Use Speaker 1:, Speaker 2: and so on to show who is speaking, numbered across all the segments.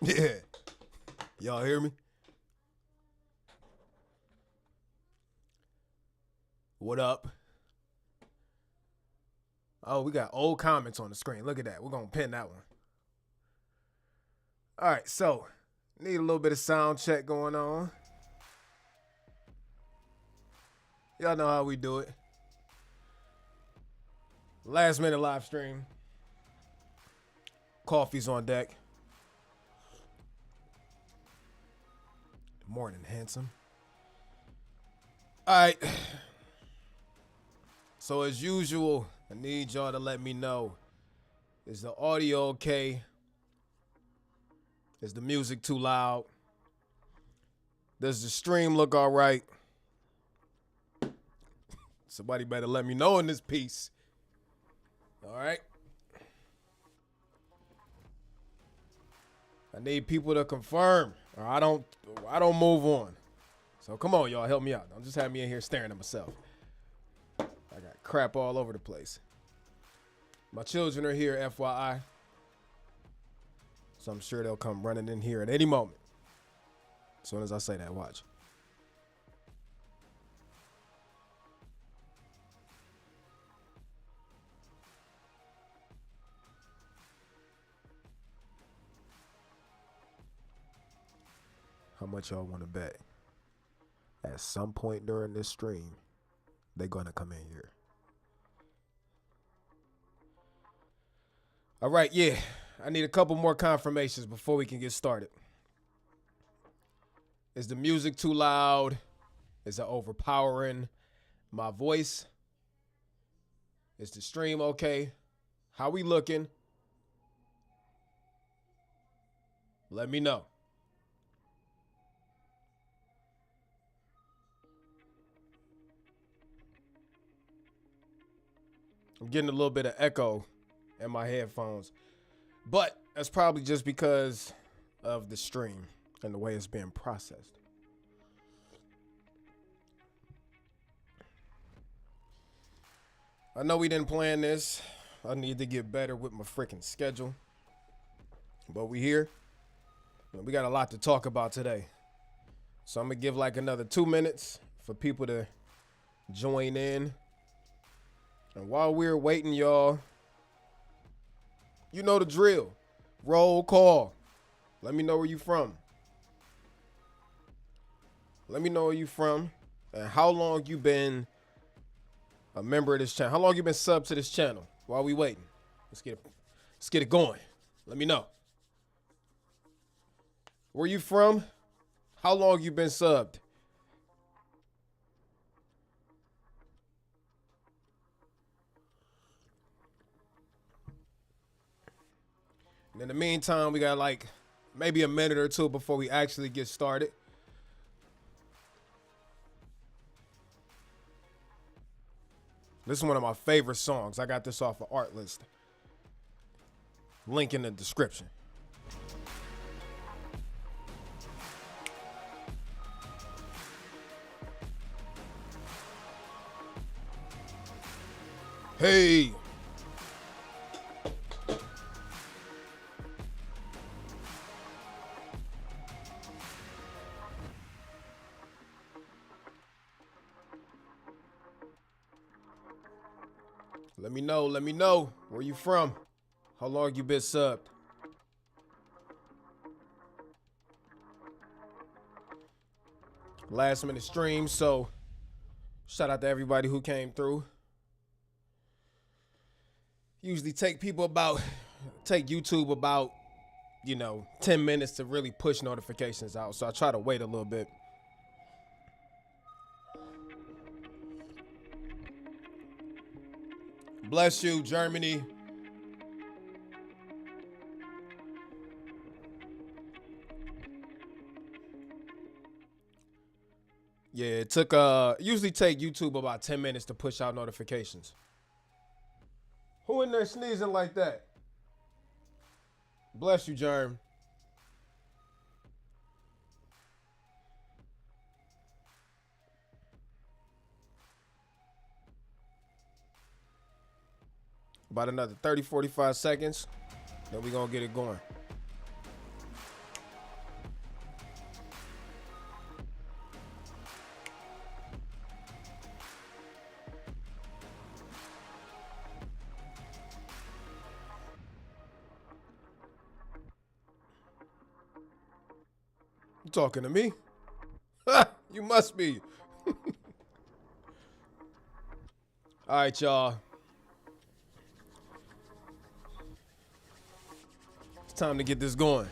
Speaker 1: Yeah. Y'all hear me? What up? Oh, we got old comments on the screen. Look at that. We're going to pin that one. All right, so need a little bit of sound check going on. Y'all know how we do it. Last minute live stream. Coffee's on deck. Good morning, handsome. All right. So as usual, I need y'all to let me know, is the audio okay? Is the music too loud? Does the stream look all right? Somebody better let me know in this piece. All right. I need people to confirm, or I don't move on. So come on, y'all, help me out. Don't just have me in here staring at myself. I got crap all over the place. My children are here, FYI. So I'm sure they'll come running in here at any moment. As soon as I say that, watch. How much y'all want to bet? At some point during this stream, they're going to come in here. All right, yeah. I need a couple more confirmations before we can get started. Is the music too loud? Is it overpowering my voice? Is the stream okay? How we looking? Let me know. I'm getting a little bit of echo in my headphones, but that's probably just because of the stream and the way it's being processed. I know we didn't plan this. I need to get better with my freaking schedule, but we here. We got a lot to talk about today. So I'm gonna give like another 2 minutes for people to join in. And while we're waiting, y'all, you know the drill. Roll call. Let me know where you from. Let me know where you from and how long you been a member of this channel. How long you been subbed to this channel while we waiting? Let's get it going. Let me know. Where you from? How long you been subbed? And in the meantime, we got like maybe a minute or two before we actually get started. This is one of my favorite songs. I got this off of Artlist. Link in the description. Hey. Let me know where you from. How long you been subbed? Last minute stream, so shout out to everybody who came through. Usually take YouTube about, 10 minutes to really push notifications out. So I try to wait a little bit. Bless you, Germany. Yeah, it took usually take YouTube about 10 minutes to push out notifications. Who in there sneezing like that? Bless you, Germ. About another 30, 45 seconds. Then we're going to get it going. You talking to me? You must be. All right, y'all. It's time to get this going.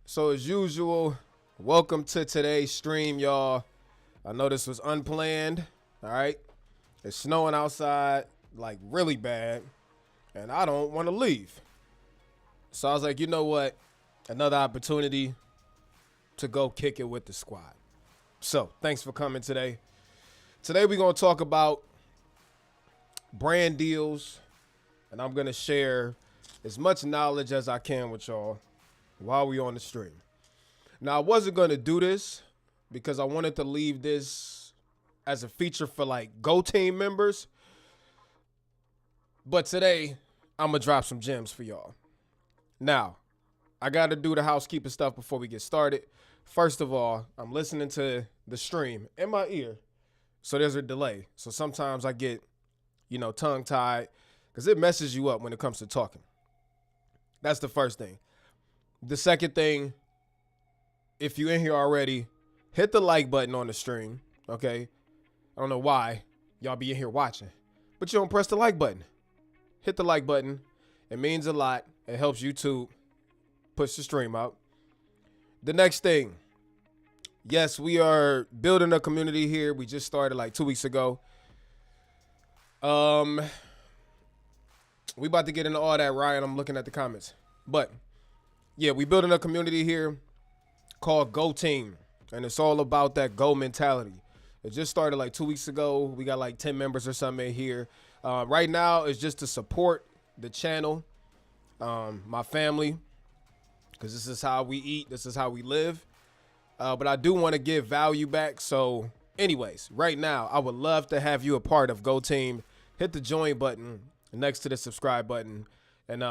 Speaker 1: So as usual, welcome to today's stream, y'all. I know this was unplanned, all right? It's snowing outside, like really bad, and I don't want to leave. So I was like, you know what? Another opportunity to go kick it with the squad. So thanks for coming today. Today we're going to talk about brand deals, and I'm going to share as much knowledge as I can with y'all while we on the stream. Now, I wasn't going to do this because I wanted to leave this as a feature for like Go Team members. But today, I'm going to drop some gems for y'all. Now, I got to do the housekeeping stuff before we get started. First of all, I'm listening to the stream in my ear. So there's a delay. So sometimes I get, tongue-tied because it messes you up when it comes to talking. That's the first thing. The second thing, if you're in here already, hit the like button on the stream, okay? I don't know why y'all be in here watching, but you don't press the like button. Hit the like button. It means a lot. It helps YouTube push the stream out. The next thing, yes, we are building a community here. We just started like 2 weeks ago. We about to get into all that, Ryan. I'm looking at the comments, but yeah, we building a community here called Go Team, and it's all about that Go mentality. It just started like 2 weeks ago. We got like 10 members or something in here. Right now, it's just to support the channel, my family, because this is how we eat. This is how we live. But I do want to give value back. So anyways, right now, I would love to have you a part of Go Team. Hit the join button next to the subscribe button. And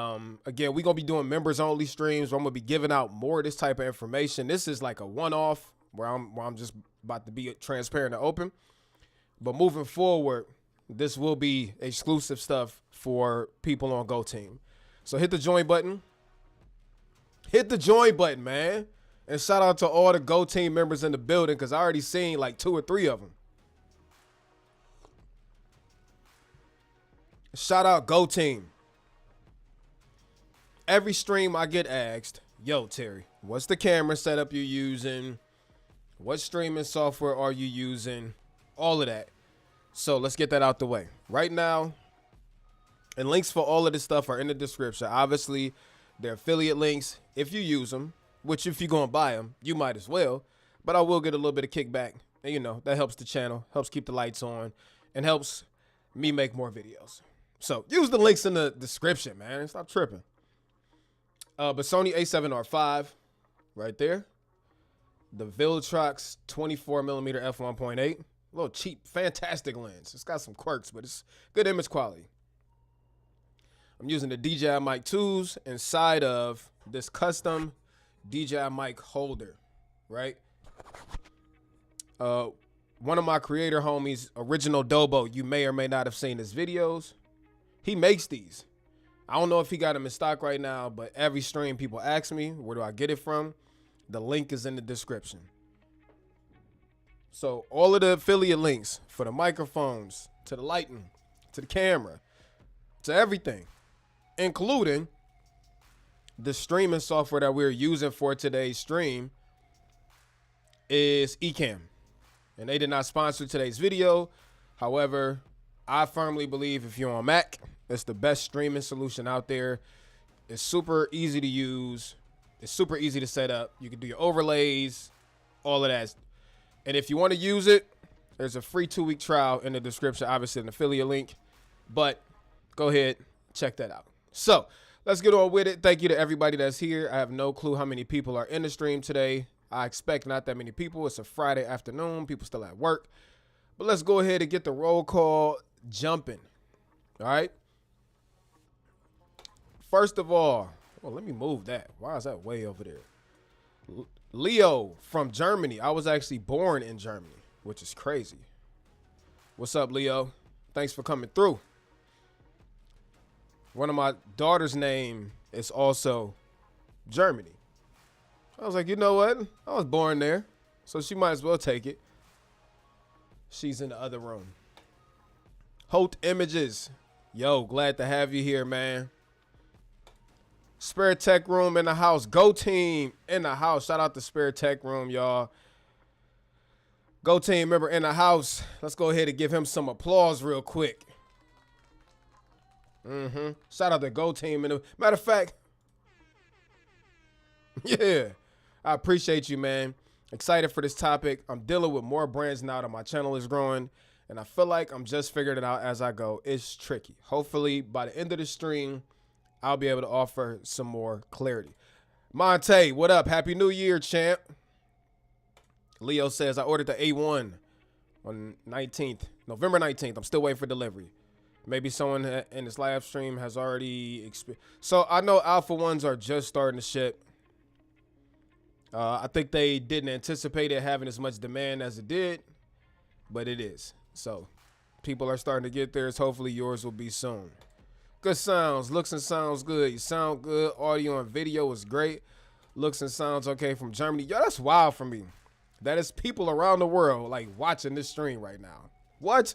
Speaker 1: again, we're going to be doing members only streams where I'm going to be giving out more of this type of information. This is like a one-off where I'm just about to be transparent and open. But moving forward, this will be exclusive stuff for people on Go Team. So hit the join button. Hit the join button, man. And shout out to all the Go Team members in the building because I already seen like 2 or 3 of them. Shout out Go Team. Every stream I get asked, yo, Terry, what's the camera setup you're using? What streaming software are you using? All of that. So let's get that out the way. Right now, and links for all of this stuff are in the description. Obviously, they're affiliate links if you use them, which if you're going to buy them, you might as well. But I will get a little bit of kickback. And, that helps the channel, helps keep the lights on, and helps me make more videos. So use the links in the description, man. Stop tripping. But Sony A7R5 right there. The Viltrox 24mm f1.8. A little cheap, fantastic lens. It's got some quirks, but it's good image quality. I'm using the DJI Mic 2s inside of this custom DJI mic holder, right? One of my creator homies, Original Dobo, you may or may not have seen his videos. He makes these. I don't know if he got them in stock right now, but every stream people ask me, where do I get it from? The link is in the description. So all of the affiliate links for the microphones, to the lighting, to the camera, to everything, including the streaming software that we're using for today's stream, is ECAMM. And they did not sponsor today's video. However, I firmly believe if you're on Mac, it's the best streaming solution out there. It's super easy to use. It's super easy to set up. You can do your overlays, all of that. And if you want to use it, there's a free 2-week trial in the description, obviously an affiliate link. But go ahead, check that out. So let's get on with it. Thank you to everybody that's here. I have no clue how many people are in the stream today. I expect not that many people. It's a Friday afternoon. People still at work. But let's go ahead and get the roll call jumping. All right. First of all, well, let me move that. Why is that way over there? Leo from Germany. I was actually born in Germany, which is crazy. What's up, Leo? Thanks for coming through. One of my daughter's name is also Germany. I was like, you know what? I was born there, so she might as well take it. She's in the other room. Holt Images. Yo, glad to have you here, man. Spirit Tech Room in the house. Go Team in the house. Shout out to Spirit Tech Room, y'all. Go Team member in the house. Let's go ahead and give him some applause real quick. Shout out to Go Team. Matter of fact, yeah, I appreciate you, man. Excited for this topic. I'm dealing with more brands now that my channel is growing, and I feel like I'm just figuring it out as I go. It's tricky. Hopefully, by the end of the stream, I'll be able to offer some more clarity. Monte, what up? Happy New Year, champ. Leo says, I ordered the A1 on November 19th. I'm still waiting for delivery. Maybe someone in this live stream has already experienced. So I know Alpha 1s are just starting to ship. I think they didn't anticipate it having as much demand as it did, but it is. So people are starting to get theirs. Hopefully yours will be soon. Good sounds. Looks and sounds good. You sound good. Audio and video is great. Looks and sounds okay from Germany. Yo, that's wild for me. That is people around the world like watching this stream right now. What?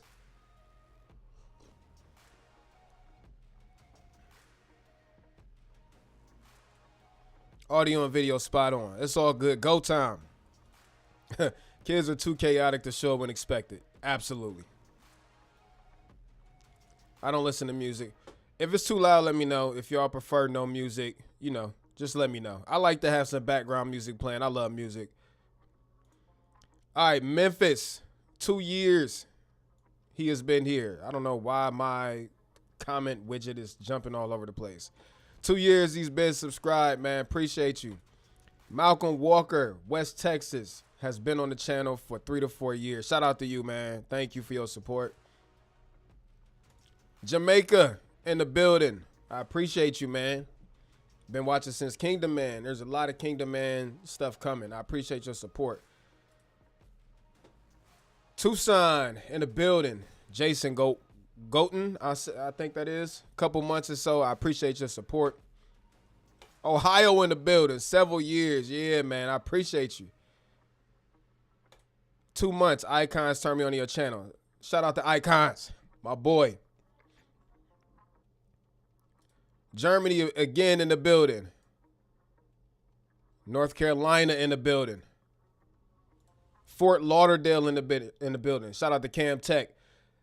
Speaker 1: Audio and video spot on. It's all good. Go time. Kids are too chaotic to show up when expected. Absolutely. I don't listen to music. If it's too loud, let me know. If y'all prefer no music, you know, just let me know. I like to have some background music playing. I love music. All right, Memphis, 2 years he has been here. I don't know why my comment widget is jumping all over the place. 2 years he's been subscribed, man. Appreciate you. Malcolm Walker, West Texas, has been on the channel for 3 to 4 years. Shout out to you, man. Thank you for your support. Jamaica in the building. I appreciate you, man. Been watching since Kingdom Man. There's a lot of Kingdom Man stuff coming. I appreciate your support. Tucson in the building. Jason Goten, I think that is. A couple months or so. I appreciate your support. Ohio in the building. Several years. Yeah, man. I appreciate you. 2 months. Icons turned me on to your channel. Shout out to Icons. My boy. Germany again in the building. North Carolina in the building. Fort Lauderdale in the building. Shout out to Cam Tech.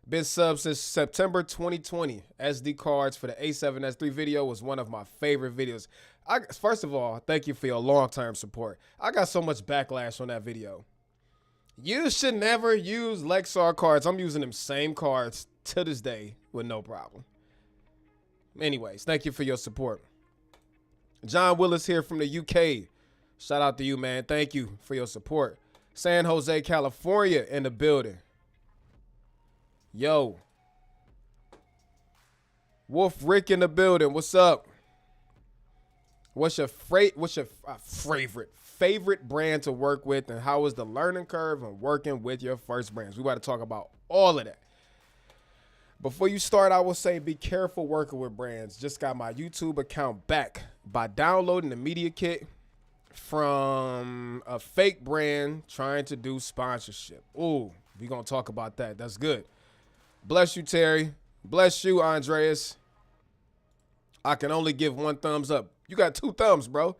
Speaker 1: Been sub since September 2020. SD cards for the A7S3 video was one of my favorite videos. First of all, thank you for your long-term support. I got so much backlash on that video. You should never use Lexar cards. I'm using them same cards to this day with no problem. Anyways, thank you for your support. John Willis here from the UK. Shout out to you, man. Thank you for your support. San Jose, California in the building. Yo. Wolf Rick in the building. What's up? What's your favorite brand to work with, and how is the learning curve and working with your first brands? We got to talk about all of that. Before you start, I will say be careful working with brands. Just got my YouTube account back by downloading the media kit from a fake brand trying to do sponsorship. Ooh, we're going to talk about that. That's good. Bless you, Terry. Bless you, Andreas. I can only give one thumbs up. You got 2 thumbs, bro.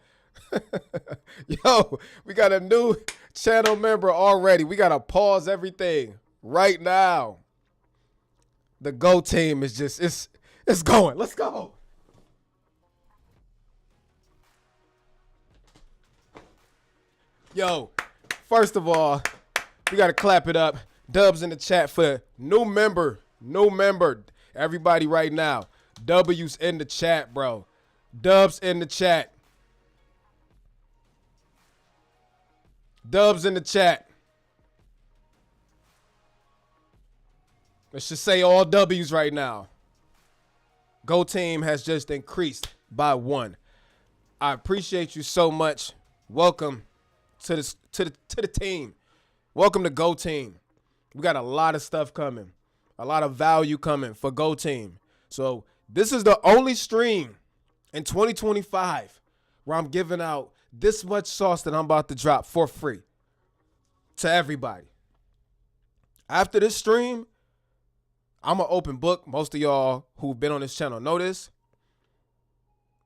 Speaker 1: Yo, we got a new channel member already. We got to pause everything right now. The Go Team is just, it's going. Let's go. Yo, first of all, we got to clap it up. Dubs in the chat for new member. Everybody right now. W's in the chat, bro. Dubs in the chat. Dubs in the chat. Let's just say all W's right now. Go Team has just increased by 1. I appreciate you so much. Welcome to the team. Welcome to Go Team. We got a lot of stuff coming. A lot of value coming for Go Team. So this is the only stream in 2025 where I'm giving out this much sauce that I'm about to drop for free to everybody. After this stream, I'm an open book. Most of y'all who've been on this channel know this.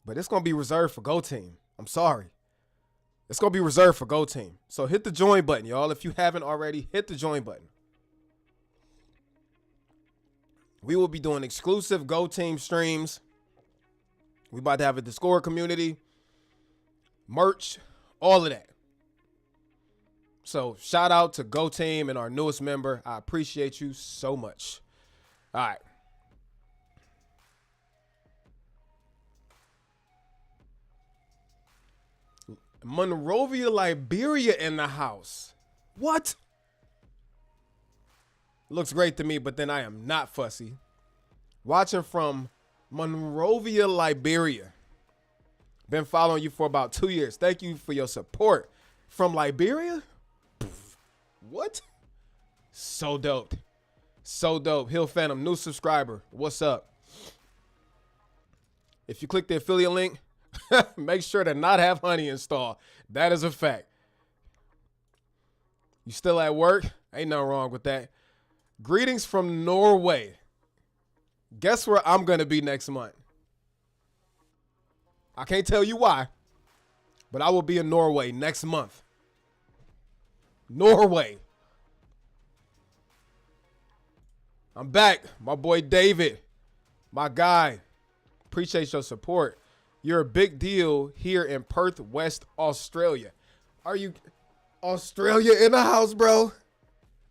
Speaker 1: But it's going to be reserved for Go Team. I'm sorry. It's going to be reserved for Go Team. So hit the join button, y'all. If you haven't already, hit the join button. We will be doing exclusive Go Team streams. We about to have a Discord community, merch, all of that. So shout out to Go Team and our newest member. I appreciate you so much. All right. Monrovia, Liberia in the house. What? Looks great to me, but then I am not fussy. Watching from Monrovia, Liberia. Been following you for about 2 years. Thank you for your support. From Liberia? What? So dope. So dope. Hill Phantom, new subscriber. What's up? If you click the affiliate link, make sure to not have honey installed. That is a fact. You still at work? Ain't nothing wrong with that. Greetings from Norway. Guess where I'm going to be next month? I can't tell you why, but I will be in Norway next month. Norway. I'm back. My boy David, my guy. Appreciate your support. You're a big deal here in Perth, West Australia. Are you Australia in the house, bro?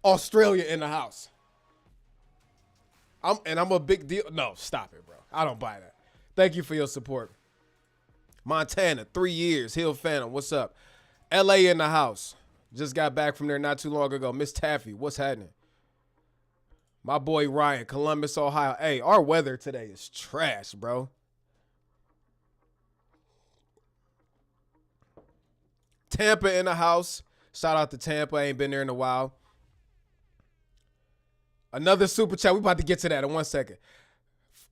Speaker 1: Australia in the house. I'm a big deal. No, stop it, bro. I don't buy that. Thank you for your support. Montana, 3 years. Hill Phantom, what's up? LA in the house. Just got back from there not too long ago. Miss Taffy, what's happening? My boy Ryan, Columbus, Ohio. Hey, our weather today is trash, bro. Tampa in the house. Shout out to Tampa. I ain't been there in a while. Another super chat. We about to get to that in 1 second.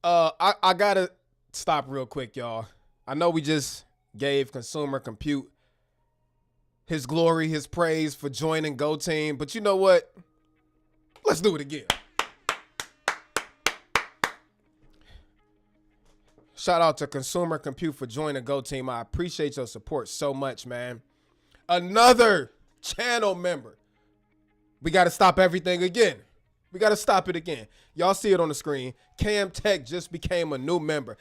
Speaker 1: I gotta stop real quick, y'all. I know we just gave Consumer Compute his glory, his praise for joining Go Team, but you know what? Let's do it again. Shout out to Consumer Compute for joining Go Team. I appreciate your support so much, man. Another channel member. We got to stop everything again. We got to stop it again. Y'all see it on the screen. Cam Tech just became a new member.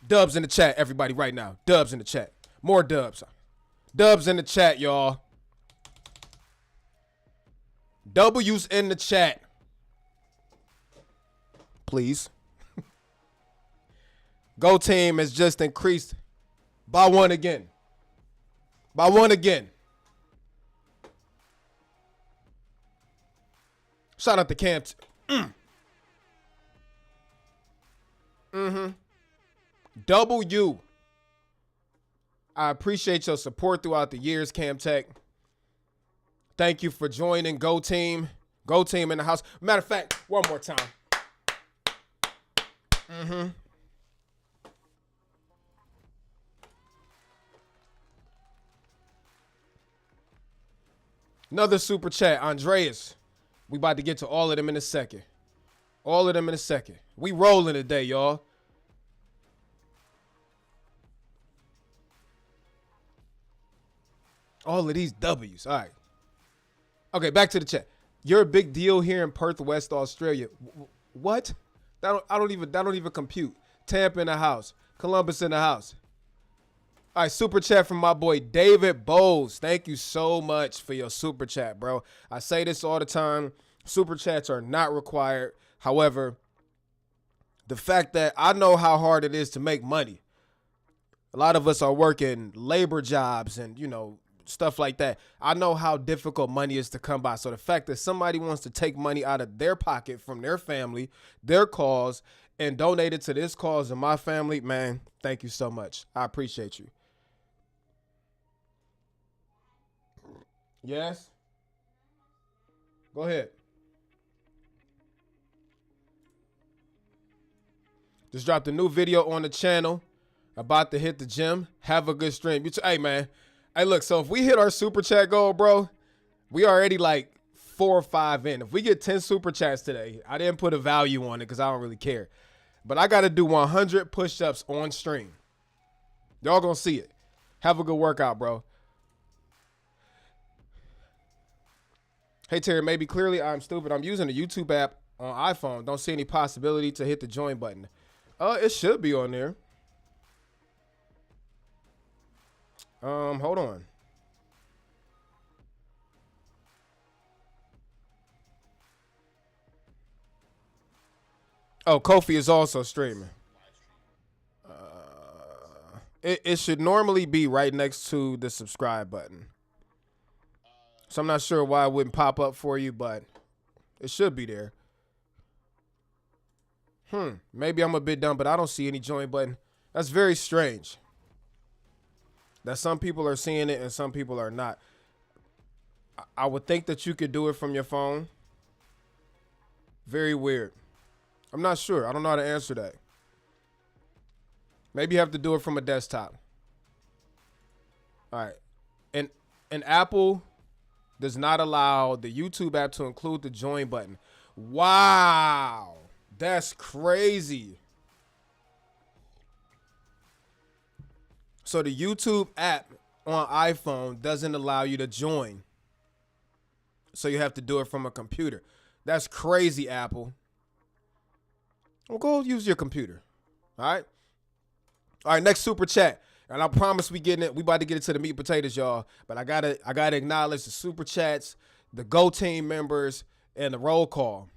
Speaker 1: Dubs in the chat, everybody, right now. Dubs in the chat. More dubs. Dubs in the chat, y'all. W's in the chat. Please. Go Team has just increased by one again. By one again. Shout out to Cam. W. I appreciate your support throughout the years, Cam Tech. Thank you for joining Go Team. Go Team in the house. Matter of fact, one more time. Another super chat, Andreas. We about to get to all of them in a second. All of them in a second. We rolling today, y'all. All of these W's. All right. Okay, back to the chat. You're a big deal here in Perth, West Australia. What? That don't even compute. Tampa in the house. Columbus in the house. All right, super chat from my boy David Bowles. Thank you so much for your super chat, bro. I say this all the time. Super chats are not required. However, the fact that I know how hard it is to make money. A lot of us are working labor jobs and, you know, stuff like that. I know how difficult money is to come by. So the fact that somebody wants to take money out of their pocket from their family, their cause, and donate it to this cause and my family, man, thank you so much. I appreciate you. Yes? Go ahead. Just dropped a new video on the channel. About to hit the gym. Have a good stream. Hey, man. Hey, look, so if we hit our super chat goal, bro, we already like 4 or 5 in. If we get 10 super chats today, I didn't put a value on it because I don't really care. But I got to do 100 push-ups on stream. Y'all gonna see it. Have a good workout, bro. Hey, Terry, maybe clearly I'm stupid. I'm using the YouTube app on iPhone. Don't see any possibility to hit the join button. It should be on there. Hold on. Oh, Kofi is also streaming. It should normally be right next to the subscribe button. So I'm not sure why it wouldn't pop up for you, but it should be there. Maybe I'm a bit dumb, but I don't see any join button. That's very strange. That some people are seeing it and some people are not. I would think that you could do it from your phone. Very weird. I'm not sure. I don't know how to answer that. Maybe you have to do it from a desktop. All right. And Apple does not allow the YouTube app to include the join button. Wow. That's crazy. So the YouTube app on iPhone doesn't allow you to join. So you have to do it from a computer. That's crazy, Apple. Well, go use your computer. All right. All right, next super chat. And I promise we about to get into the meat and potatoes, y'all. But I gotta acknowledge the super chats, the Go Team members, and the roll call.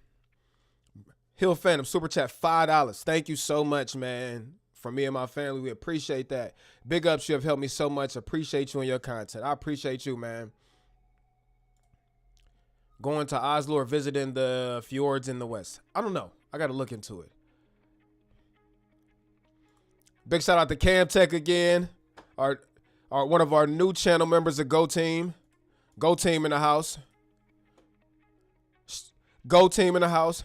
Speaker 1: Hill Phantom, super chat $5. Thank you so much, man. From me and my family, we appreciate that. Big ups, you have helped me so much. Appreciate you and your content. I appreciate you, man. Going to Oslo or visiting the fjords in the west. I don't know. I got to look into it. Big shout out to Cam Tech again. Our one of our new channel members of Go Team. Go Team in the house. Go Team in the house.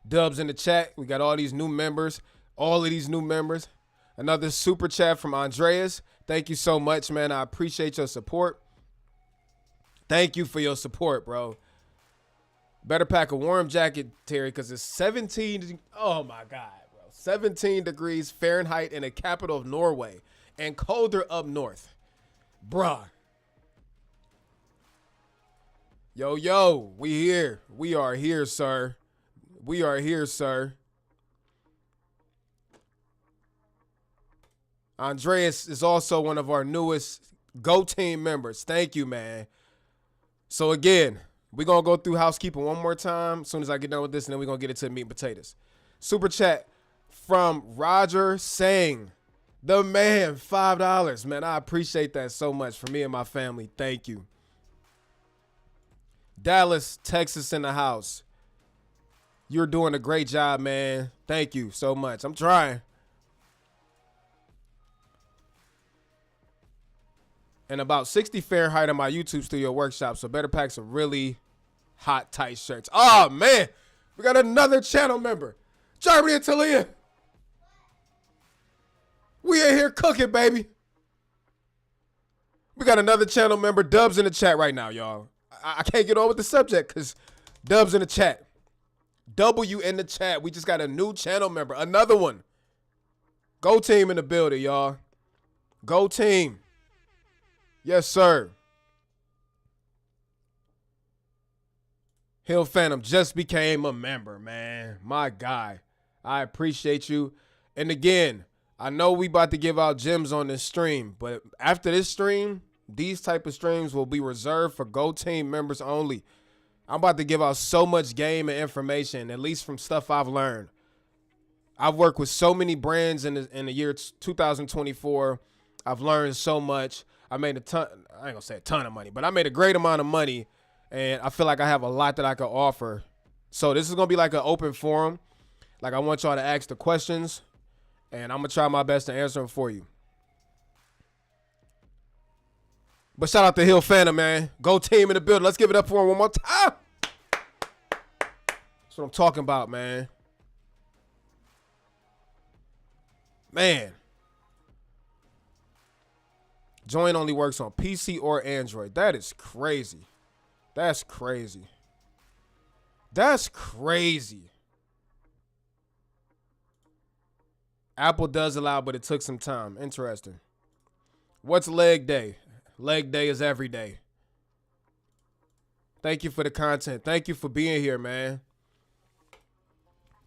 Speaker 1: Dubs in the chat. We got all these new members. All of these new members. Another super chat from Andreas. Thank you so much, man. I appreciate your support. Thank you for your support, bro. Better pack a warm jacket, Terry, because it's 17. Oh, my God, bro. 17 degrees Fahrenheit in the capital of Norway and colder up north. Bruh. Yo, we here. We are here, sir. We are here, sir. Andreas is also one of our newest Go Team members. Thank you, man. So, again, we're going to go through housekeeping one more time as soon as I get done with this, and then we're going to get into the meat and potatoes. Super chat from Roger Sang. The man, $5. Man, I appreciate that so much for me and my family. Thank you. Dallas, Texas in the house. You're doing a great job, man. Thank you so much. I'm trying. And about 60 Fahrenheit in my YouTube studio workshop, so better pack some really hot, tight shirts. Oh, man. We got another channel member. Germany and Talia. We in here cooking, baby. We got another channel member. Dubs in the chat right now, y'all. I can't get on with the subject because Dubs in the chat. W in the chat. We just got a new channel member. Another one. Go Team in the building, y'all. Go Team. Yes, sir. Hill Phantom just became a member, man. My guy. I appreciate you. And again, I know we about to give out gems on this stream, but after this stream, these type of streams will be reserved for Go Team members only. I'm about to give out so much game and information, at least from stuff I've learned. I've worked with so many brands in the year 2024. I've learned so much. I made a ton, I ain't gonna say a ton of money, but I made a great amount of money, and I feel like I have a lot that I can offer. So this is gonna be like an open forum. Like, I want y'all to ask the questions, and I'm gonna try my best to answer them for you. But shout out to Hill Phantom, man. Go Team in the building. Let's give it up for him one more time. what I'm talking about, man. Man. Join only works on PC or Android. That is crazy. That's crazy. That's crazy. Apple does allow, but it took some time. Interesting. What's leg day? Leg day is every day. Thank you for the content. Thank you for being here, man.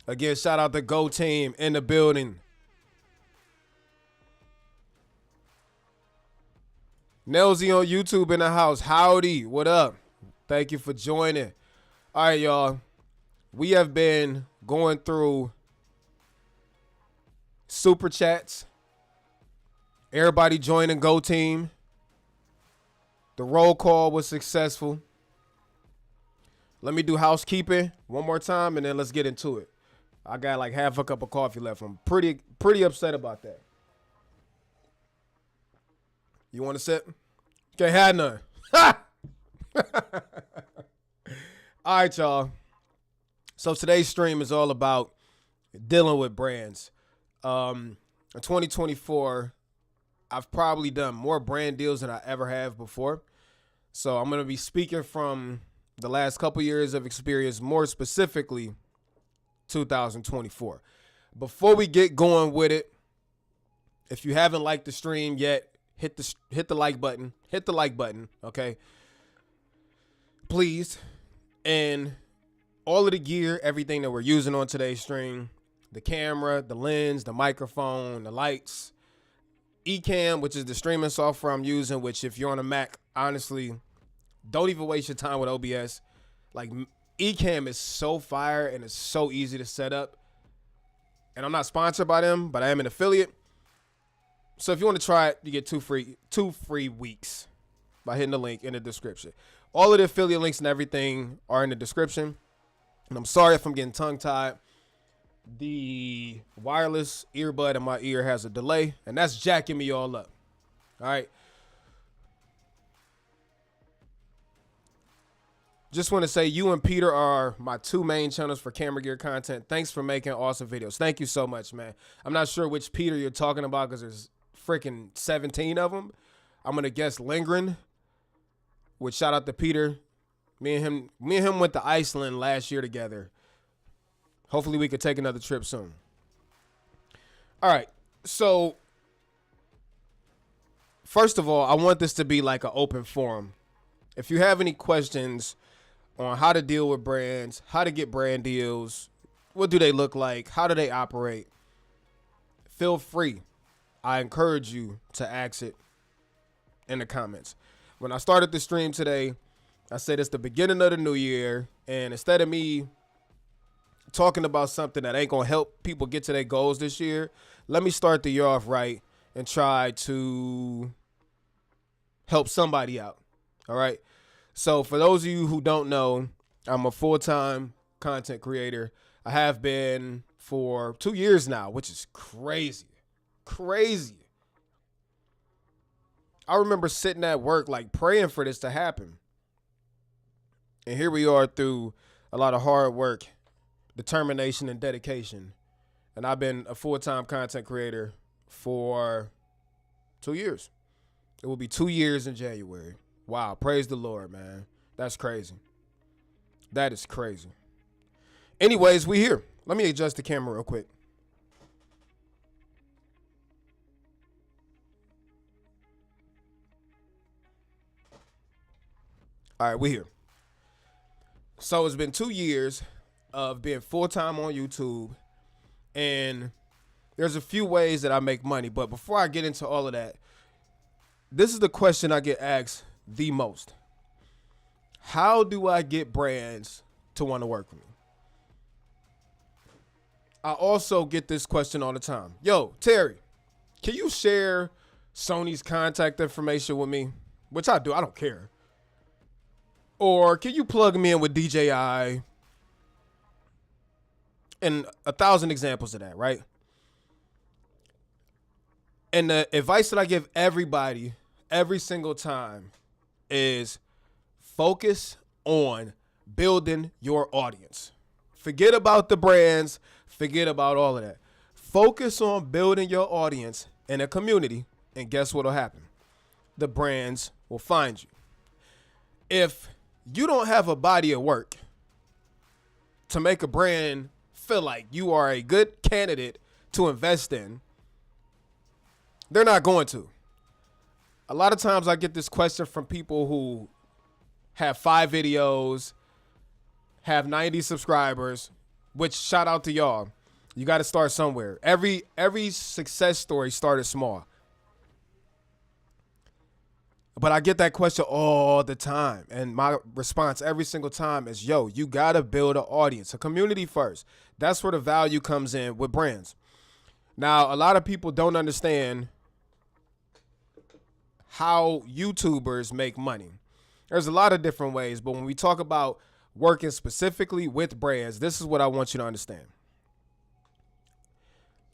Speaker 1: Again, shout out the Go team in the building. Nelsy on YouTube in the house. Howdy. What up? Thank you for joining. All right, y'all. We have been going through super chats. Everybody joining Go team. The roll call was successful. Let me do housekeeping one more time, and then let's get into it. I got like half a cup of coffee left. I'm pretty upset about that. You want to sit? Can't have none. All right, y'all. So today's stream is all about dealing with brands. In 2024, I've probably done more brand deals than I ever have before. So I'm going to be speaking from the last couple years of experience, more specifically 2024. Before we get going with it, if you haven't liked the stream yet, hit the like button. Hit the like button, okay? Please. And all of the gear, everything that we're using on today's stream, the camera, the lens, the microphone, the lights, ECAMM, which is the streaming software I'm using, which if you're on a Mac, honestly, don't even waste your time with OBS. Like, ECAMM is so fire and it's so easy to set up. And I'm not sponsored by them, but I am an affiliate. So if you want to try it, you get two free weeks by hitting the link in the description. All of the affiliate links and everything are in the description. And I'm sorry if I'm getting tongue-tied. The wireless earbud in my ear has a delay, and that's jacking me all up. All right. Just want to say you and Peter are my two main channels for camera gear content. Thanks for making awesome videos. Thank you so much, man. I'm not sure which Peter you're talking about because there's freaking 17 of them. I'm going to guess Lindgren, which shout out to Peter. Me and him went to Iceland last year together. Hopefully we could take another trip soon. All right. So first of all, I want this to be like an open forum. If you have any questions on how to deal with brands, how to get brand deals, what do they look like, how do they operate, feel free. I encourage you to ask it in the comments. When I started the stream today, I said it's the beginning of the new year, and instead of me talking about something that ain't gonna help people get to their goals this year, let me start the year off right and try to help somebody out. All right. So for those of you who don't know, I'm a full-time content creator. I have been for 2 years now, which is crazy. Crazy. I remember sitting at work like praying for this to happen. And here we are through a lot of hard work, determination, and dedication. And I've been a full-time content creator for 2 years. It will be 2 years in January. Wow. Praise the Lord, man. That's crazy. That is crazy. Anyways, we here. Let me adjust the camera real quick. All right, we here. So it's been 2 years of being full-time on YouTube, and there's a few ways that I make money. But before I get into all of that, this is the question I get asked the most. How do I get brands to want to work with me? I also get this question all the time. Yo, Terry, can you share Sony's contact information with me? Which I do. I don't care. Or can you plug me in with DJI? And 1,000 examples of that, right? And the advice that I give everybody every single time is focus on building your audience. Forget about the brands. Forget about all of that. Focus on building your audience in a community, and guess what will happen? The brands will find you. If you don't have a body of work to make a brand feel like you are a good candidate to invest in, they're not going to. A lot of times I get this question from people who have 5 videos, have 90 subscribers, which shout out to y'all. You got to start somewhere. Every success story started small. But I get that question all the time. And my response every single time is, yo, you got to build an audience, a community first. That's where the value comes in with brands. Now, a lot of people don't understand how YouTubers make money. There's a lot of different ways, but when we talk about working specifically with brands, this is what I want you to understand.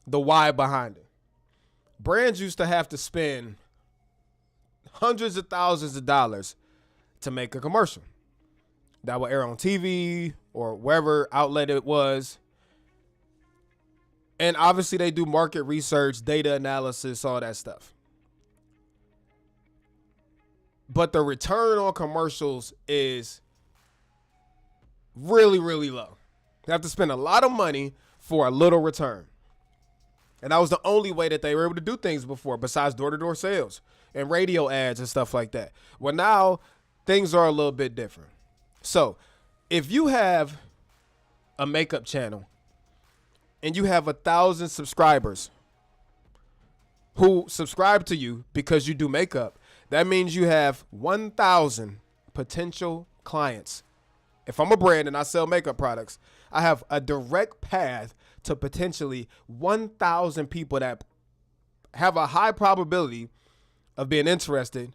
Speaker 1: The why behind it. Brands used to have to spend hundreds of thousands of dollars to make a commercial that would air on TV or wherever outlet it was. And obviously they do market research, data analysis, all that stuff. But the return on commercials is really, really low. They have to spend a lot of money for a little return. And that was the only way that they were able to do things before, besides door-to-door sales and radio ads and stuff like that. Well, now things are a little bit different. So if you have a makeup channel and you have 1,000 subscribers who subscribe to you because you do makeup, that means you have 1,000 potential clients. If I'm a brand and I sell makeup products, I have a direct path to potentially 1,000 people that have a high probability of being interested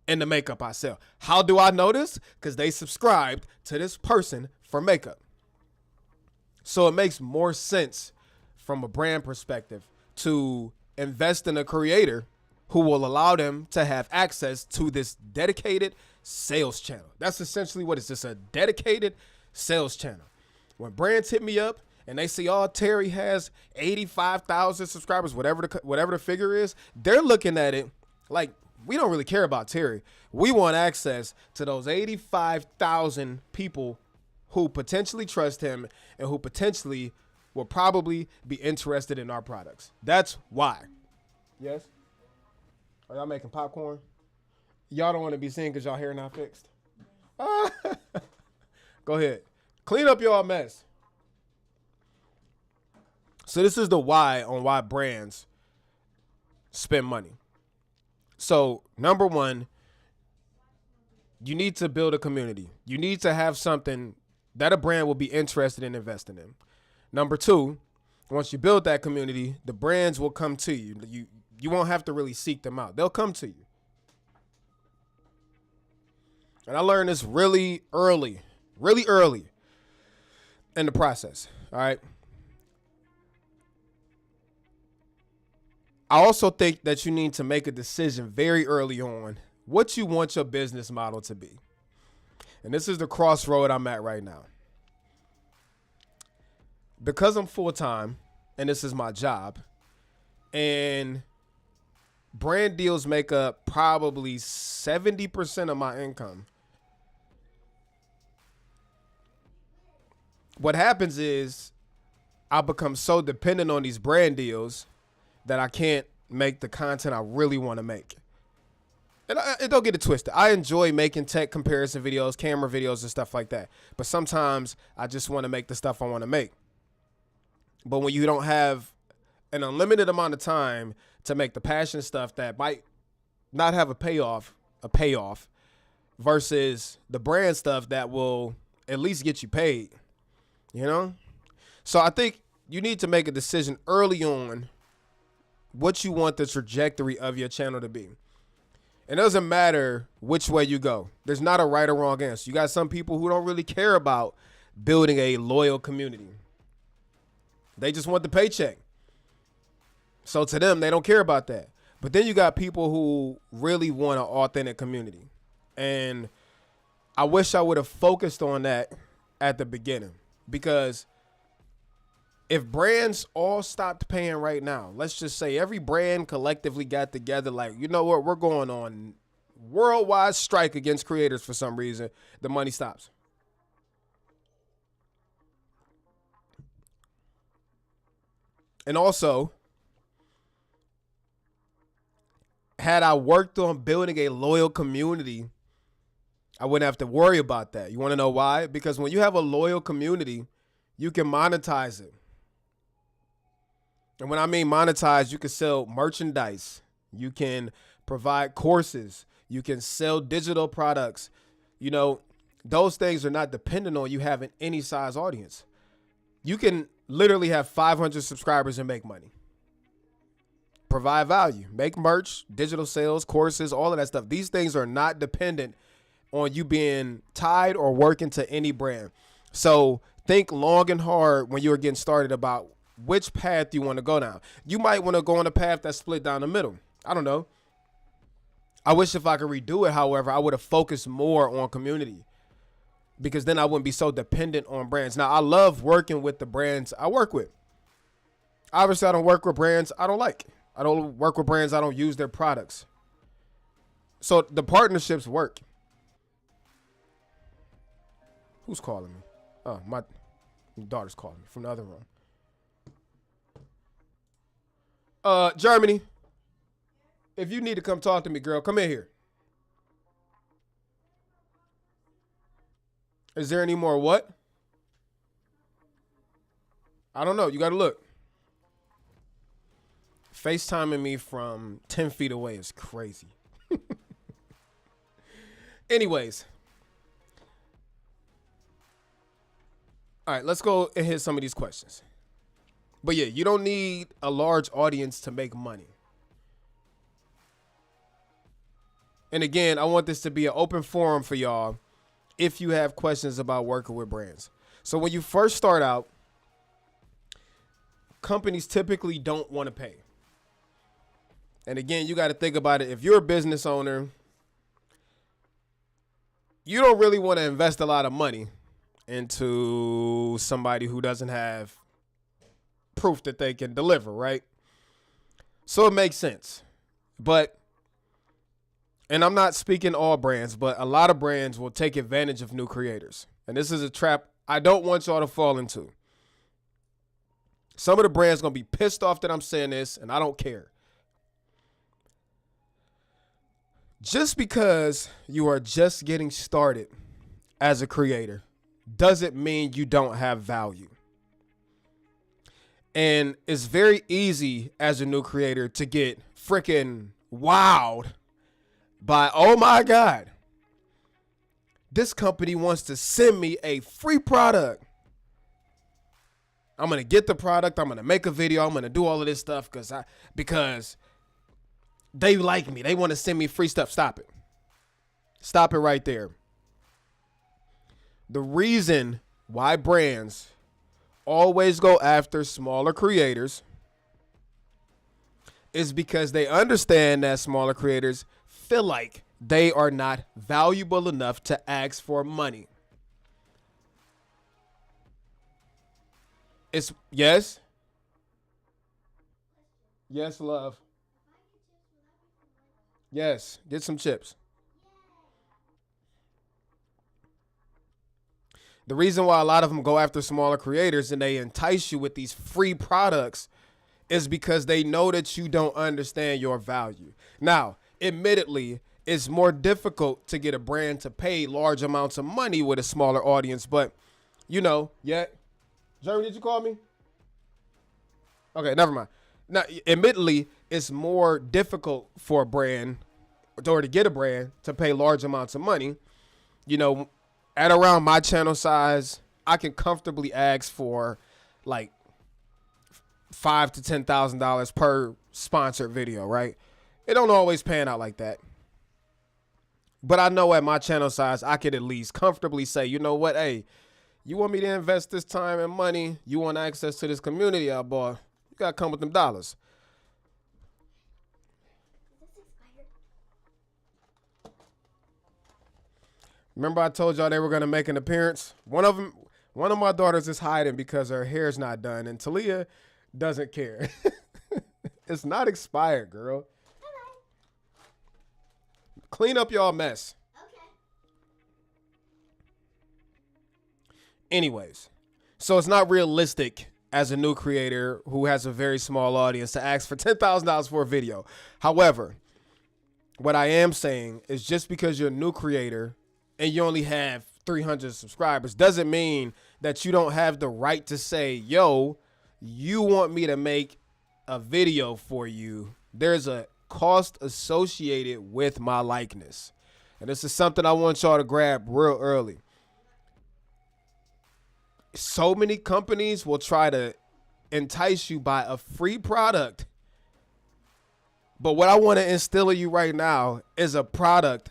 Speaker 1: in the makeup I sell. How do I know this? Because they subscribed to this person for makeup. So it makes more sense from a brand perspective to invest in a creator who will allow them to have access to this dedicated sales channel. That's essentially what it's just, a dedicated sales channel. When brands hit me up and they see, oh, Terry has 85,000 subscribers, whatever the figure is, they're looking at it like, we don't really care about Terry. We want access to those 85,000 people who potentially trust him and who potentially will probably be interested in our products. That's why. Yes? Are y'all making popcorn? Y'all don't want to be seen because y'all hair not fixed. Go ahead. Clean up your mess. So this is the why on why brands spend money. So number one, you need to build a community. You need to have something that a brand will be interested in investing in. Number two, once you build that community, the brands will come to you. You won't have to really seek them out. They'll come to you. And I learned this really early in the process. All right. I also think that you need to make a decision very early on what you want your business model to be. And this is the crossroad I'm at right now. Because I'm full-time and this is my job, and brand deals make up probably 70% of my income. What happens is I become so dependent on these brand deals that I can't make the content I really want to make. And don't get it twisted. I enjoy making tech comparison videos, camera videos, and stuff like that. But sometimes I just want to make the stuff I want to make. But when you don't have an unlimited amount of time to make the passion stuff that might not have a payoff versus the brand stuff that will at least get you paid, you know? So I think you need to make a decision early on what you want the trajectory of your channel to be. It doesn't matter which way you go. There's not a right or wrong answer. You got some people who don't really care about building a loyal community. They just want the paycheck. So to them, they don't care about that. But then you got people who really want an authentic community. And I wish I would have focused on that at the beginning. Because if brands all stopped paying right now, let's just say every brand collectively got together, like, you know what, we're going on worldwide strike against creators for some reason, the money stops. And also, had I worked on building a loyal community, I wouldn't have to worry about that. You want to know why? Because when you have a loyal community, you can monetize it. And when I mean monetize, you can sell merchandise. You can provide courses. You can sell digital products. You know, those things are not dependent on you having any size audience. You can literally have 500 subscribers and make money. Provide value, make merch, digital sales, courses, all of that stuff. These things are not dependent on you being tied or working to any brand. So think long and hard when you're getting started about which path you want to go down. You might want to go on a path that's split down the middle. I don't know. I wish if I could redo it, however, I would have focused more on community, because then I wouldn't be so dependent on brands. Now, I love working with the brands I work with. Obviously, I don't work with brands I don't like. I don't work with brands I don't use their products. So the partnerships work. Who's calling me? Oh, my daughter's calling me from the other room. Germany, if you need to come talk to me, girl, come in here. Is there any more what? I don't know. You got to look. FaceTiming me from 10 feet away is crazy. Anyways. All right, let's go and hit some of these questions. But yeah, you don't need a large audience to make money. And again, I want this to be an open forum for y'all if you have questions about working with brands. So when you first start out, companies typically don't want to pay. And again, you got to think about it. If you're a business owner, you don't really want to invest a lot of money into somebody who doesn't have proof that they can deliver, right? So it makes sense. But, and I'm not speaking all brands, but a lot of brands will take advantage of new creators. And this is a trap I don't want y'all to fall into. Some of the brands going to be pissed off that I'm saying this, and I don't care. Just because you are just getting started as a creator doesn't mean you don't have value. And it's very easy as a new creator to get freaking wowed by, oh my God, this company wants to send me a free product. I'm going to get the product. I'm going to make a video. I'm going to do all of this stuff because they like me. They want to send me free stuff. Stop it. Stop it right there. The reason why brands always go after smaller creators is because they understand that smaller creators feel like they are not valuable enough to ask for money. It's yes. Yes, love. Yes, get some chips. The reason why a lot of them go after smaller creators and they entice you with these free products is because they know that you don't understand your value. Now, admittedly, it's more difficult to get a brand to pay large amounts of money with a smaller audience, but you know, Jeremy, did you call me? Okay, never mind. Now, admittedly, it's more difficult for a brand or to get a brand to pay large amounts of money. You know, at around my channel size, I can comfortably ask for like $5,000 to $10,000 per sponsored video, right? It don't always pan out like that. But I know at my channel size, I could at least comfortably say, you know what, hey, you want me to invest this time and money? You want access to this community I bought? You got to come with them dollars. Remember I told y'all they were going to make an appearance? One of them, One of my daughters is hiding because her hair's not done, and Talia doesn't care. It's not expired, girl. Clean up y'all mess.
Speaker 2: Okay.
Speaker 1: Anyways, so it's not realistic as a new creator who has a very small audience to ask for $10,000 for a video. However, what I am saying is just because you're a new creator and you only have 300 subscribers doesn't mean that you don't have the right to say, yo, you want me to make a video for you. There's a cost associated with my likeness. And this is something I want y'all to grab real early. So many companies will try to entice you by a free product. But what I want to instill in you right now is a product,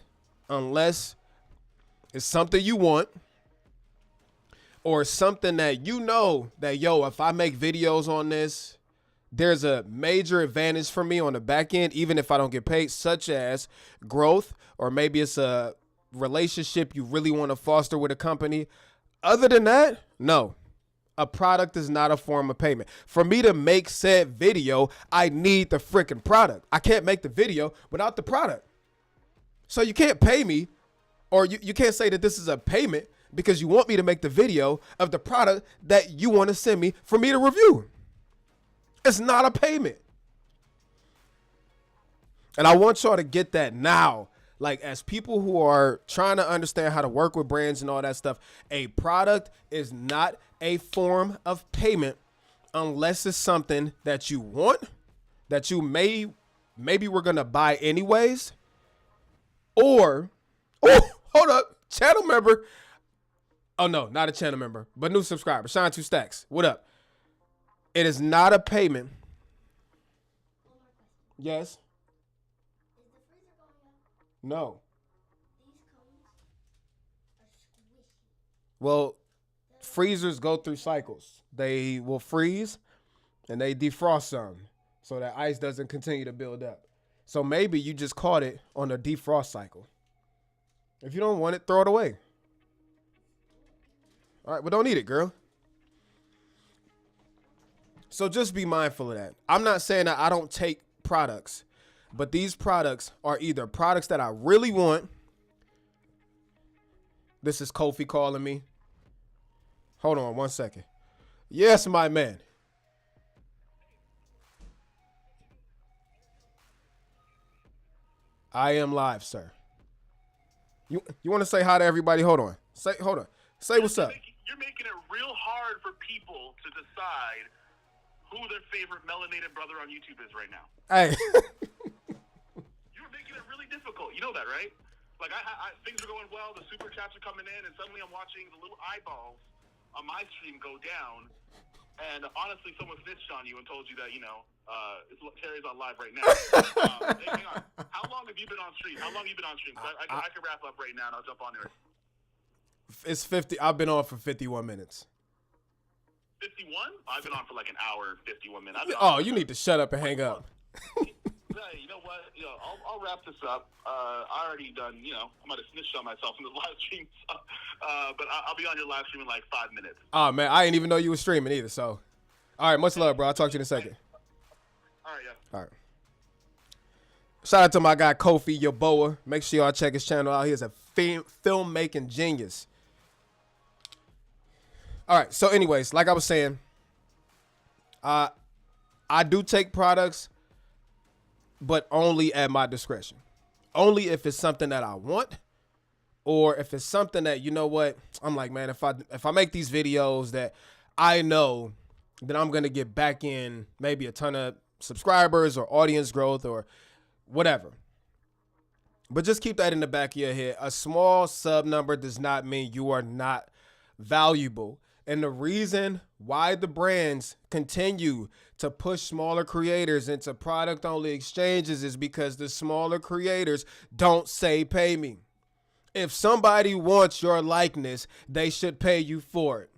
Speaker 1: unless it's something you want or something that you know that, yo, if I make videos on this, there's a major advantage for me on the back end, even if I don't get paid, such as growth, or maybe it's a relationship you really want to foster with a company. Other than that, no. A product is not a form of payment. For me to make said video, I need the freaking product. I can't make the video without the product. So you can't pay me, or you can't say that this is a payment because you want me to make the video of the product that you want to send me for me to review. It's not a payment. And I want y'all to get that now. Like, as people who are trying to understand how to work with brands and all that stuff, a product is not a form of payment unless it's something that you want, that you maybe we're going to buy anyways, or, oh, hold up, channel member. Oh, no, not a channel member, but new subscriber. Shine 2 Stacks. What up? It is not a payment. Yes. No.
Speaker 2: These cones are squishy.
Speaker 1: Well, freezers go through cycles. They will freeze and they defrost some so that ice doesn't continue to build up. So maybe you just caught it on a defrost cycle. If you don't want it, throw it away. All right, well, don't eat it, girl. So just be mindful of that. I'm not saying that I don't take products, but these products are either products that I really want. This is Kofi calling me. Hold on 1 second. Yes, my man. I am live, sir. You want to say hi to everybody? Hold on. Hold on. Say what's up.
Speaker 3: You're making it real hard for people to decide who their favorite melanated brother on YouTube is right now.
Speaker 1: Hey.
Speaker 3: You're making it really difficult. You know that, right? Like, things are going well. The super chats are coming in, and suddenly I'm watching the little eyeballs on my stream go down. And honestly, someone snitched on you and told you that, Terry's on live right now. Hey, hang on. How long have you been on stream? How long have you been on stream? I can wrap up right now, and I'll jump on there.
Speaker 1: It's 50. I've been on for 51 minutes.
Speaker 3: 51? I've been on for like an hour and 51 minutes.
Speaker 1: Oh, you need to shut up and hang up.
Speaker 3: Hey, you know what? I'll wrap this up. I already done, I might have snitched on myself in the live stream. But I'll be on your live stream in like 5 minutes.
Speaker 1: Oh, man, I didn't even know you were streaming either, so. All right, much love, bro. I'll talk to you in a second.
Speaker 3: All right, yeah.
Speaker 1: All right. Shout out to my guy, Kofi Yaboa. Make sure y'all check his channel out. He is a filmmaking genius. All right, so anyways, like I was saying, I do take products, but only at my discretion. Only if it's something that I want, or if it's something that, you know what, I'm like, man, if I make these videos that I know that I'm going to get back in maybe a ton of subscribers or audience growth or whatever. But just keep that in the back of your head. A small sub number does not mean you are not valuable. And the reason why the brands continue to push smaller creators into product-only exchanges is because the smaller creators don't say pay me. If somebody wants your likeness, they should pay you for it.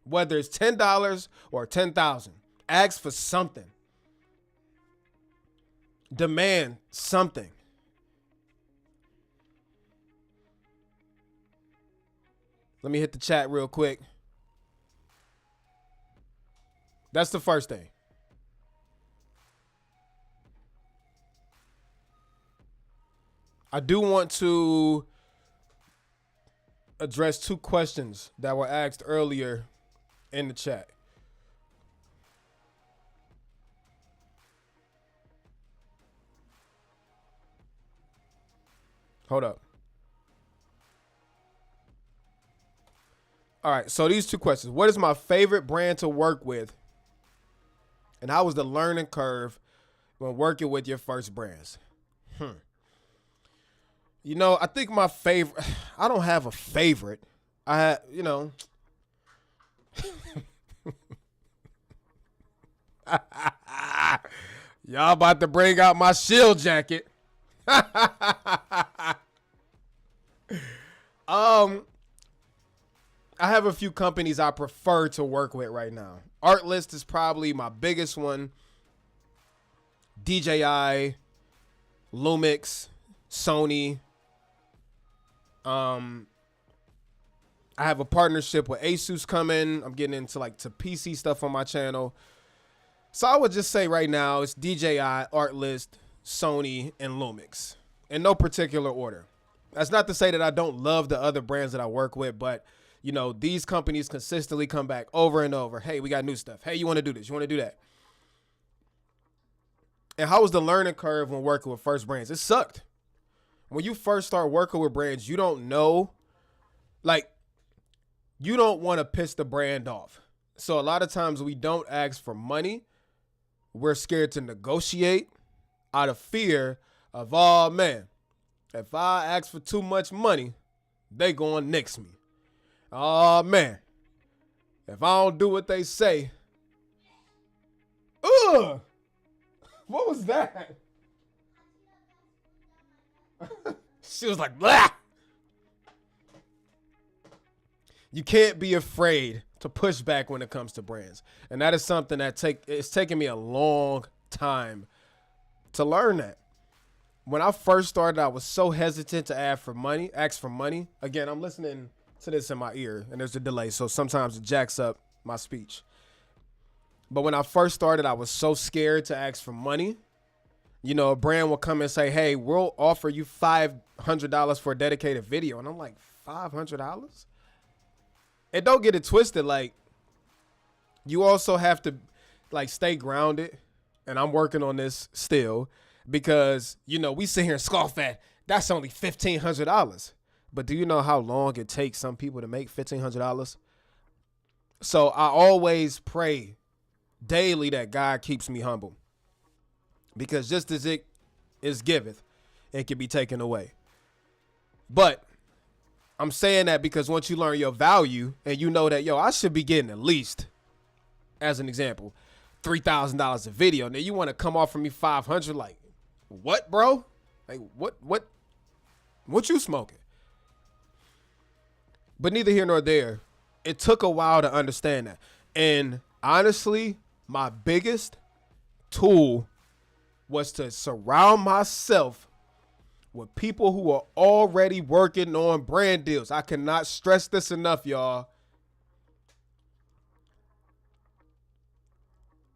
Speaker 1: Whether it's $10 or $10,000. Ask for something. Demand something. Let me hit the chat real quick. That's the first thing. I do want to address 2 questions that were asked earlier in the chat. Hold up. All right, so these 2 questions. What is my favorite brand to work with? And how was the learning curve when working with your first brands? You know, I think my favorite, I don't have a favorite. I have, you know. Y'all about to bring out my shield jacket. I have a few companies I prefer to work with right now. Artlist is probably my biggest one. DJI, Lumix, Sony. I have a partnership with Asus coming. I'm getting into like to PC stuff on my channel. So I would just say right now it's DJI, Artlist, Sony, and Lumix in no particular order. That's not to say that I don't love the other brands that I work with, but you know, these companies consistently come back over and over. Hey, we got new stuff. Hey, you want to do this? You want to do that? And how was the learning curve when working with first brands? It sucked. When you first start working with brands, you don't know, like, you don't want to piss the brand off. So a lot of times we don't ask for money. We're scared to negotiate out of fear of, oh man, if I ask for too much money, they gonna nix me. Oh man, if I don't do what they say, ugh, what was that? She was like, blah. You can't be afraid to push back when it comes to brands. And that is something that it's taken me a long time to learn that. When I first started, I was so hesitant to ask for money. Again, I'm listening to this in my ear and there's a delay. So sometimes it jacks up my speech. But when I first started, I was so scared to ask for money. You know, a brand will come and say, hey, we'll offer you $500 for a dedicated video. And I'm like, $500? And don't get it twisted. Like, you also have to, like, stay grounded. And I'm working on this still because, you know, we sit here and scoff at, that's only $1,500. But do you know how long it takes some people to make $1,500? So I always pray daily that God keeps me humble. Because just as it is giveth, it can be taken away. But I'm saying that because once you learn your value and you know that, yo, I should be getting at least, as an example, $3,000 a video. Now you want to come off from me $500? Like, what, bro? Like, what you smoking? But neither here nor there. It took a while to understand that. And honestly, my biggest tool was to surround myself with people who are already working on brand deals. I cannot stress this enough, y'all.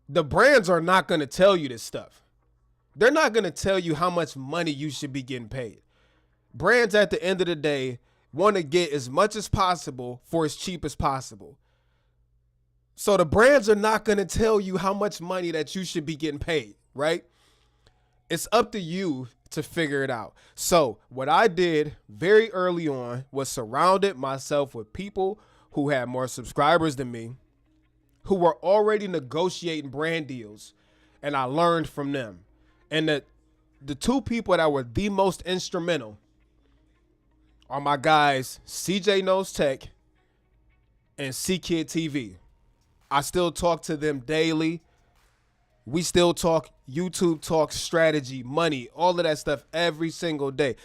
Speaker 1: The brands are not going to tell you this stuff. They're not going to tell you how much money you should be getting paid. Brands at the end of the day want to get as much as possible for as cheap as possible. So the brands are not going to tell you how much money that you should be getting paid, right? It's up to you to figure it out. So what I did very early on was surrounded myself with people who had more subscribers than me, who were already negotiating brand deals, and I learned from them. And the 2 people that were the most instrumental are my guys, CJ Knows Tech and C-Kid TV. I still talk to them daily. We still talk YouTube, talk strategy, money, all of that stuff every single day.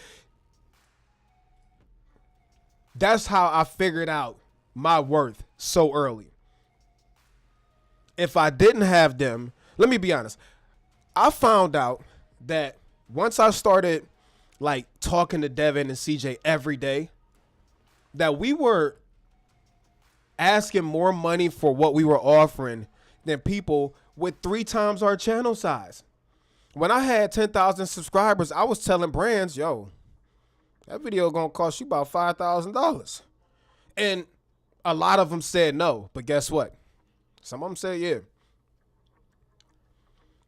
Speaker 1: That's how I figured out my worth so early. If I didn't have them, let me be honest. I found out that once I started like talking to Devin and CJ every day, that we were asking more money for what we were offering than people with 3 times our channel size. When I had 10,000 subscribers, I was telling brands, yo, that video gonna cost you about $5,000. And a lot of them said no, but guess what? Some of them said yeah.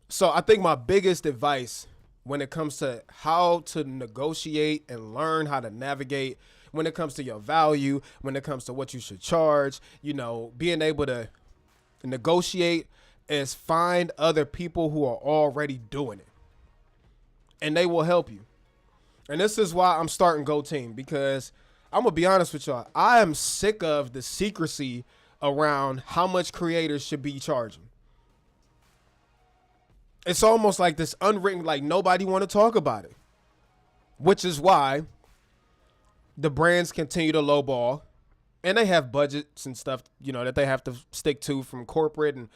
Speaker 1: So I think my biggest advice when it comes to how to negotiate and learn how to navigate, when it comes to your value, when it comes to what you should charge, you know, being able to negotiate, is find other people who are already doing it. And they will help you. And this is why I'm starting Go Team, because I'm going to be honest with y'all. I am sick of the secrecy around how much creators should be charging. It's almost like this unwritten, like nobody want to talk about it, which is why the brands continue to lowball, and they have budgets and stuff, you know, that they have to stick to from corporate, and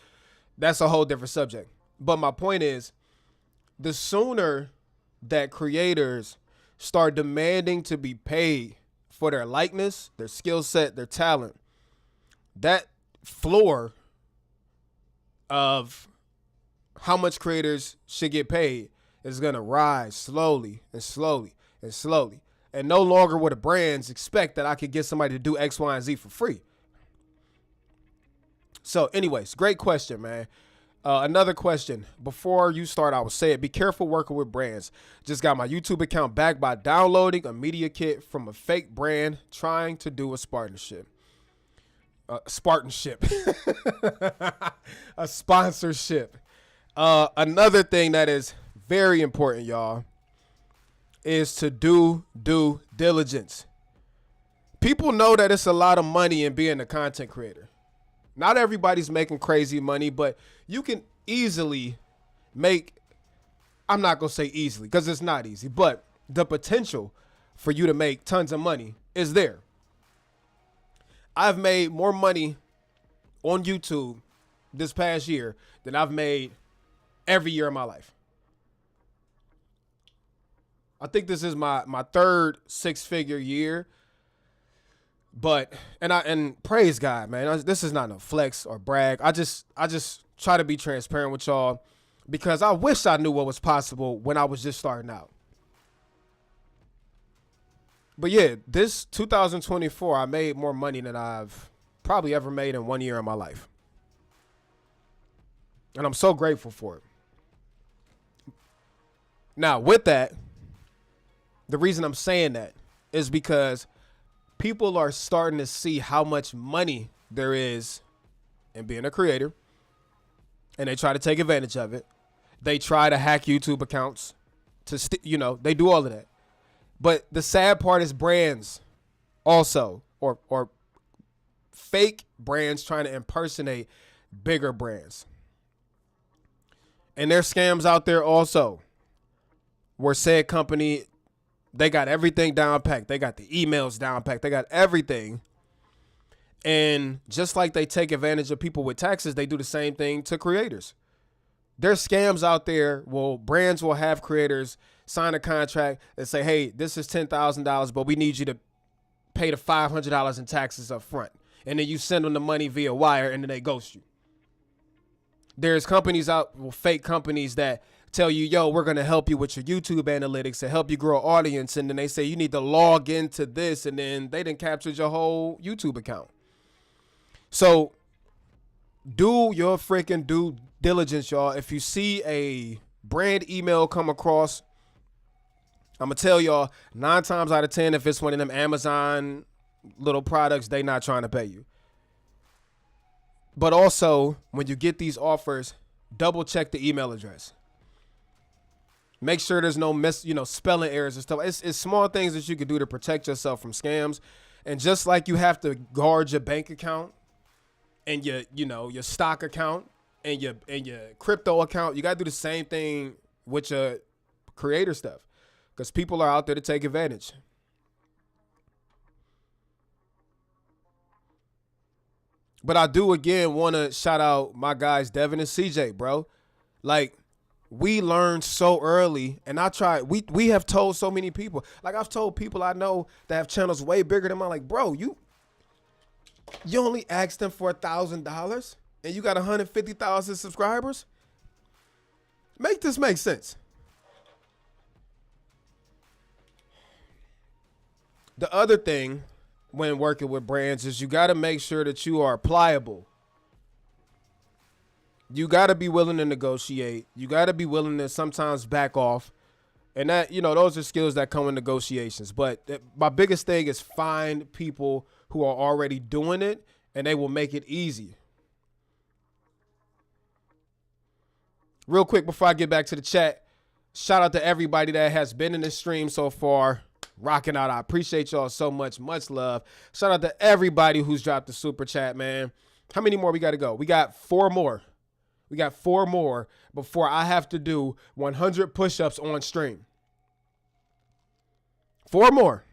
Speaker 1: that's a whole different subject. But my point is, the sooner that creators start demanding to be paid for their likeness, their skill set, their talent, that floor of how much creators should get paid is going to rise slowly and slowly and slowly. And no longer will the brands expect that I could get somebody to do X, Y, and Z for free. So anyways, great question, man. Another question. Before you start, I would say it. Be careful working with brands. Just got my YouTube account back by downloading a media kit from a fake brand trying to do a sponsorship. A sponsorship. Another thing that is very important, y'all, is to do due diligence. People know that it's a lot of money in being a content creator. Not everybody's making crazy money, but you can easily make, I'm not going to say easily because it's not easy, but the potential for you to make tons of money is there. I've made more money on YouTube this past year than I've made every year of my life. I think this is my third 6-figure year. But and praise God, man. This is not no flex or brag. I just try to be transparent with y'all because I wish I knew what was possible when I was just starting out. But yeah, this 2024, I made more money than I've probably ever made in 1 year in my life. And I'm so grateful for it. Now, with that, the reason I'm saying that is because people are starting to see how much money there is in being a creator, and they try to take advantage of it. They try to hack YouTube accounts to, they do all of that. But the sad part is brands also, or fake brands trying to impersonate bigger brands. And there's scams out there also where said company, they got everything down packed. They got the emails down packed. They got everything. And just like they take advantage of people with taxes, they do the same thing to creators. There's scams out there. Well, brands will have creators sign a contract and say, hey, this is $10,000, but we need you to pay the $500 in taxes up front. And then you send them the money via wire and then they ghost you. There's companies out, fake companies that tell you, yo, we're going to help you with your YouTube analytics to help you grow an audience. And then they say you need to log into this. And then they done captured your whole YouTube account. So do your freaking due diligence, y'all. If you see a brand email come across, I'm going to tell y'all 9 times out of 10, if it's one of them Amazon little products, they not trying to pay you. But also, when you get these offers, double check the email address. Make sure there's no spelling errors and stuff. It's small things that you can do to protect yourself from scams. And just like you have to guard your bank account and your stock account and your crypto account, you got to do the same thing with your creator stuff because people are out there to take advantage. But I do, again, want to shout out my guys, Devin and CJ, bro. Like, we learned so early, and we have told so many people. Like, I've told people I know that have channels way bigger than mine, like, bro, you only asked them for $1,000? and you got 150,000 subscribers? Make this make sense. The other thing when working with brands is you got to make sure that you are pliable. You got to be willing to negotiate. You got to be willing to sometimes back off. And that, those are skills that come with negotiations. But my biggest thing is find people who are already doing it, and they will make it easy. Real quick before I get back to the chat, shout out to everybody that has been in this stream so far, rocking out. I appreciate y'all so much. Much love. Shout out to everybody who's dropped the super chat, man. How many more we got to go? We got 4 more. We got 4 more before I have to do 100 push-ups on stream. 4 more.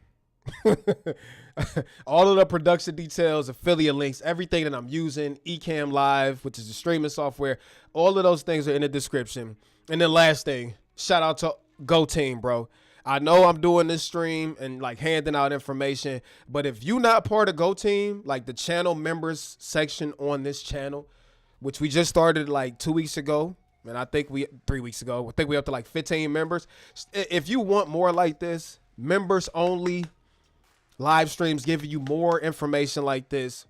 Speaker 1: All of the production details, affiliate links, everything that I'm using, ECAMM Live, which is the streaming software, all of those things are in the description. And then last thing, shout out to Go Team, bro. I know I'm doing this stream and like handing out information, but if you're not part of Go Team, like the channel members section on this channel, which we just started like 2 weeks ago, and I think 3 weeks ago, I think we up to like 15 members. If you want more like this, members only live streams giving you more information like this,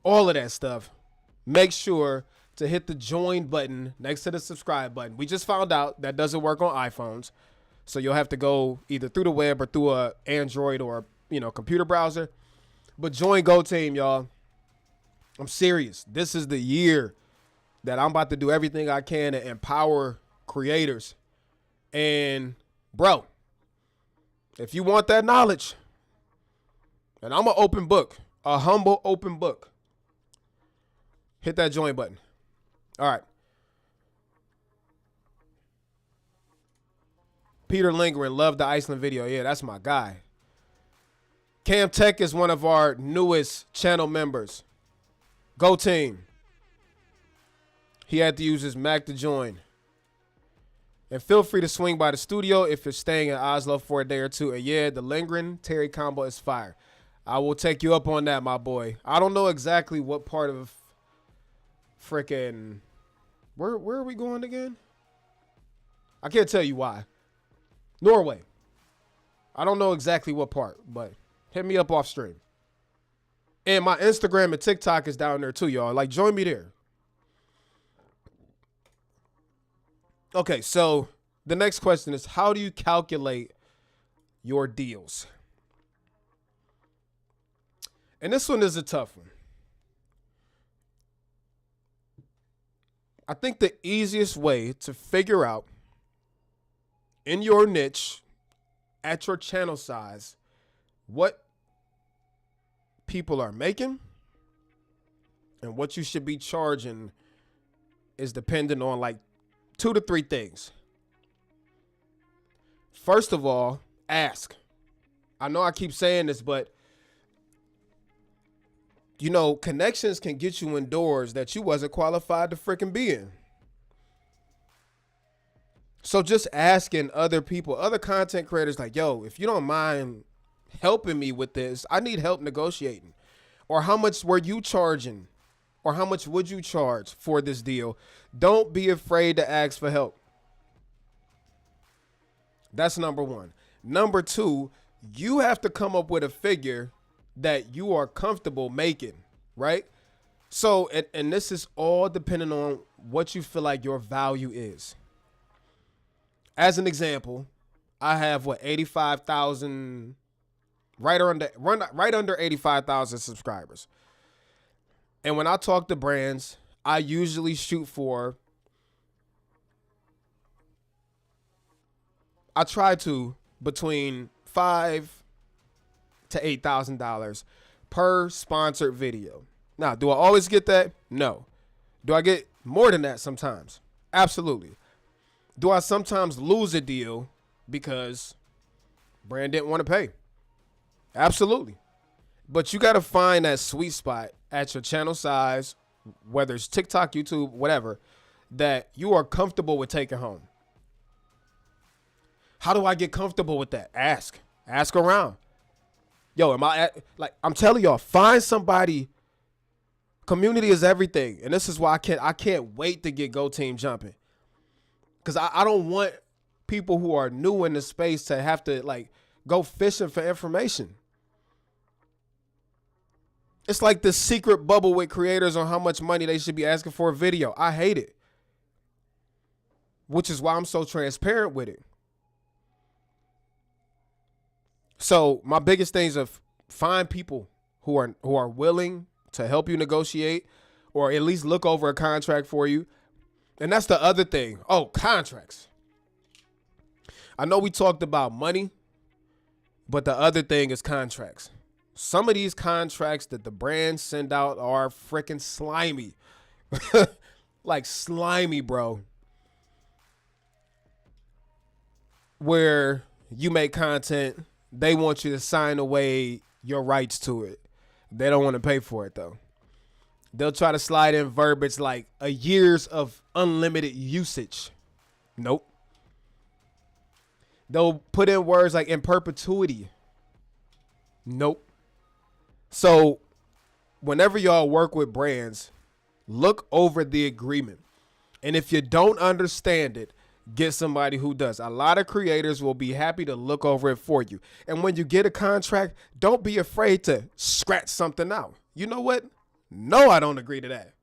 Speaker 1: all of that stuff, make sure to hit the join button next to the subscribe button. We just found out that doesn't work on iPhones. So you'll have to go either through the web or through a Android or, computer browser. But join Go Team, y'all. I'm serious. This is the year that I'm about to do everything I can to empower creators. And, bro, if you want that knowledge, and I'm an open book, a humble open book, hit that join button. All right. Peter Lingering, love the Iceland video. Yeah, that's my guy. Cam Tech is one of our newest channel members. Go Team. He had to use his Mac to join. And feel free to swing by the studio if you're staying in Oslo for a day or two. And yeah, the Lingering Terry combo is fire. I will take you up on that, my boy. I don't know exactly what part of frickin' where are we going again? I can't tell you why. Norway. I don't know exactly what part, but hit me up off stream. And my Instagram and TikTok is down there too, y'all. Like, join me there. Okay, so the next question is, how do you calculate your deals? And this one is a tough one. I think the easiest way to figure out in your niche, at your channel size, what people are making and what you should be charging is dependent on like 2 to 3 things. First of all, ask. I know I keep saying this, but connections can get you in doors that you wasn't qualified to freaking be in. So just asking other people, other content creators, like, yo, if you don't mind helping me with this, I need help negotiating. Or how much were you charging? Or how much would you charge for this deal? Don't be afraid to ask for help. That's number 1. Number 2, you have to come up with a figure that you are comfortable making, right? So, and this is all depending on what you feel like your value is. As an example, I have 85,000, right under 85,000 subscribers. And when I talk to brands, I usually shoot for, I try to between $5,000 to $8,000 per sponsored video. Now, do I always get that? No. Do I get more than that sometimes? Absolutely. Do I sometimes lose a deal because brand didn't want to pay? Absolutely. But you got to find that sweet spot at your channel size, whether it's TikTok, YouTube, whatever, that you are comfortable with taking home. How do I get comfortable with that? Ask. Ask around. Yo, I'm telling y'all, find somebody Community is everything. And this is why I can't wait to get Go Team jumping. Because I don't want people who are new in the space to have to like go fishing for information. It's like the secret bubble with creators on how much money they should be asking for a video. I hate it. Which is why I'm so transparent with it. So my biggest things are find people who are willing to help you negotiate or at least look over a contract for you. And that's the other thing. Oh, contracts. I know we talked about money, but the other thing is contracts. Some of these contracts that the brands send out are freaking slimy. Like slimy, bro. Where you make content, they want you to sign away your rights to it. They don't want to pay for it, though. They'll try to slide in verbiage like a years of unlimited usage. Nope. They'll put in words like in perpetuity. Nope. So whenever y'all work with brands, look over the agreement. And if you don't understand it, get somebody who does. A lot of creators will be happy to look over it for you. And when you get a contract, don't be afraid to scratch something out. You know what? No, I don't agree to that.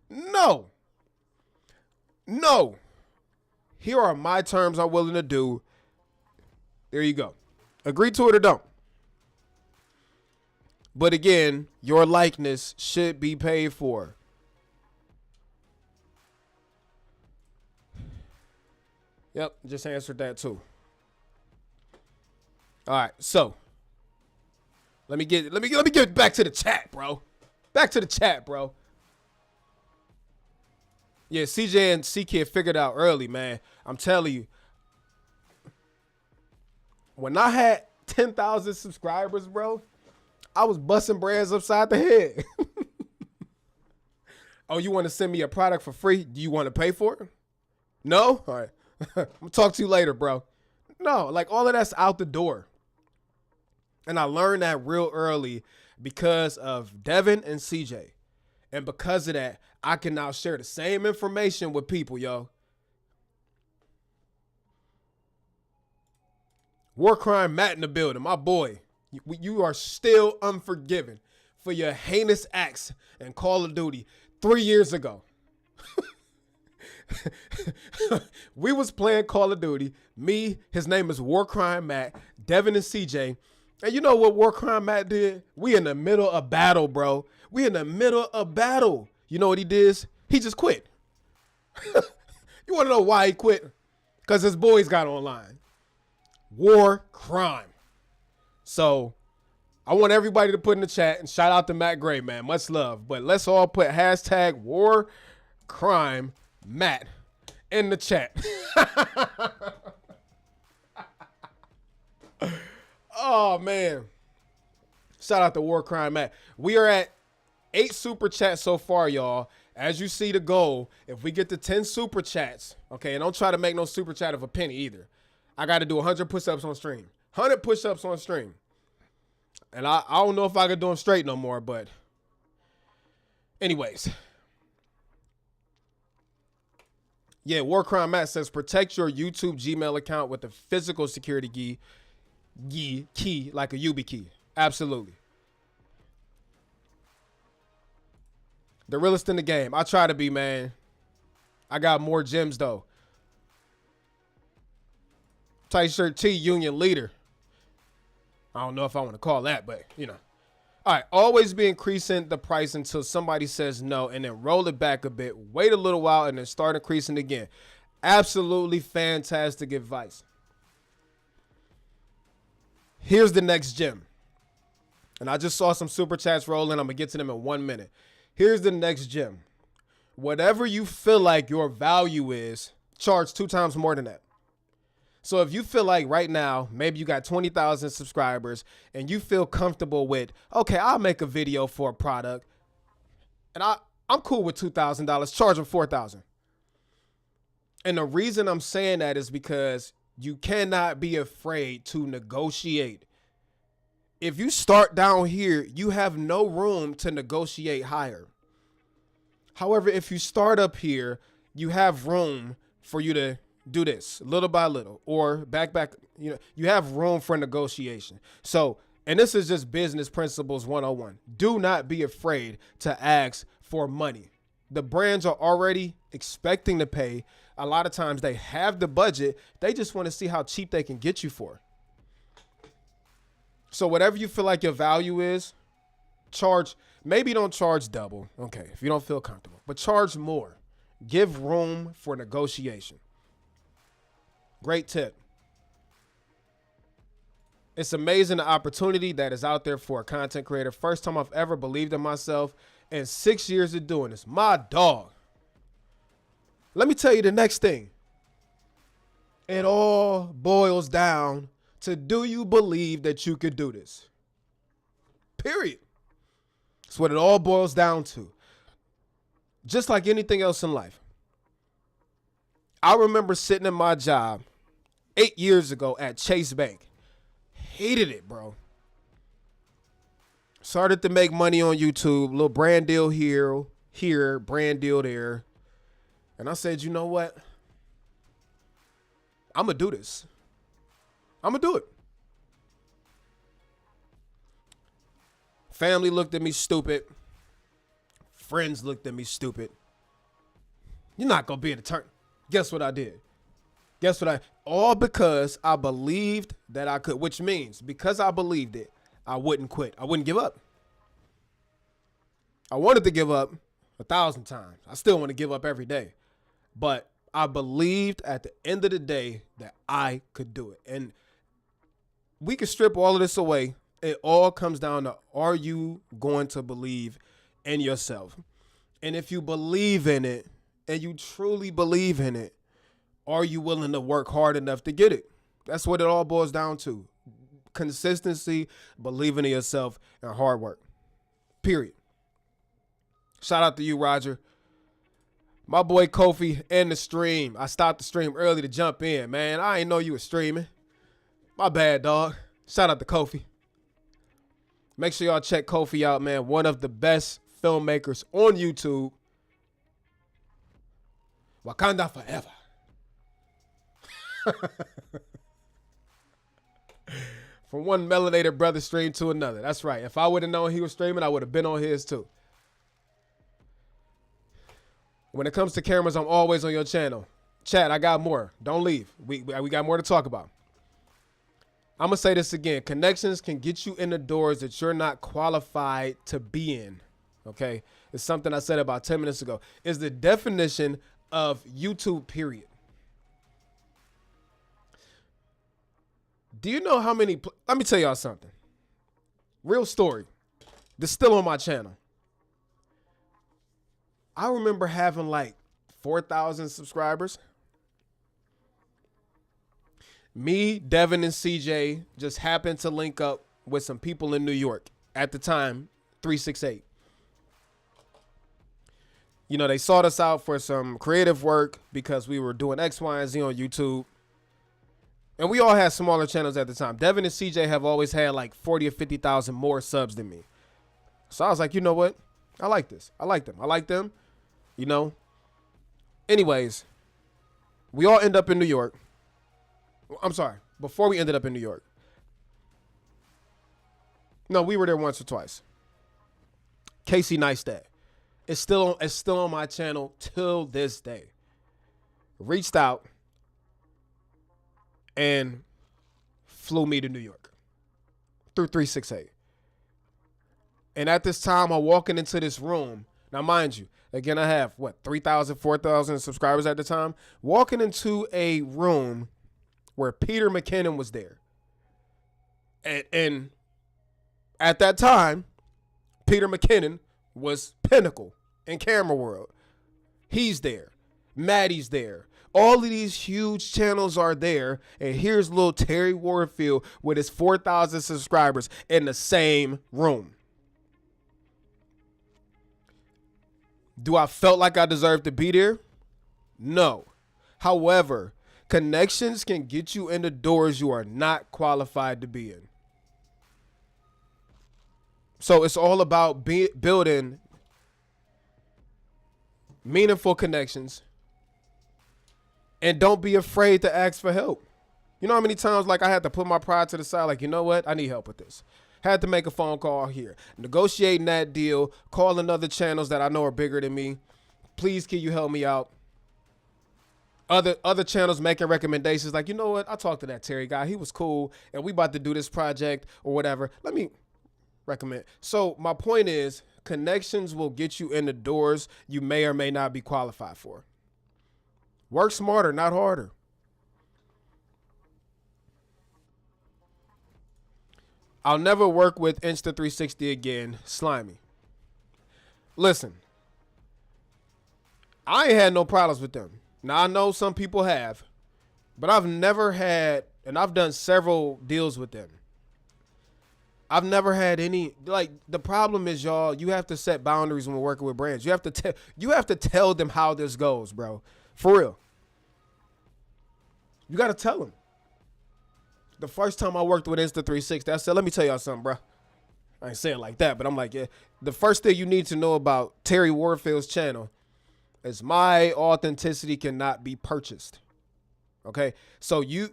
Speaker 1: No. No. Here are my terms I'm willing to do. There you go. Agree to it or don't. But again, your likeness should be paid for. Yep, just answered that too. All right, so let me get back to the chat, bro. Back to the chat, bro. Yeah, CJ and C-Kid figured out early, man. I'm telling you. When I had 10,000 subscribers, bro, I was busting brands upside the head. Oh, you want to send me a product for free? Do you want to pay for it? No? All right. I'm gonna talk to you later, bro. No, like all of that's out the door. And I learned that real early because of Devin and CJ. And because of that, I can now share the same information with people, yo. War Crime Matt in the building, my boy. You are still unforgiven for your heinous acts in Call of Duty 3 years ago. We was playing Call of Duty. Me, his name is War Crime Matt, Devin and CJ. And you know what War Crime Matt did? We in the middle of battle, bro. We in the middle of battle. You know what he did? He just quit. You want to know why he quit? Because his boys got online. War Crime. So I want everybody to put in the chat and shout out to Matt Gray, man. Much love. But let's all put hashtag War Crime Matt in the chat. Oh, man. Shout out to War Crime Matt. We are at 8 super chats so far, y'all. As you see the goal, if we get to 10 super chats, okay, and don't try to make no super chat of a penny either. I got to do 100 push-ups on stream. 100 push-ups on stream. And I don't know if I can do them straight no more, but anyways. Yeah, War Crime Matt says, protect your YouTube Gmail account with a physical security key like a YubiKey. Absolutely. The realest in the game. I try to be, man. I got more gems, though. Tight shirt T, union leader. I don't know if I want to call that, but, you know. All right, always be increasing the price until somebody says no, and then roll it back a bit. Wait a little while, and then start increasing again. Absolutely fantastic advice. Here's the next gem. And I just saw some super chats rolling. I'm going to get to them in 1 minute. Here's the next gem. Whatever you feel like your value is, charge 2 times more than that. So if you feel like right now, maybe you got 20,000 subscribers and you feel comfortable with, okay, I'll make a video for a product and I'm cool with $2,000, charge them $4,000. And the reason I'm saying that is because you cannot be afraid to negotiate. If you start down here, you have no room to negotiate higher. However, if you start up here, you have room for you to do this little by little, or back, you have room for negotiation. So, and this is just business principles 101. Do not be afraid to ask for money. The brands are already expecting to pay. A lot of times they have the budget. They just want to see how cheap they can get you for. So whatever you feel like your value is, charge. Maybe don't charge double. Okay, if you don't feel comfortable, but charge more. Give room for negotiation. Great tip. It's amazing the opportunity that is out there for a content creator. First time I've ever believed in myself in 6 years of doing this. My dog. Let me tell you the next thing. It all boils down to, do you believe that you could do this? Period. That's what it all boils down to. Just like anything else in life. I remember sitting in my job 8 years ago at Chase Bank. Hated it, bro. Started to make money on YouTube. Little brand deal here, brand deal there. And I said, you know what? I'm going to do this. I'm going to do it. Family looked at me stupid. Friends looked at me stupid. You're not going to be an attorney. Guess what I did? All because I believed that I could, which means because I believed it, I wouldn't quit. I wouldn't give up. I wanted to give up 1,000 times. I still want to give up every day. But I believed at the end of the day that I could do it. And we could strip all of this away. It all comes down to, are you going to believe in yourself? And if you believe in it, and you truly believe in it, are you willing to work hard enough to get it? That's what it all boils down to. Consistency, believing in yourself, and hard work. Period. Shout out to you, Roger. My boy Kofi in the stream. I stopped the stream early to jump in, man. I didn't know you were streaming. My bad, dog. Shout out to Kofi. Make sure y'all check Kofi out, man. One of the best filmmakers on YouTube. Wakanda forever. From one melanated brother stream to another. That's right. If I would have known he was streaming, I would have been on his too. When it comes to cameras, I'm always on your channel. Chat, I got more. Don't leave. We got more to talk about. I'm going to say this again. Connections can get you in the doors that you're not qualified to be in. Okay? It's something I said about 10 minutes ago. It's the definition of YouTube, period. Do you know how many... Let me tell y'all something. Real story. This is still on my channel. I remember having like 4,000 subscribers. Me, Devin, and CJ just happened to link up with some people in New York. At the time, 368. You know, they sought us out for some creative work because we were doing X, Y, and Z on YouTube. And we all had smaller channels at the time. Devin and CJ have always had like 40 or 50,000 more subs than me. So I was like, you know what? I like this. I like them. I like them. You know? Anyways, we all end up in New York. I'm sorry. Before we ended up in New York. No, we were there once or twice. Casey Neistat. It's still on my channel till this day. Reached out and flew me to New York through 368. And at this time, I'm walking into this room. Now, mind you, again, I have, 3,000, 4,000 subscribers at the time. Walking into a room where Peter McKinnon was there. And at that time, Peter McKinnon was pinnacle in camera world. He's there. Maddie's there. All of these huge channels are there. And here's little TerryWarfield with his 4,000 subscribers in the same room. Do I felt like I deserved to be there? No. However, connections can get you in the doors you are not qualified to be in. So it's all about building meaningful connections, and don't be afraid to ask for help. You know how many times like I had to put my pride to the side, like, you know what? I need help with this. Had to make a phone call here, negotiating that deal, calling other channels that I know are bigger than me. Please, can you help me out? Other channels making recommendations like, you know what? I talked to that Terry guy. He was cool, and we about to do this project or whatever. Let me recommend. So my point is, connections will get you in the doors you may or may not be qualified for. Work smarter, not harder. I'll never work with Insta360 again. Slimy. Listen, I ain't had no problems with them. Now, I know some people have, but I've never had, and I've done several deals with them. I've never had any, like, the problem is, y'all, you have to set boundaries when we're working with brands. You have to tell them how this goes, bro. For real. You got to tell them. The first time I worked with Insta360, I said, let me tell y'all something, bro. I ain't saying it like that, but I'm like, yeah. The first thing you need to know about TerryWarfield's channel is my authenticity cannot be purchased. Okay? So you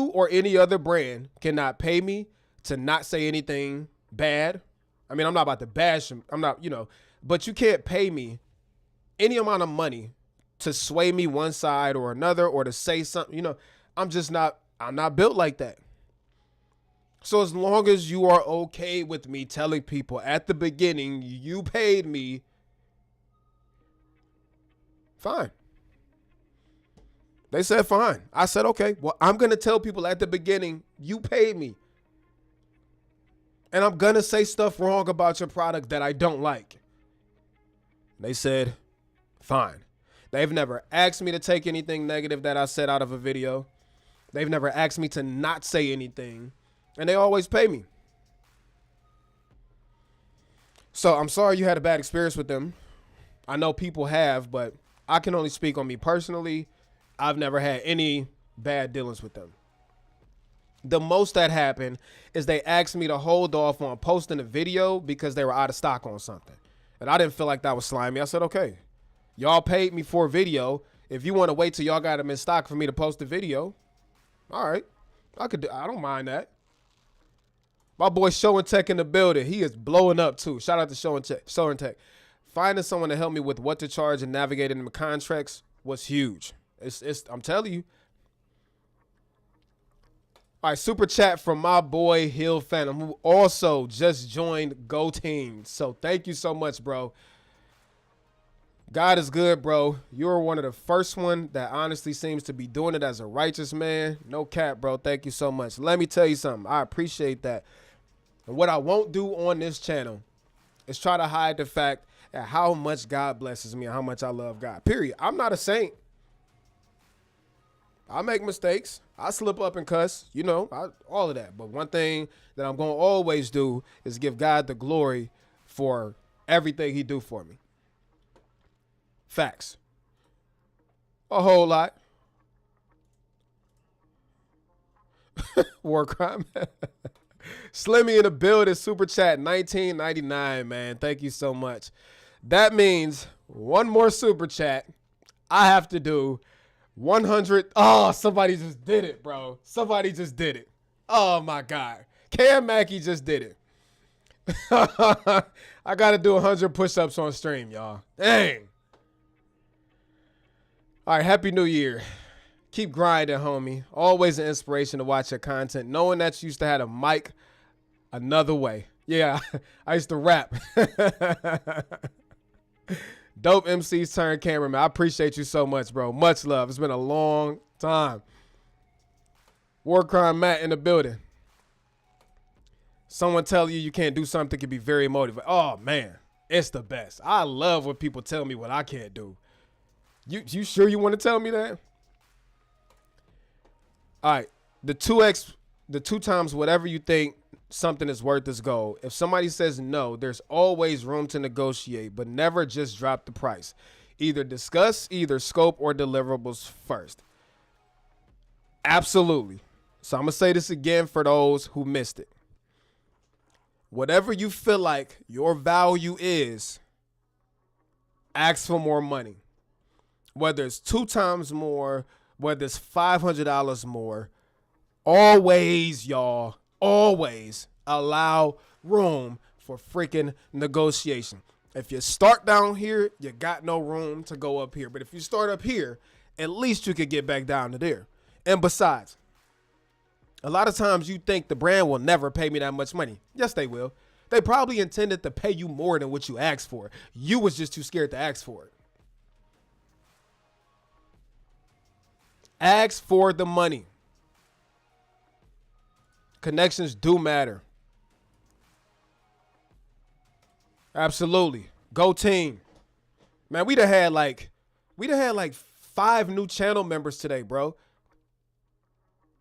Speaker 1: or any other brand cannot pay me to not say anything bad. I mean, I'm not about to bash him. I'm not, but you can't pay me any amount of money to sway me one side or another or to say something. I'm not built like that. So as long as you are okay with me telling people at the beginning, you paid me, fine. They said, fine. I said, okay, well, I'm going to tell people at the beginning, you paid me. And I'm going to say stuff wrong about your product that I don't like. They said, fine. They've never asked me to take anything negative that I said out of a video. They've never asked me to not say anything. And they always pay me. So I'm sorry you had a bad experience with them. I know people have, but I can only speak on me personally. I've never had any bad dealings with them. The most that happened is they asked me to hold off on posting a video because they were out of stock on something. And I didn't feel like that was slimy. I said, okay, y'all paid me for a video. If you want to wait till y'all got them in stock for me to post the video, all right, I don't mind that. My boy Show and Tech in the building. He is blowing up too. Shout out to Show and Tech. Finding someone to help me with what to charge and navigating the contracts was huge. I'm telling you. All right, super chat from my boy Hill Phantom, who also just joined Go Team. So thank you so much, bro. God is good, bro. You're one of the first one that honestly seems to be doing it as a righteous man. No cap, bro. Thank you so much. Let me tell you something. I appreciate that. And what I won't do on this channel is try to hide the fact that how much God blesses me and how much I love God. Period. I'm not a saint. I make mistakes. I slip up and cuss, all of that. But one thing that I'm going to always do is give God the glory for everything he do for me. Facts. A whole lot. War crime. Slimmy in the building, super chat, 19.99, man. Thank you so much. That means one more super chat. I have to do 100. Oh, somebody just did it, bro. Somebody just did it. Oh my God. Cam Mackey just did it. I got to do 100 push-ups on stream, y'all. Dang. All right, Happy New Year. Keep grinding, homie. Always an inspiration to watch your content. Knowing that you used to have a mic another way. Yeah, I used to rap. Dope MCs turn cameraman. I appreciate you so much, bro. Much love. It's been a long time. War Crime Matt in the building. Someone tell you can't do something can be very motivating. Oh, man. It's the best. I love when people tell me what I can't do. You sure you want to tell me that? All right. The 2 times whatever you think something is worth its goal. If somebody says no, there's always room to negotiate, but never just drop the price. Either discuss either scope or deliverables first. Absolutely. So I'm going to say this again for those who missed it. Whatever you feel like your value is, ask for more money. whether it's 2 times more, whether it's $500 more, always, y'all, always allow room for freaking negotiation. If you start down here, you got no room to go up here. But if you start up here, at least you could get back down to there. And besides, a lot of times you think the brand will never pay me that much money. Yes, they will. They probably intended to pay you more than what you asked for. You was just too scared to ask for it. Ask for the money. Connections do matter. Absolutely. Go team. Man, we'd have had like 5 new channel members today, bro.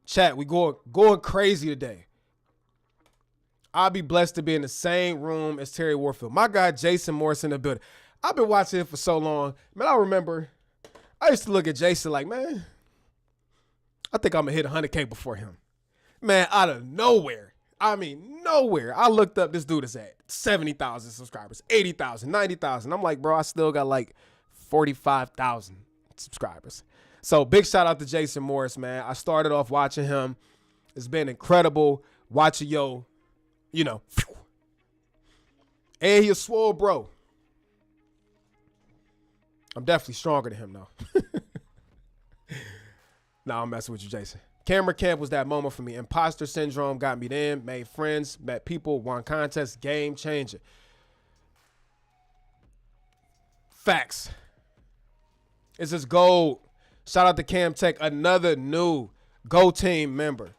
Speaker 1: Chat, we going crazy today. I'll be blessed to be in the same room as TerryWarfield. My guy Jason Morris in the building. I've been watching him for so long. Man, I remember I used to look at Jason like, man, I think I'm going to hit 100K before him. Man, out of nowhere. I mean, nowhere. I looked up, this dude is at 70,000 subscribers, 80,000, 90,000. I'm like, bro, I still got like 45,000 subscribers. So big shout out to Jason Morris, man. I started off watching him. It's been incredible watching you know. And he a swole bro. I'm definitely stronger than him, though. Nah, I'm messing with you, Jason. Camera camp was that moment for me. Imposter syndrome got me in, made friends, met people, won contests, game changer. Facts. It's just gold. Shout out to Cam Tech, another new Go Team member.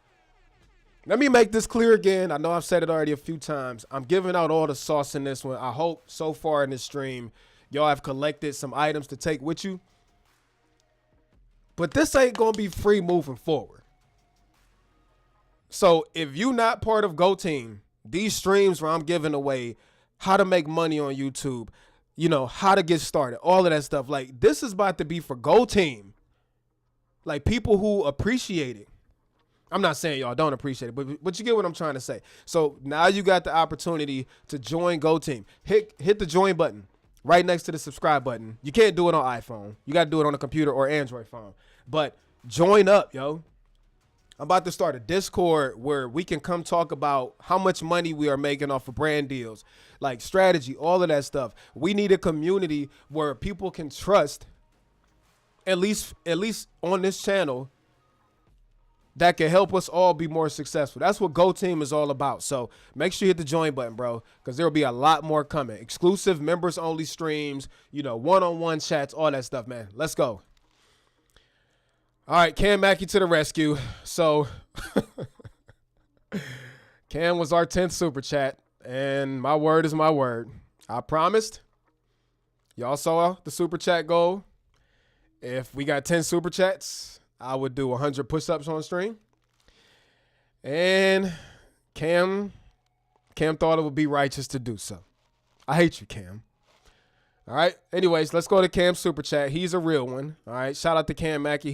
Speaker 1: Let me make this clear again. I know I've said it already a few times. I'm giving out all the sauce in this one. I hope so far in this stream, y'all have collected some items to take with you. But this ain't going to be free moving forward. So if you're not part of Go Team, these streams where I'm giving away how to make money on YouTube, you know, how to get started, all of that stuff, like this is about to be for Go Team. Like people who appreciate it. I'm not saying y'all don't appreciate it, but you get what I'm trying to say. So now you got the opportunity to join Go Team. Hit the join button right next to the subscribe button. You can't do it on iPhone. You got to do it on a computer or Android phone. But join up, yo. I'm about to start a Discord where we can come talk about how much money we are making off of brand deals, like strategy, all of that stuff. We need a community where people can trust, at least on this channel, that can help us all be more successful. That's what Go Team is all about. So make sure you hit the join button, bro, because there will be a lot more coming. Exclusive members only streams, you know, one-on-one chats, all that stuff, man. Let's go. All right, Cam Mackey to the rescue. So Cam was our 10th super chat, and my word is my word. I promised. Y'all saw the super chat goal. If we got 10 super chats, I would do 100 push-ups on stream. And Cam thought it would be righteous to do so. I hate you, Cam. All right. Anyways, let's go to Cam's super chat. He's a real one. All right. Shout out to Cam Mackey.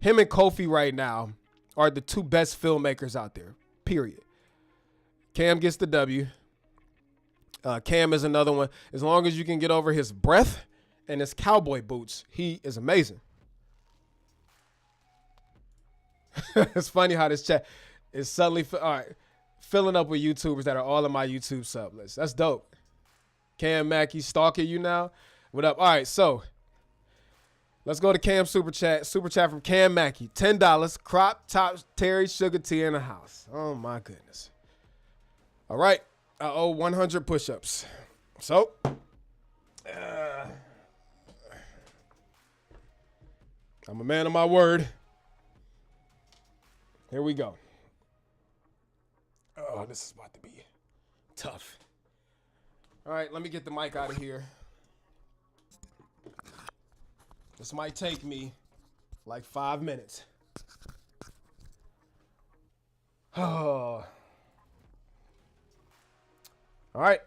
Speaker 1: Him and Kofi right now are the 2 best filmmakers out there, period. Cam gets the W. Cam is another one. As long as you can get over his breath and his cowboy boots, he is amazing. It's funny how this chat is suddenly filling up with YouTubers that are all in my YouTube sub list. That's dope. Cam Mackey stalking you now. What up? All right, so let's go to Cam super chat. Super chat from Cam Mackey. $10. Crop top Terry Sugar Tea in the house. Oh my goodness. All right, I owe 100 push-ups. So I'm a man of my word. Here we go. Oh, this is about to be tough. All right, let me get the mic out of here. This might take me like 5 minutes. Oh. All right,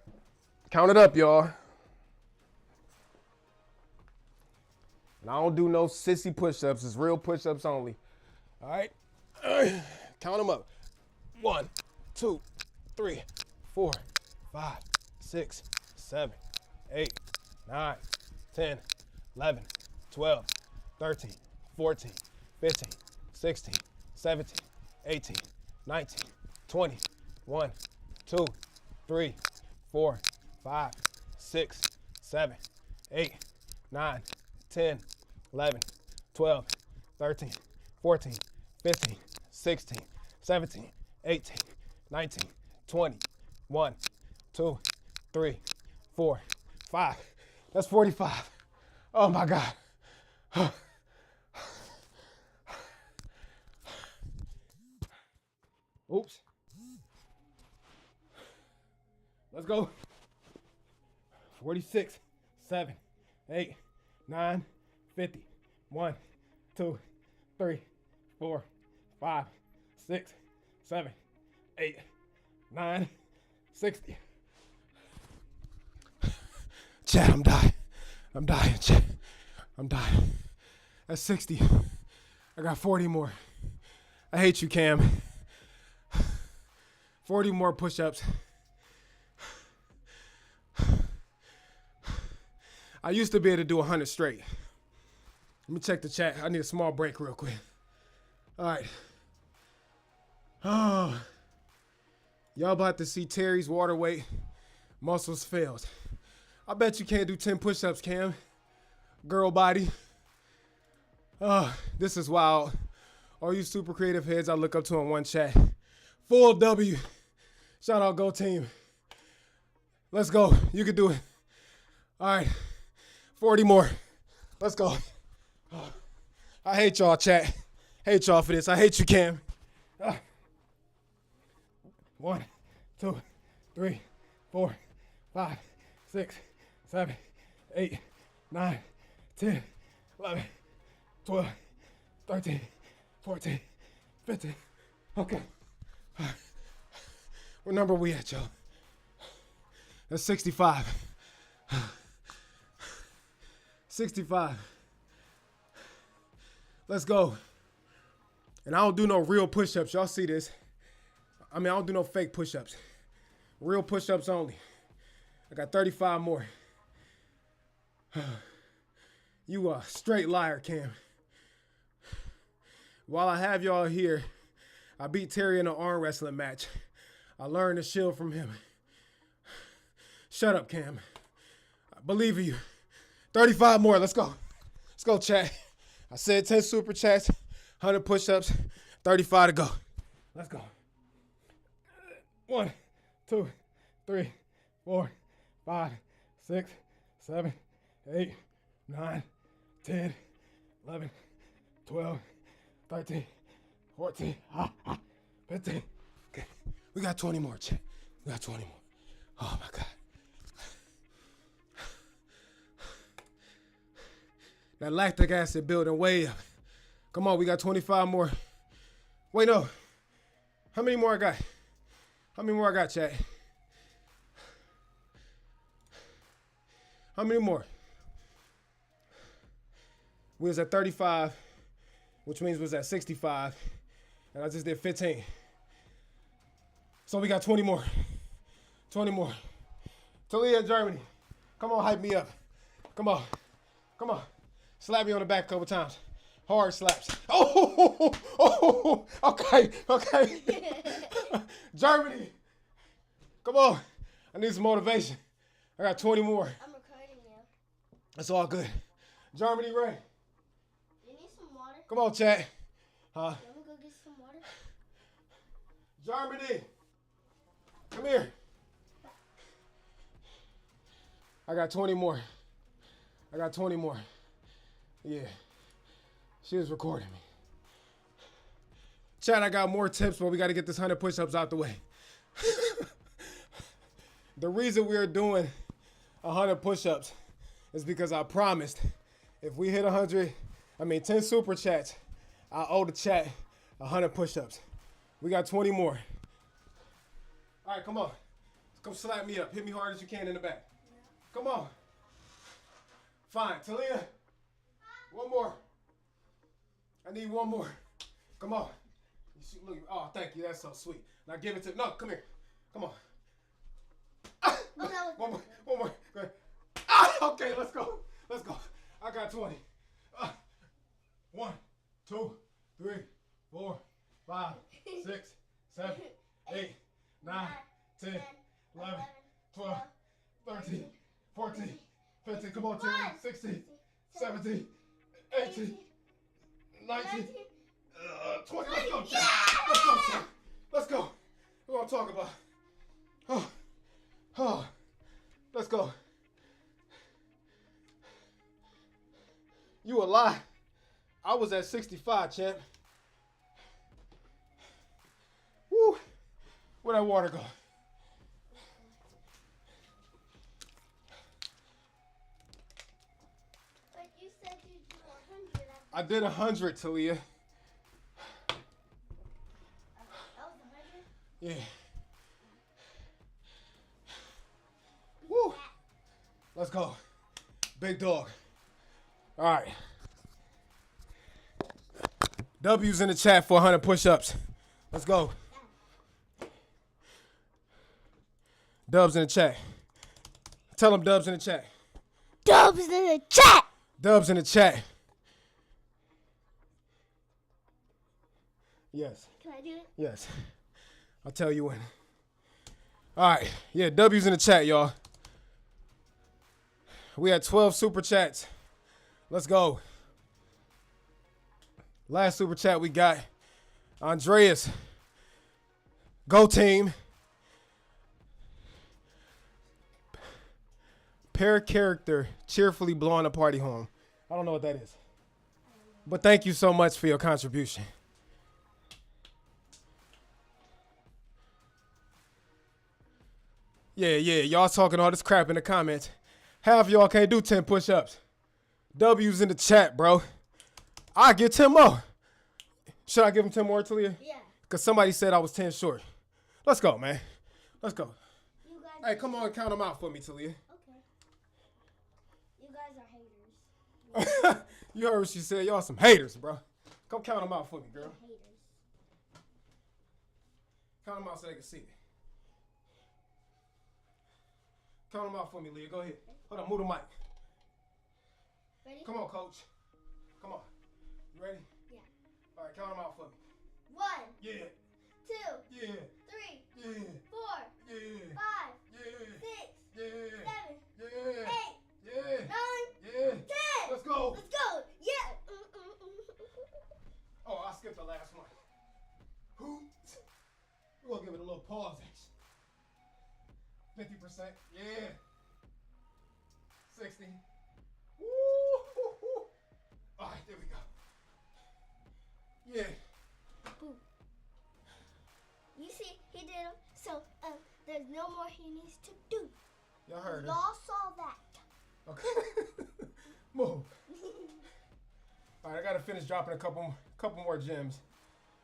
Speaker 1: count it up, y'all. And I don't do no sissy push-ups. It's real push-ups only. All right. Count them up. 1, 2, 3, 4, 5, 6, 7, 8, 9, 10, 11, 12, 13, 14, 15, 16, 17, 18, 19, 20, 1, 2, 3, 4, 5, 6, 7, 8, 9, 10, 11, 12, 13, 14, 15, 16, 17, 18, 19, 20, 1, 2, 3, 4, 5. That's 45. Oh my God. Oops. Let's go. 46, 7, 8, 9, 50. 1, 2, 3, 4, 5, 6, 7, 8, 9, 60. Chat, I'm dying. I'm dying, chat. I'm dying. That's 60. I got 40 more. I hate you, Cam. 40 more push-ups. I used to be able to do 100 straight. Let me check the chat. I need a small break real quick. All right. Oh. Y'all about to see Terry's water weight muscles failed. I bet you can't do 10 push-ups, Cam. Girl body. This is wild. All you super creative heads I look up to in one chat. Full W. Shout out, Go Team. Let's go. You can do it. All right. 40 more. Let's go. I hate y'all, chat. Hate y'all for this. I hate you, Cam. 1, 2, 3, 4, 5, 6, 7, 8, 9, 10, 11, 12, 13, 14, 15. Okay. What number we at, y'all? That's 65. 65. Let's go. And I don't do no real push-ups. Y'all see this. I mean, I don't do no fake push-ups. Real push-ups only. I got 35 more. You a straight liar, Cam. While I have y'all here, I beat Terry in an arm wrestling match. I learned to shield from him. Shut up, Cam. I believe in you. 35 more. Let's go. Let's go, chat. I said 10 super chats, 100 push-ups, 35 to go. Let's go. 1, 2, 3, 4, 5, 6, 7, 8, 9, 10, 11, 12, 13, 14, 15. Okay. We got 20 more, chat. We got 20 more. Oh, my God. That lactic acid building way up. Come on, we got 25 more. Wait, no. How many more I got? How many more I got, chat? How many more? We was at 35, which means we was at 65, and I just did 15. So we got 20 more. 20 more. Talia, Germany. Come on, hype me up. Come on. Come on. Slap me on the back a couple times. Hard slaps. Oh, okay, okay. Germany. Come on. I need some motivation. I got 20 more.
Speaker 2: I'm recording now.
Speaker 1: That's all good. Germany, Ray.
Speaker 2: You need some water?
Speaker 1: Come on, chat. Huh?
Speaker 2: Let me go get some water.
Speaker 1: Germany. Come here. I got 20 more. I got 20 more. Yeah. She was recording me. Chat, I got more tips, but we got to get this 100 push-ups out the way. The reason we're doing 100 push-ups is because I promised if we hit 10 super chats, I owe the chat 100 push-ups. We got 20 more. All right, come on. Come slap me up. Hit me hard as you can in the back. Come on. Fine. Talia, one more. I need one more. Come on. Look, oh, thank you. That's so sweet. Now give it to, no, come here. Come on. One more. Go ahead. Okay, let's go. Let's go. I got 20. 1, 2, 3, 4, 5, 6, 7, 8, 9, 10, 11, 12, 13, 14, 15. Come on, Terry. 16, 17, 18, 19, 20. Let's go, Chad. Let's go, Chad. Let's go. We're going to talk about. Let's go. You a lie. I was at 65, champ. Woo. Where'd that water go?
Speaker 2: But you said you do 100.
Speaker 1: I did 100, Talia.
Speaker 2: That was 100?
Speaker 1: Yeah. Woo. Let's go. Big dog. All right. W's in the chat for 100 push-ups. Let's go. Dubs in the chat. Tell them Dubs in the chat.
Speaker 2: Dubs in the chat.
Speaker 1: Dubs in the chat. Yes.
Speaker 2: Can I do it?
Speaker 1: Yes. I'll tell you when. All right. Yeah, W's in the chat, y'all. We had 12 super chats. Let's go. Last super chat we got. Andreas. Go team. Pair character cheerfully blowing a party horn. I don't know what that is. But thank you so much for your contribution. Yeah, y'all talking all this crap in the comments. Half of y'all can't do 10 push-ups. W's in the chat, bro. I get 10 more. Should I give him 10 more, Talia?
Speaker 2: Yeah.
Speaker 1: Because somebody said I was 10 short. Let's go, man. Let's go.
Speaker 2: You guys.
Speaker 1: Hey, come on and count them out for me, Talia.
Speaker 2: Okay. You guys are haters.
Speaker 1: You heard what she said. Y'all some haters, bro. Come count them out for me, girl.
Speaker 2: Haters.
Speaker 1: Count them out so they can see it. Count them out for me, Leah. Go ahead. Hold on, move the mic.
Speaker 2: Ready?
Speaker 1: Come on, coach. Come on. You ready?
Speaker 2: Yeah.
Speaker 1: All right, count them out for me.
Speaker 2: 1,
Speaker 1: Yeah.
Speaker 2: 2,
Speaker 1: Yeah.
Speaker 2: 3,
Speaker 1: Yeah.
Speaker 2: 4,
Speaker 1: Yeah.
Speaker 2: 5,
Speaker 1: Yeah.
Speaker 2: 6,
Speaker 1: Yeah.
Speaker 2: 7,
Speaker 1: Yeah.
Speaker 2: 8,
Speaker 1: Yeah.
Speaker 2: 9,
Speaker 1: Yeah.
Speaker 2: 10.
Speaker 1: Let's go.
Speaker 2: Let's go. Yeah.
Speaker 1: Oh, I skipped the last one. Who? We're going to give it a little pause. 50%. Yeah. 60. Woo. All right, there we go. Yeah.
Speaker 2: You see, he did them. So there's no more he needs to do.
Speaker 1: Y'all heard it.
Speaker 2: Y'all saw that.
Speaker 1: Okay. Move. All right, I got to finish dropping a couple more gems,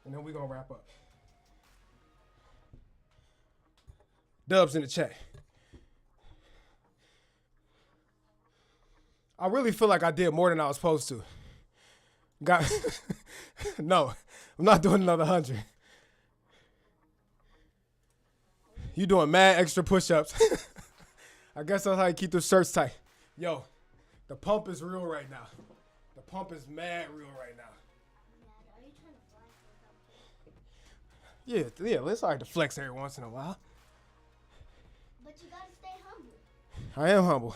Speaker 1: and then we're going to wrap up. Dubs in the chat. I really feel like I did more than I was supposed to. No, I'm not doing another 100. You doing mad extra push-ups. I guess that's how you keep those shirts tight. Yo, the pump is real right now. The pump is mad real right now.
Speaker 2: Are you trying to flex or something?
Speaker 1: Yeah, it's all right to flex every once in a while.
Speaker 2: But you gotta stay humble.
Speaker 1: I am humble.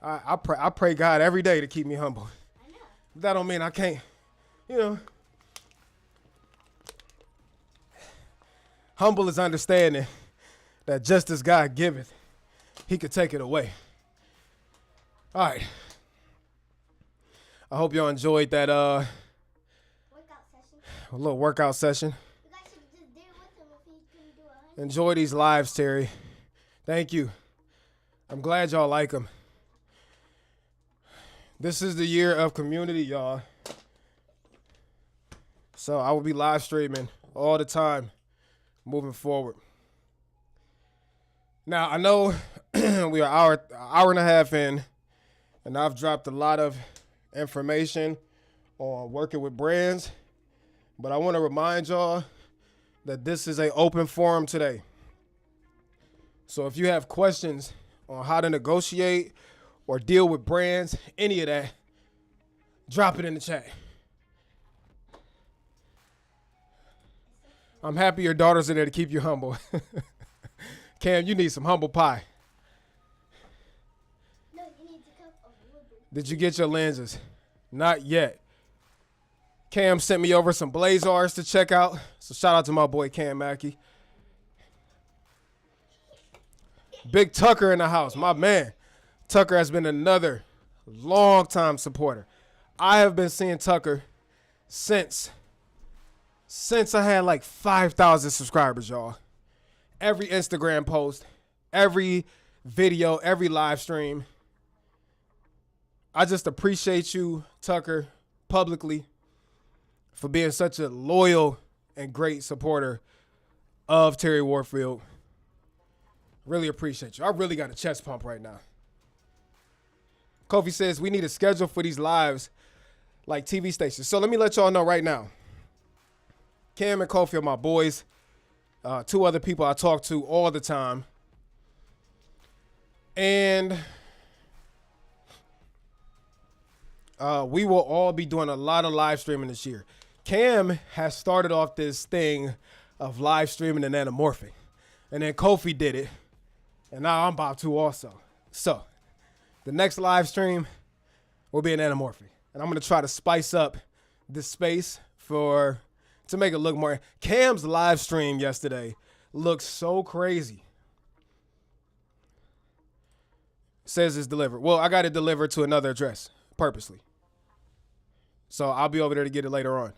Speaker 1: I pray God every day to keep me humble.
Speaker 2: I know.
Speaker 1: That don't mean I can't, you know. Humble is understanding that just as God giveth, he could take it away. All right. I hope y'all enjoyed that
Speaker 2: Workout session.
Speaker 1: little workout session.
Speaker 2: You guys should just do it with him if he couldn't do 100.
Speaker 1: Enjoy these lives, Terry. Thank you. I'm glad y'all like them. This is the year of community, y'all. So I will be live streaming all the time moving forward. Now, I know we are an hour and a half in, and I've dropped a lot of information on working with brands, but I want to remind y'all that this is an open forum today. So if you have questions on how to negotiate or deal with brands, any of that, drop it in the chat. I'm happy your daughters are there to keep you humble. Cam, you need some humble pie.
Speaker 2: No, you need to come over a little bit.
Speaker 1: Did you get your lenses? Not yet. Cam sent me over some Blazers to check out. So shout out to my boy Cam Mackey. Big Tucker in the house, my man. Tucker has been another long-time supporter. I have been seeing Tucker since I had like 5,000 subscribers, y'all. Every Instagram post, every video, every live stream. I just appreciate you, Tucker, publicly for being such a loyal and great supporter of Terry Warfield. Really appreciate you. I really got a chest pump right now. Kofi says we need a schedule for these lives like TV stations. So let me let y'all know right now. Cam and Kofi are my boys. Two other people I talk to all the time. And we will all be doing a lot of live streaming this year. Cam has started off this thing of live streaming and anamorphic. And then Kofi did it. And now I'm about to also. So the next live stream will be an anamorphic. And I'm going to try to spice up this space to make it look more. Cam's live stream yesterday looked so crazy. Says it's delivered. Well, I got it delivered to another address purposely. So I'll be over there to get it later on.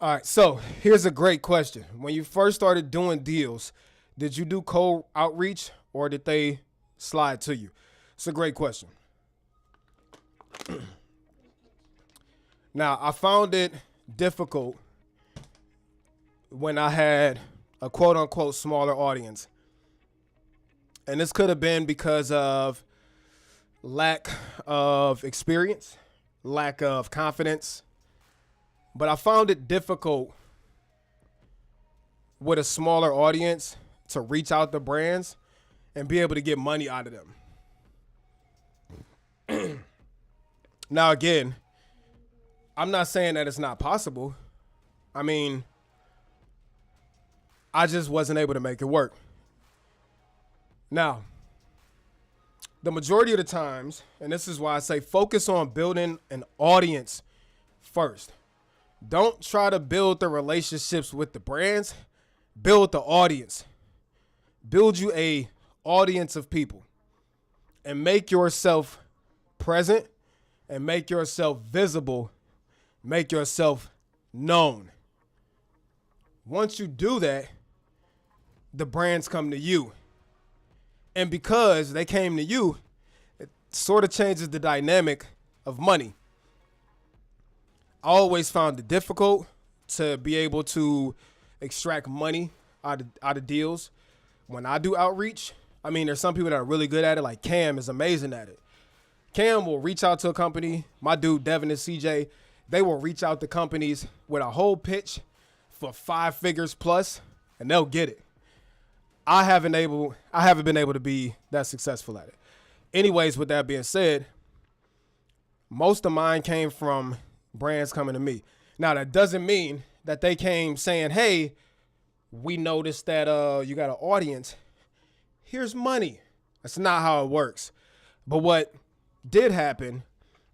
Speaker 1: All right, so here's a great question. When you first started doing deals, did you do cold outreach or did they slide to you? It's a great question. Now, I found it difficult when I had a quote-unquote smaller audience. And this could have been because of lack of experience, lack of confidence. But I found it difficult with a smaller audience to reach out to brands and be able to get money out of them. Now, again, I'm not saying that it's not possible. I mean, I just wasn't able to make it work. Now, the majority of the times, and this is why I say focus on building an audience first. Don't try to build the relationships with the brands. Build the audience. Build you a audience of people and make yourself present and make yourself visible. Make yourself known. Once you do that, the brands come to you. And because they came to you, it sort of changes the dynamic of money. I always found it difficult to be able to extract money out of deals. When I do outreach, I mean, there's some people that are really good at it. Like Cam is amazing at it. Cam will reach out to a company. My dude, Devin and CJ, they will reach out to companies with a whole pitch for 5 figures plus, and they'll get it. I haven't been able to be that successful at it. Anyways, with that being said, most of mine came from brands coming to me. Now, that doesn't mean that they came saying, hey, we noticed that you got an audience. Here's money. That's not how it works. But what did happen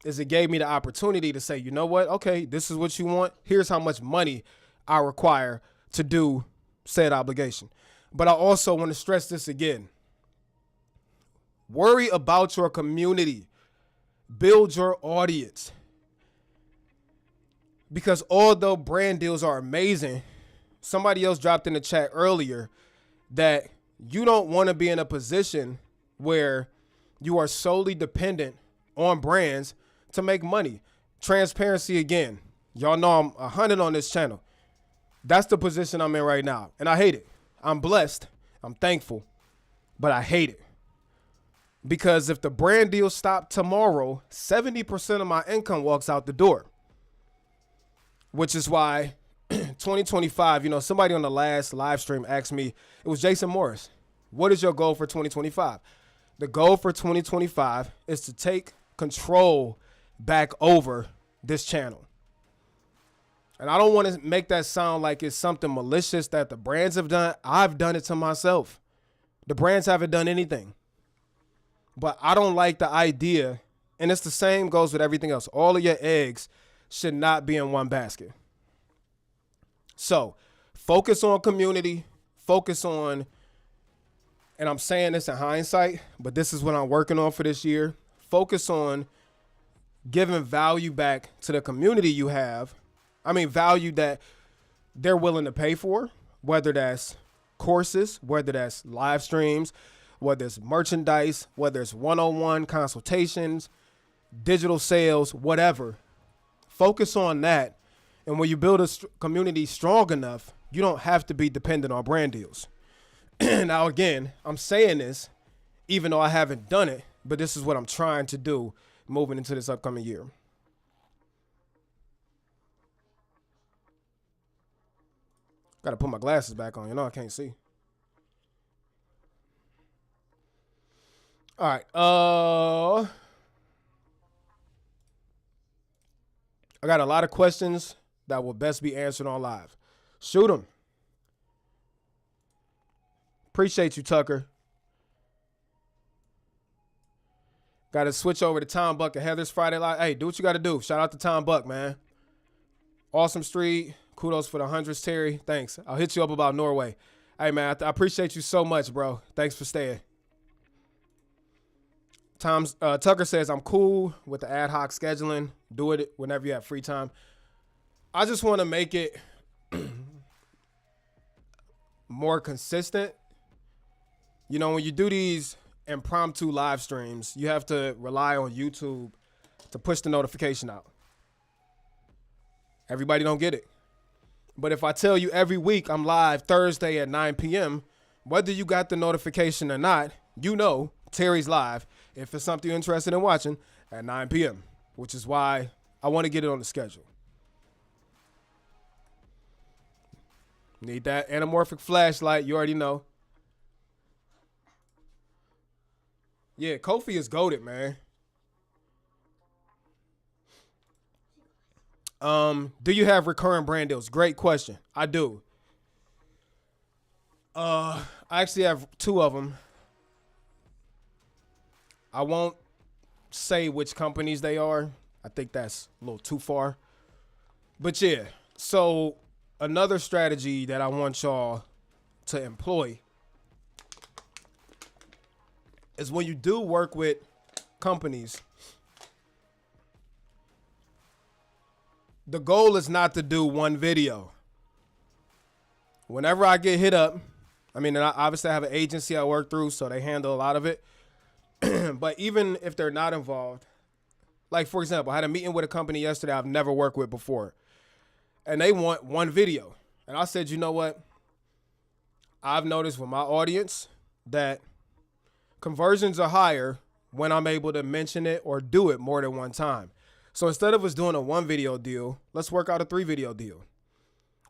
Speaker 1: is it gave me the opportunity to say, you know what? Okay, this is what you want. Here's how much money I require to do said obligation. But I also want to stress this again. Worry about your community. Build your audience. Because although brand deals are amazing, somebody else dropped in the chat earlier that you don't want to be in a position where you are solely dependent on brands to make money. Transparency again. Y'all know I'm 100 on this channel. That's the position I'm in right now. And I hate it. I'm blessed. I'm thankful. But I hate it. Because if the brand deal stopped tomorrow, 70% of my income walks out the door. Which is why 2025, somebody on the last live stream asked me, it was Jason Morris, what is your goal for 2025? The goal for 2025 is to take control back over this channel. And I don't want to make that sound like it's something malicious that the brands have done. I've done it to myself. The brands haven't done anything. But I don't like the idea, and it's the same goes with everything else. All of your eggs should not be in one basket. So focus on community, focus on, and I'm saying this in hindsight, but this is what I'm working on for this year. Focus on giving value back to the community you have. I mean, value that they're willing to pay for, whether that's courses, whether that's live streams, whether it's merchandise, whether it's one-on-one consultations, digital sales, whatever. Focus on that. And when you build a community strong enough, you don't have to be dependent on brand deals. Now, again, I'm saying this, even though I haven't done it, but this is what I'm trying to do moving into this upcoming year. Got to put my glasses back on. You know, I can't see. All right. I got a lot of questions that will best be answered on live. Shoot them. Appreciate you, Tucker. Got to switch over to Tom Buck and Heather's Friday Live. Hey, do what you got to do. Shout out to Tom Buck, man. Awesome street. Kudos for the hundreds, Terry. Thanks. I'll hit you up about Norway. Hey, man, I appreciate you so much, bro. Thanks for staying. Tucker says, I'm cool with the ad hoc scheduling. Do it whenever you have free time. I just want to make it more consistent. You know, when you do these impromptu live streams, you have to rely on YouTube to push the notification out. Everybody don't get it. But if I tell you every week I'm live Thursday at 9 p.m., whether you got the notification or not, you know Terry's live if it's something you're interested in watching at 9 p.m., which is why I want to get it on the schedule. Need that anamorphic flashlight. You already know. Yeah, Kofi is goated, man. Do you have recurring brand deals? Great question. I do. I actually have 2 of them. I won't say which companies they are. I think that's a little too far. But yeah, so another strategy that I want y'all to employ is when you do work with companies, the goal is not to do one video. Whenever I get hit up, I mean, and I obviously have an agency I work through, so they handle a lot of it. But even if they're not involved, like, for example, I had a meeting with a company yesterday I've never worked with before, and they want one video. And I said, you know what? I've noticed with my audience that conversions are higher when I'm able to mention it or do it more than one time. So instead of us doing a 1 video deal, let's work out a 3 video deal.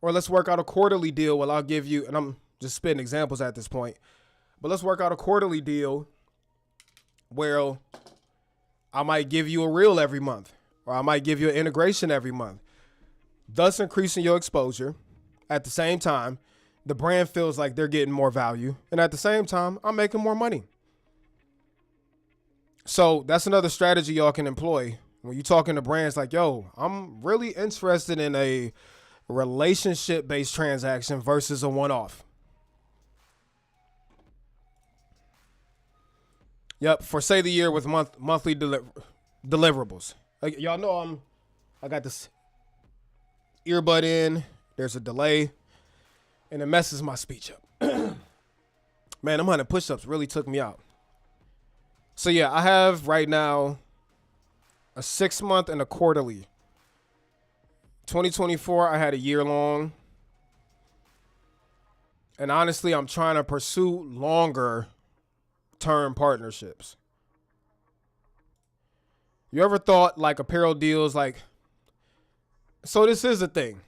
Speaker 1: Or let's work out a quarterly deal. Well, I'll give you, and I'm just spitting examples at this point, but let's work out a quarterly deal where I might give you a reel every month, or I might give you an integration every month, thus increasing your exposure. At the same time, the brand feels like they're getting more value, and at the same time, I'm making more money. So that's another strategy y'all can employ when you're talking to brands like, yo, I'm really interested in a relationship-based transaction versus a one-off. Yep, for say the year with monthly deliverables. Like, y'all know I got this earbud in. There's a delay, and it messes my speech up. Man, them 100 push-ups really took me out. So yeah, I have right now a 6-month and a quarterly. 2024, I had a year-long. And honestly, I'm trying to pursue longer term partnerships. You ever thought like apparel deals like, so this is a thing.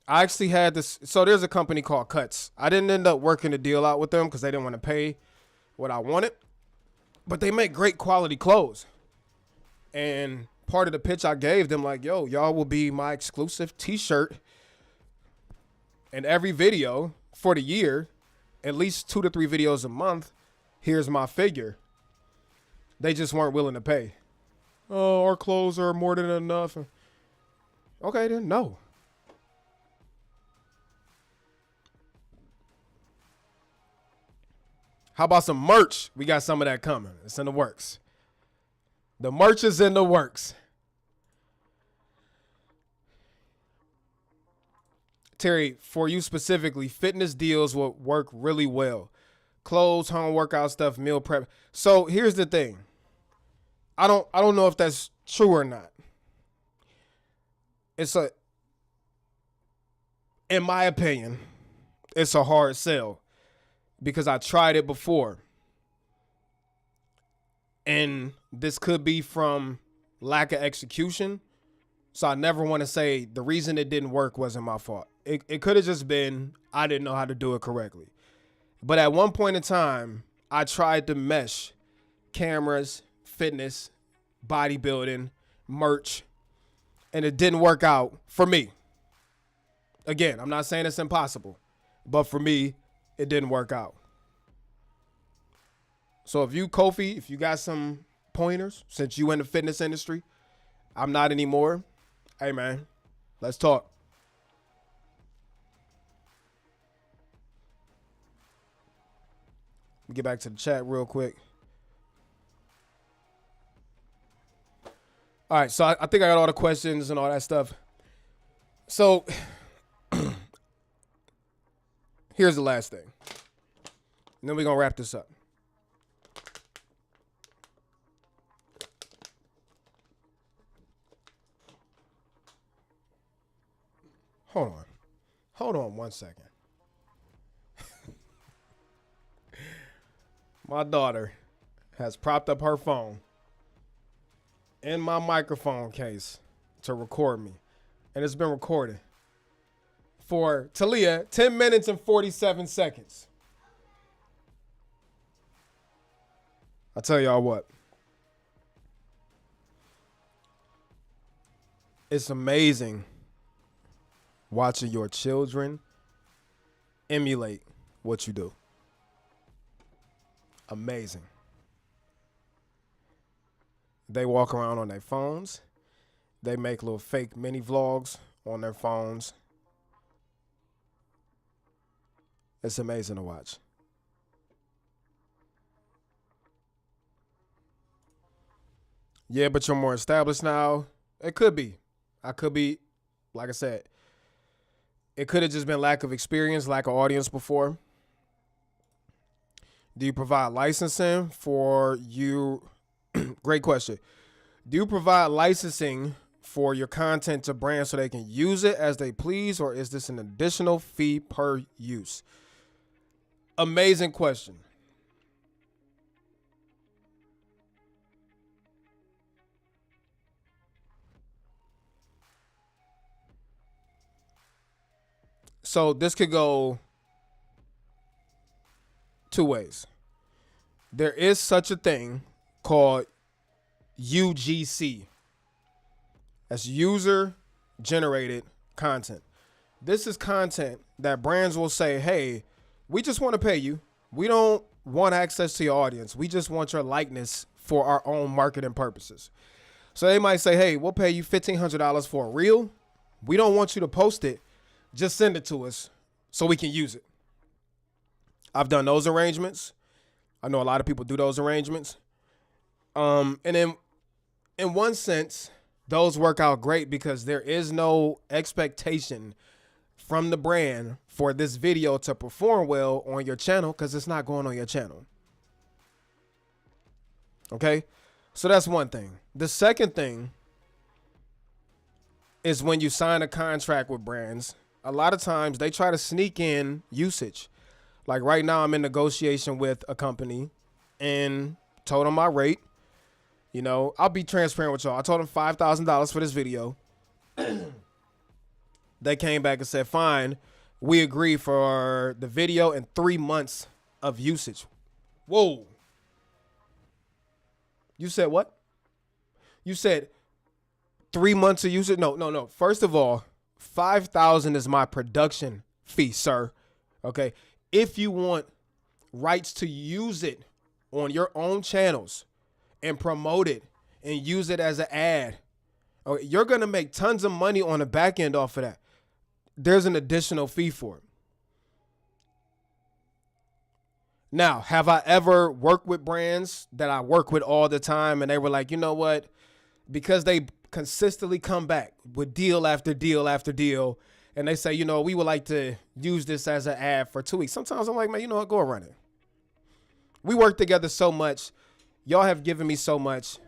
Speaker 1: I actually had this, so there's a company called Cuts. I didn't end up working the deal out with them because they didn't want to pay what I wanted, but they make great quality clothes. And part of the pitch I gave them, like, yo, y'all will be my exclusive t-shirt in every video for the year, at least 2 to 3 videos a month. Here's my figure. They just weren't willing to pay. Oh, our clothes are more than enough. Okay, then no. How about some merch? We got some of that coming. It's in the works. The merch is in the works. Terry, for you specifically, fitness deals will work really well. Clothes, home workout stuff, meal prep. So here's the thing. I don't know if that's true or not. In my opinion, it's a hard sell because I tried it before. And this could be from lack of execution. So I never want to say the reason it didn't work wasn't my fault. It could have just been I didn't know how to do it correctly. But at one point in time, I tried to mesh cameras, fitness, bodybuilding, merch, and it didn't work out for me. Again, I'm not saying it's impossible, but for me, it didn't work out. So if you, Kofi, if you got some pointers, since you in the fitness industry, I'm not anymore. Hey, man, let's talk. Let me get back to the chat real quick. All right, so I think I got all the questions and all that stuff. So here's the last thing. And then we're going to wrap this up. Hold on 1 second. My daughter has propped up her phone in my microphone case to record me. And it's been recorded for, Talia, 10 minutes and 47 seconds. I'll tell y'all what. It's amazing watching your children emulate what you do. Amazing. They walk around on their phones. They make little fake mini vlogs on their phones. It's amazing to watch. Yeah, but you're more established now. It could be. I could be, like I said, it could have just been lack of experience, lack of audience before. Do you provide licensing for you? Great question. Do you provide licensing for your content to brands so they can use it as they please, or is this an additional fee per use? Amazing question. So this could go 2 ways. There is such a thing called UGC. That's user generated content. This is content that brands will say, hey, we just want to pay you. We don't want access to your audience. We just want your likeness for our own marketing purposes. So they might say, hey, we'll pay you $1,500 for a reel. We don't want you to post it. Just send it to us so we can use it. I've done those arrangements. I know a lot of people do those arrangements. And then in one sense, those work out great because there is no expectation from the brand for this video to perform well on your channel because it's not going on your channel. Okay? So that's one thing. The second thing is when you sign a contract with brands, a lot of times they try to sneak in usage. Like right now I'm in negotiation with a company and told them my rate. You know, I'll be transparent with y'all. I told them $5,000 for this video. They came back and said, fine, we agree for the video and 3 months of usage. Whoa. You said what? You said 3 months of usage? No. First of all, $5,000 is my production fee, sir. Okay. If you want rights to use it on your own channels and promote it and use it as an ad, okay, you're going to make tons of money on the back end off of that. There's an additional fee for it. Now, have I ever worked with brands that I work with all the time and they were like, you know what? Because they consistently come back with deal after deal after deal, and they say, you know, we would like to use this as an ad for 2 weeks. Sometimes I'm like, man, you know what? Go run it. We work together so much. Y'all have given me so much,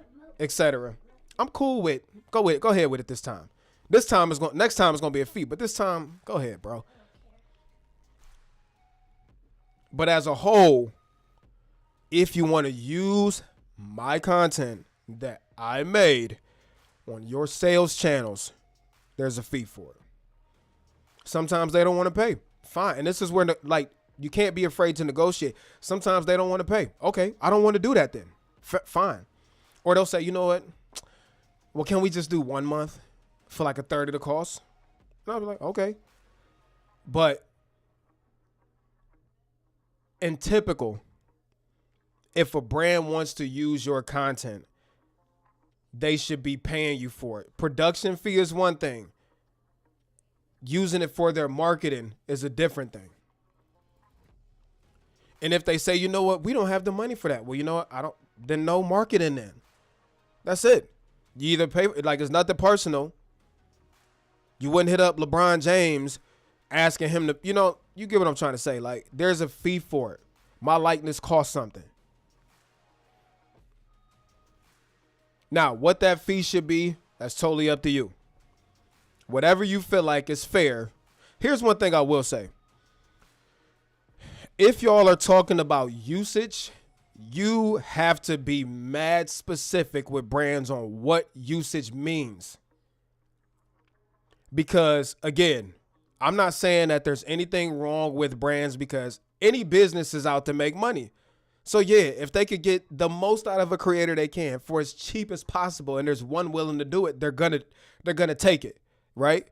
Speaker 1: etc. I'm cool with go ahead with it this time. Next time it's gonna be a fee, but this time, go ahead, bro. But as a whole, if you want to use my content that I made on your sales channels, there's a fee for it. Sometimes they don't want to pay. Fine. And this is where, you can't be afraid to negotiate. Sometimes they don't want to pay. Okay, I don't want to do that then. Fine. Or they'll say, you know what? Well, can we just do 1 month for like a third of the cost? And I'll be like, okay. But in typical, if a brand wants to use your content, they should be paying you for it. Production fee is one thing. Using it for their marketing is a different thing. And if they say, you know what, we don't have the money for that. Well, you know what, then no marketing then. That's it. You either pay, it's nothing personal. You wouldn't hit up LeBron James asking him to, you get what I'm trying to say. Like, there's a fee for it. My likeness costs something. Now, what that fee should be, that's totally up to you. Whatever you feel like is fair. Here's one thing I will say. If y'all are talking about usage, you have to be mad specific with brands on what usage means. Because, again, I'm not saying that there's anything wrong with brands, because any business is out to make money. So, yeah, if they could get the most out of a creator they can for as cheap as possible, and there's one willing to do it, they're gonna take it, right?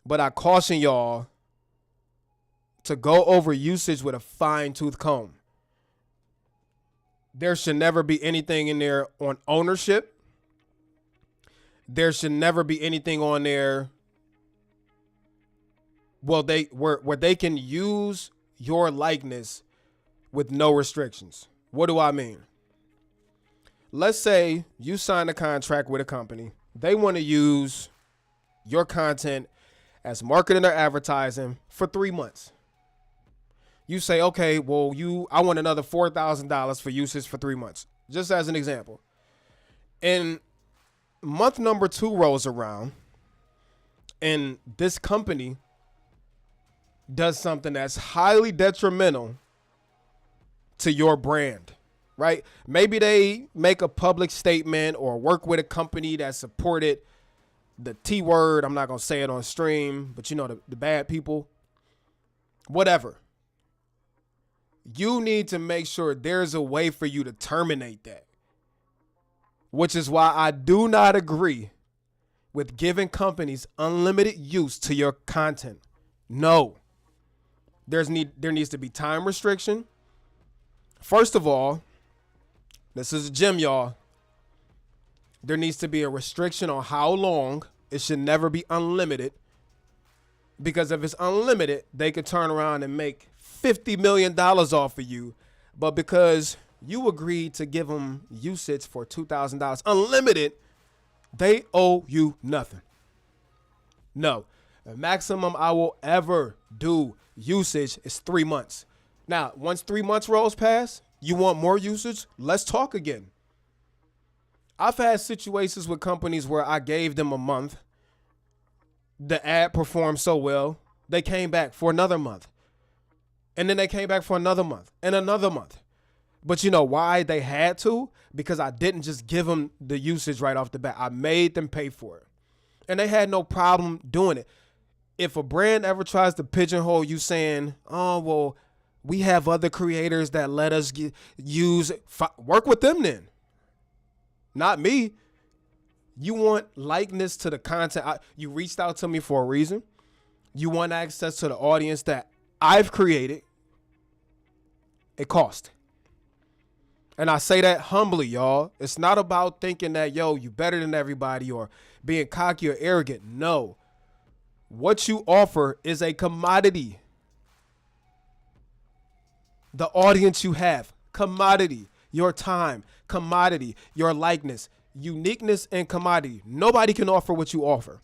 Speaker 1: But I caution y'all to go over usage with a fine-tooth comb. There should never be anything in there on ownership. There should never be anything on there, where they can use your likeness with no restrictions. What do I mean? Let's say you sign a contract with a company. They want to use your content as marketing or advertising for 3 months. You say, okay, well, I want another $4,000 for usage for 3 months. Just as an example. And month number 2 rolls around, and this company does something that's highly detrimental to your brand, right? Maybe they make a public statement or work with a company that supported the T word. I'm not going to say it on stream, but the bad people, whatever. You need to make sure there's a way for you to terminate that, which is why I do not agree with giving companies unlimited use to your content. No, there needs to be time restriction. First of all, this is a gym, y'all. There needs to be a restriction on how long. It should never be unlimited, because if it's unlimited, they could turn around and make $50 million off of you. But because you agreed to give them usage for $2,000 unlimited, they owe you nothing. No, the maximum I will ever do usage is 3 months. Now, once 3 months rolls past, you want more usage? Let's talk again. I've had situations with companies where I gave them a month. The ad performed so well, they came back for another month. And then they came back for another month and another month. But you know why they had to? Because I didn't just give them the usage right off the bat. I made them pay for it. And they had no problem doing it. If a brand ever tries to pigeonhole you saying, oh, well, we have other creators that let us use it, work with them then. Not me. You want likeness to the content. You reached out to me for a reason. You want access to the audience that I've created. It costs. And I say that humbly, y'all. It's not about thinking that, yo, you better than everybody or being cocky or arrogant. No. What you offer is a commodity. The audience you have, commodity. Your time, commodity. Your likeness, uniqueness, and commodity. Nobody can offer what you offer.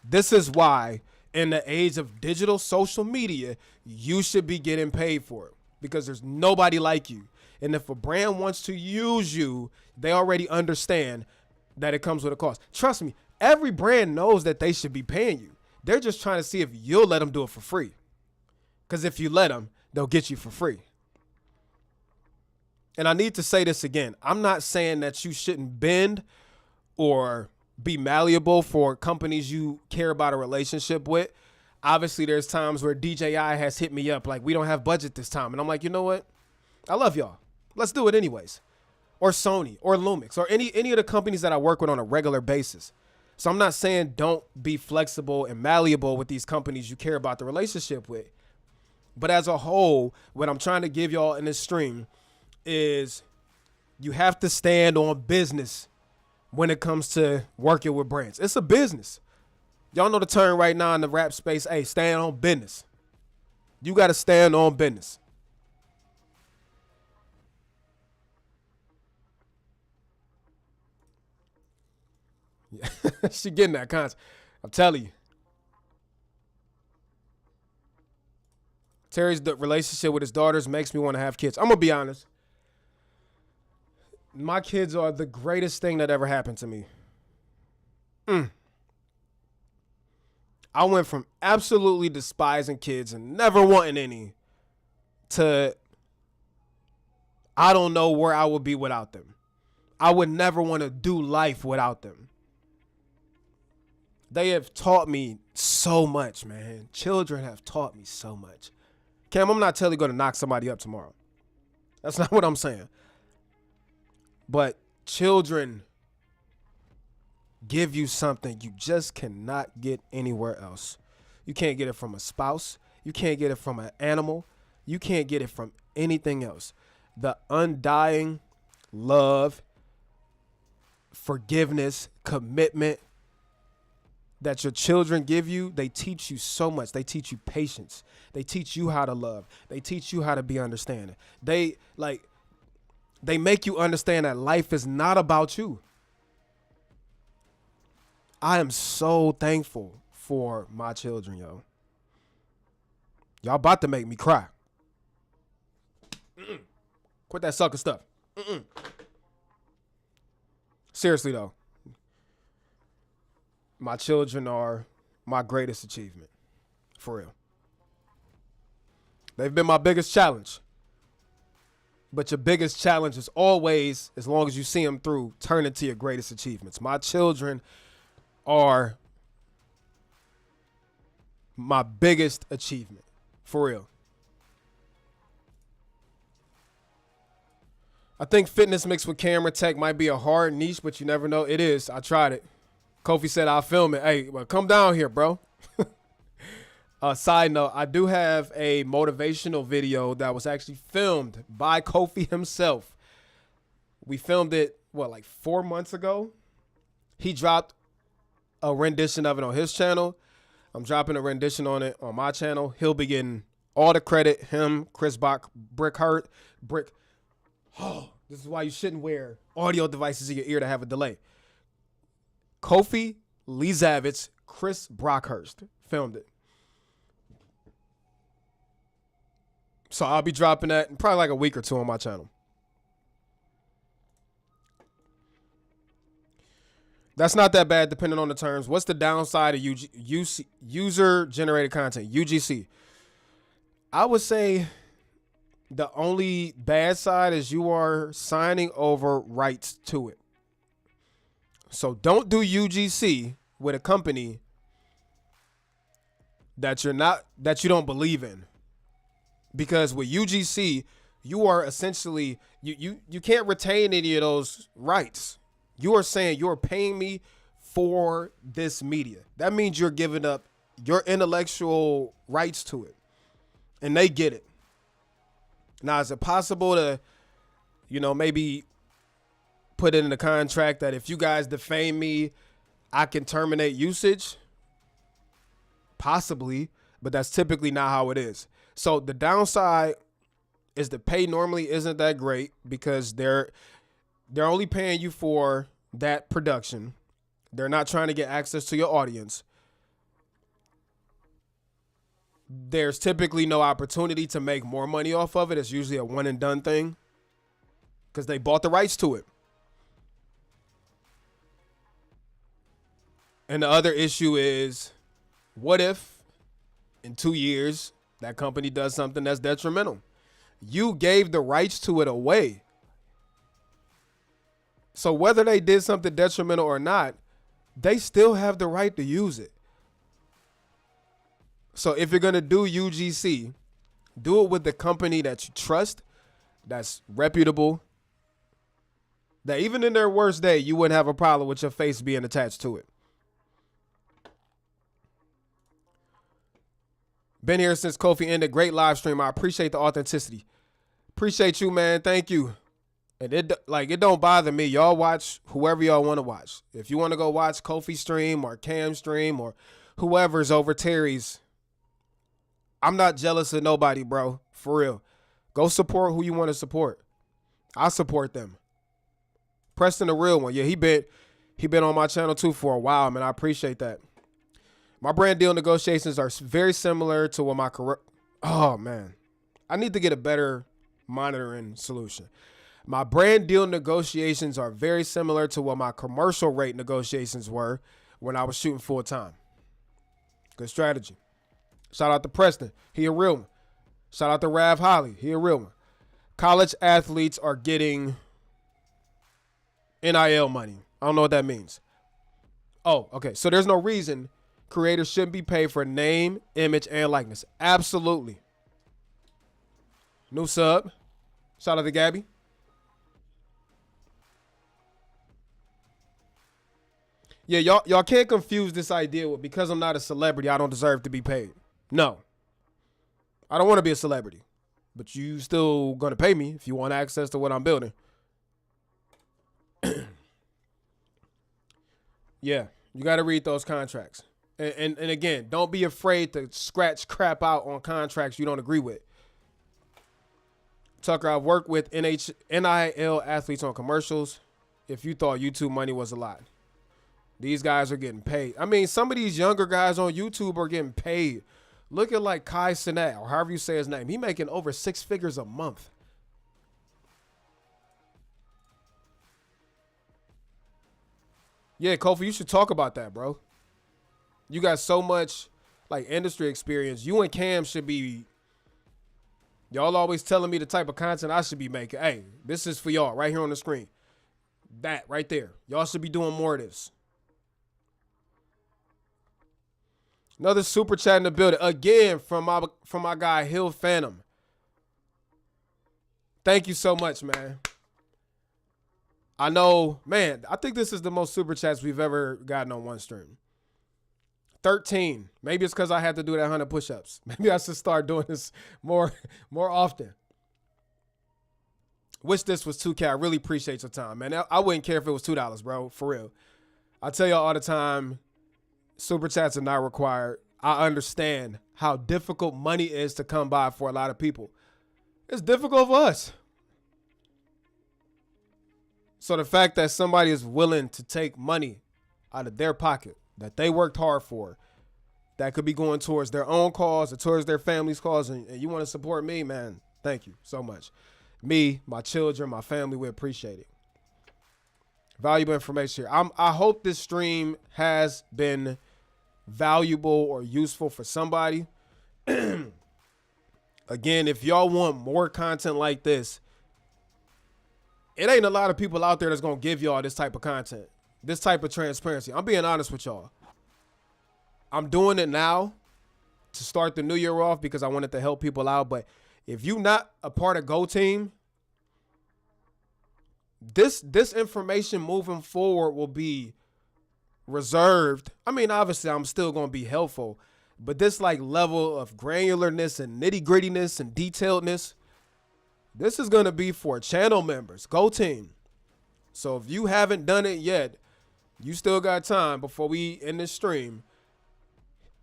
Speaker 1: This is why in the age of digital social media, you should be getting paid for it because there's nobody like you. And if a brand wants to use you, they already understand that it comes with a cost. Trust me, every brand knows that they should be paying you. They're just trying to see if you'll let them do it for free. Because if you let them, they'll get you for free. And I need to say this again. I'm not saying that you shouldn't bend or be malleable for companies you care about a relationship with. Obviously, there's times where DJI has hit me up like, we don't have budget this time. And I'm like, you know what? I love y'all. Let's do it anyways. Or Sony or Lumix or any of the companies that I work with on a regular basis. So I'm not saying don't be flexible and malleable with these companies you care about the relationship with. But as a whole, what I'm trying to give y'all in this stream is you have to stand on business when it comes to working with brands. It's a business. Y'all know the term right now in the rap space. Hey, stand on business. You got to stand on business. Yeah. She getting that concept. I'm telling you. Terry's relationship with his daughters makes me want to have kids. I'm going to be honest. My kids are the greatest thing that ever happened to me. I went from absolutely despising kids and never wanting any to I don't know where I would be without them. I would never want to do life without them. They have taught me so much, man. Children have taught me so much. Cam, I'm not telling you going to knock somebody up tomorrow. That's not what I'm saying. But children give you something you just cannot get anywhere else. You can't get it from a spouse. You can't get it from an animal. You can't get it from anything else. The undying love, forgiveness, commitment that your children give you, they teach you so much. They teach you patience. They teach you how to love. They teach you how to be understanding. They make you understand that life is not about you. I am so thankful for my children, yo. Y'all about to make me cry. Quit that sucker stuff. Seriously, though. My children are my greatest achievement. For real. They've been my biggest challenge. But your biggest challenge is always, as long as you see them through, turn into your greatest achievements. My children are my biggest achievement. For real. I think fitness mixed with camera tech might be a hard niche, but you never know. It is. I tried it. Kofi said I'll film it. Hey, well, come down here, bro. Side note, I do have a motivational video that was actually filmed by Kofi himself. We filmed it, like 4 months ago? He dropped a rendition of it on his channel. I'm dropping a rendition on it on my channel. He'll be getting all the credit. Him, Chris Bach, Brick. Oh, this is why you shouldn't wear audio devices in your ear to have a delay. Kofi, Lee Zavitz, Chris Brockhurst filmed it. So I'll be dropping that in probably like a week or two on my channel. That's not that bad depending on the terms. What's the downside of user-generated content, UGC? I would say the only bad side is you are signing over rights to it. So don't do UGC with a company that you don't believe in. Because with UGC, you are essentially you can't retain any of those rights. You are saying you're paying me for this media. That means you're giving up your intellectual rights to it. And they get it. Now, is it possible to, maybe put it in the contract that if you guys defame me, I can terminate usage? Possibly, but that's typically not how it is. So the downside is the pay normally isn't that great because they're only paying you for that production. They're not trying to get access to your audience. There's typically no opportunity to make more money off of it. It's usually a one and done thing because they bought the rights to it. And the other issue is, what if in 2 years that company does something that's detrimental? You gave the rights to it away. So whether they did something detrimental or not, they still have the right to use it. So if you're going to do UGC, do it with the company that you trust, that's reputable, that even in their worst day, you wouldn't have a problem with your face being attached to it. Been here since Kofi ended. Great live stream. I appreciate the authenticity. Appreciate you, man. Thank you. And it don't bother me. Y'all watch whoever y'all want to watch. If you want to go watch Kofi stream or Cam stream or whoever's over Terry's, I'm not jealous of nobody, bro. For real. Go support who you want to support. I support them. Preston, the real one. Yeah, he been on my channel too for a while, man. I appreciate that. My brand deal negotiations are very similar to what my oh man, I need to get a better monitoring solution. My brand deal negotiations are very similar to what my commercial rate negotiations were when I was shooting full time. Good strategy. Shout out to Preston. He a real one. Shout out to Rav Holly. He a real one. College athletes are getting NIL money. I don't know what that means. Oh, okay. So there's no reason creators shouldn't be paid for name, image, and likeness. Absolutely. New sub. Shout out to Gabby. Yeah, y'all can't confuse this idea with because I'm not a celebrity, I don't deserve to be paid. No. I don't want to be a celebrity. But you still going to pay me if you want access to what I'm building. Yeah, you got to read those contracts. And again, don't be afraid to scratch crap out on contracts you don't agree with. Tucker, I've worked with NIL athletes on commercials. If you thought YouTube money was a lot. These guys are getting paid. I mean, some of these younger guys on YouTube are getting paid. Look at like Kai Cenat, or however you say his name. He making over 6 figures a month. Yeah, Kofi, you should talk about that, bro. You got so much like industry experience. You and Cam should be, y'all always telling me the type of content I should be making. Hey, this is for y'all right here on the screen. That right there. Y'all should be doing more of this. Another super chat in the building. Again, from my guy, Hill Phantom. Thank you so much, man. I know, man, I think this is the most super chats we've ever gotten on one stream. 13. Maybe it's because I had to do that 100 push-ups. Maybe I should start doing this more often. Wish this was $2K. I really appreciate your time, man. I wouldn't care if it was $2, bro. For real. I tell y'all all the time, super chats are not required. I understand how difficult money is to come by for a lot of people. It's difficult for us. So the fact that somebody is willing to take money out of their pocket that they worked hard for, that could be going towards their own cause or towards their family's cause, and you want to support me, man, thank you so much. Me, my children, my family, we appreciate it. Valuable information here. I hope this stream has been valuable or useful for somebody. Again, if y'all want more content like this, it ain't a lot of people out there that's going to give y'all this type of content, this type of transparency. I'm being honest with y'all. I'm doing it now to start the new year off because I wanted to help people out. But if you're not a part of Go Team, this information moving forward will be reserved. I mean, obviously, I'm still going to be helpful, but this like level of granularness and nitty grittiness and detailedness, this is going to be for channel members. Go team. So if you haven't done it yet, you still got time before we end this stream.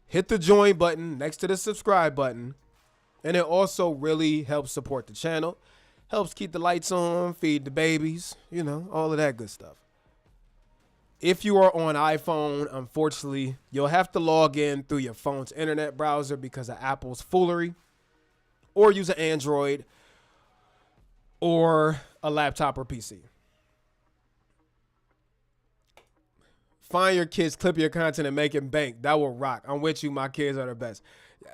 Speaker 1: Hit the join button next to the subscribe button. And it also really helps support the channel. Helps keep the lights on, feed the babies, you know, all of that good stuff. If you are on iPhone, unfortunately, you'll have to log in through your phone's internet browser because of Apple's foolery. Or use an Android or a laptop or PC. Find your kids, clip your content, and make it bank. That will rock. I'm with you. My kids are the best.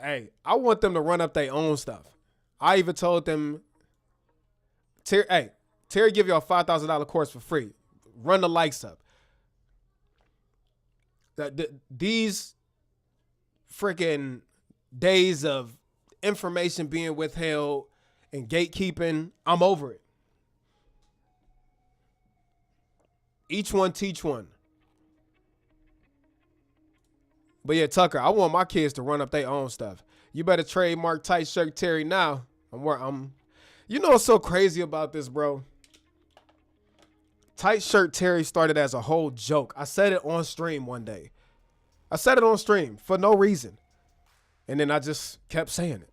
Speaker 1: Hey, I want them to run up their own stuff. I even told them, Terry give you a $5,000 course for free. Run the likes up. These freaking days of information being withheld and gatekeeping, I'm over it. Each one teach one. But yeah, Tucker, I want my kids to run up their own stuff. You better trademark Tight Shirt Terry now. You know what's so crazy about this, bro? Tight Shirt Terry started as a whole joke. I said it on stream one day. I said it on stream for no reason. And then I just kept saying it.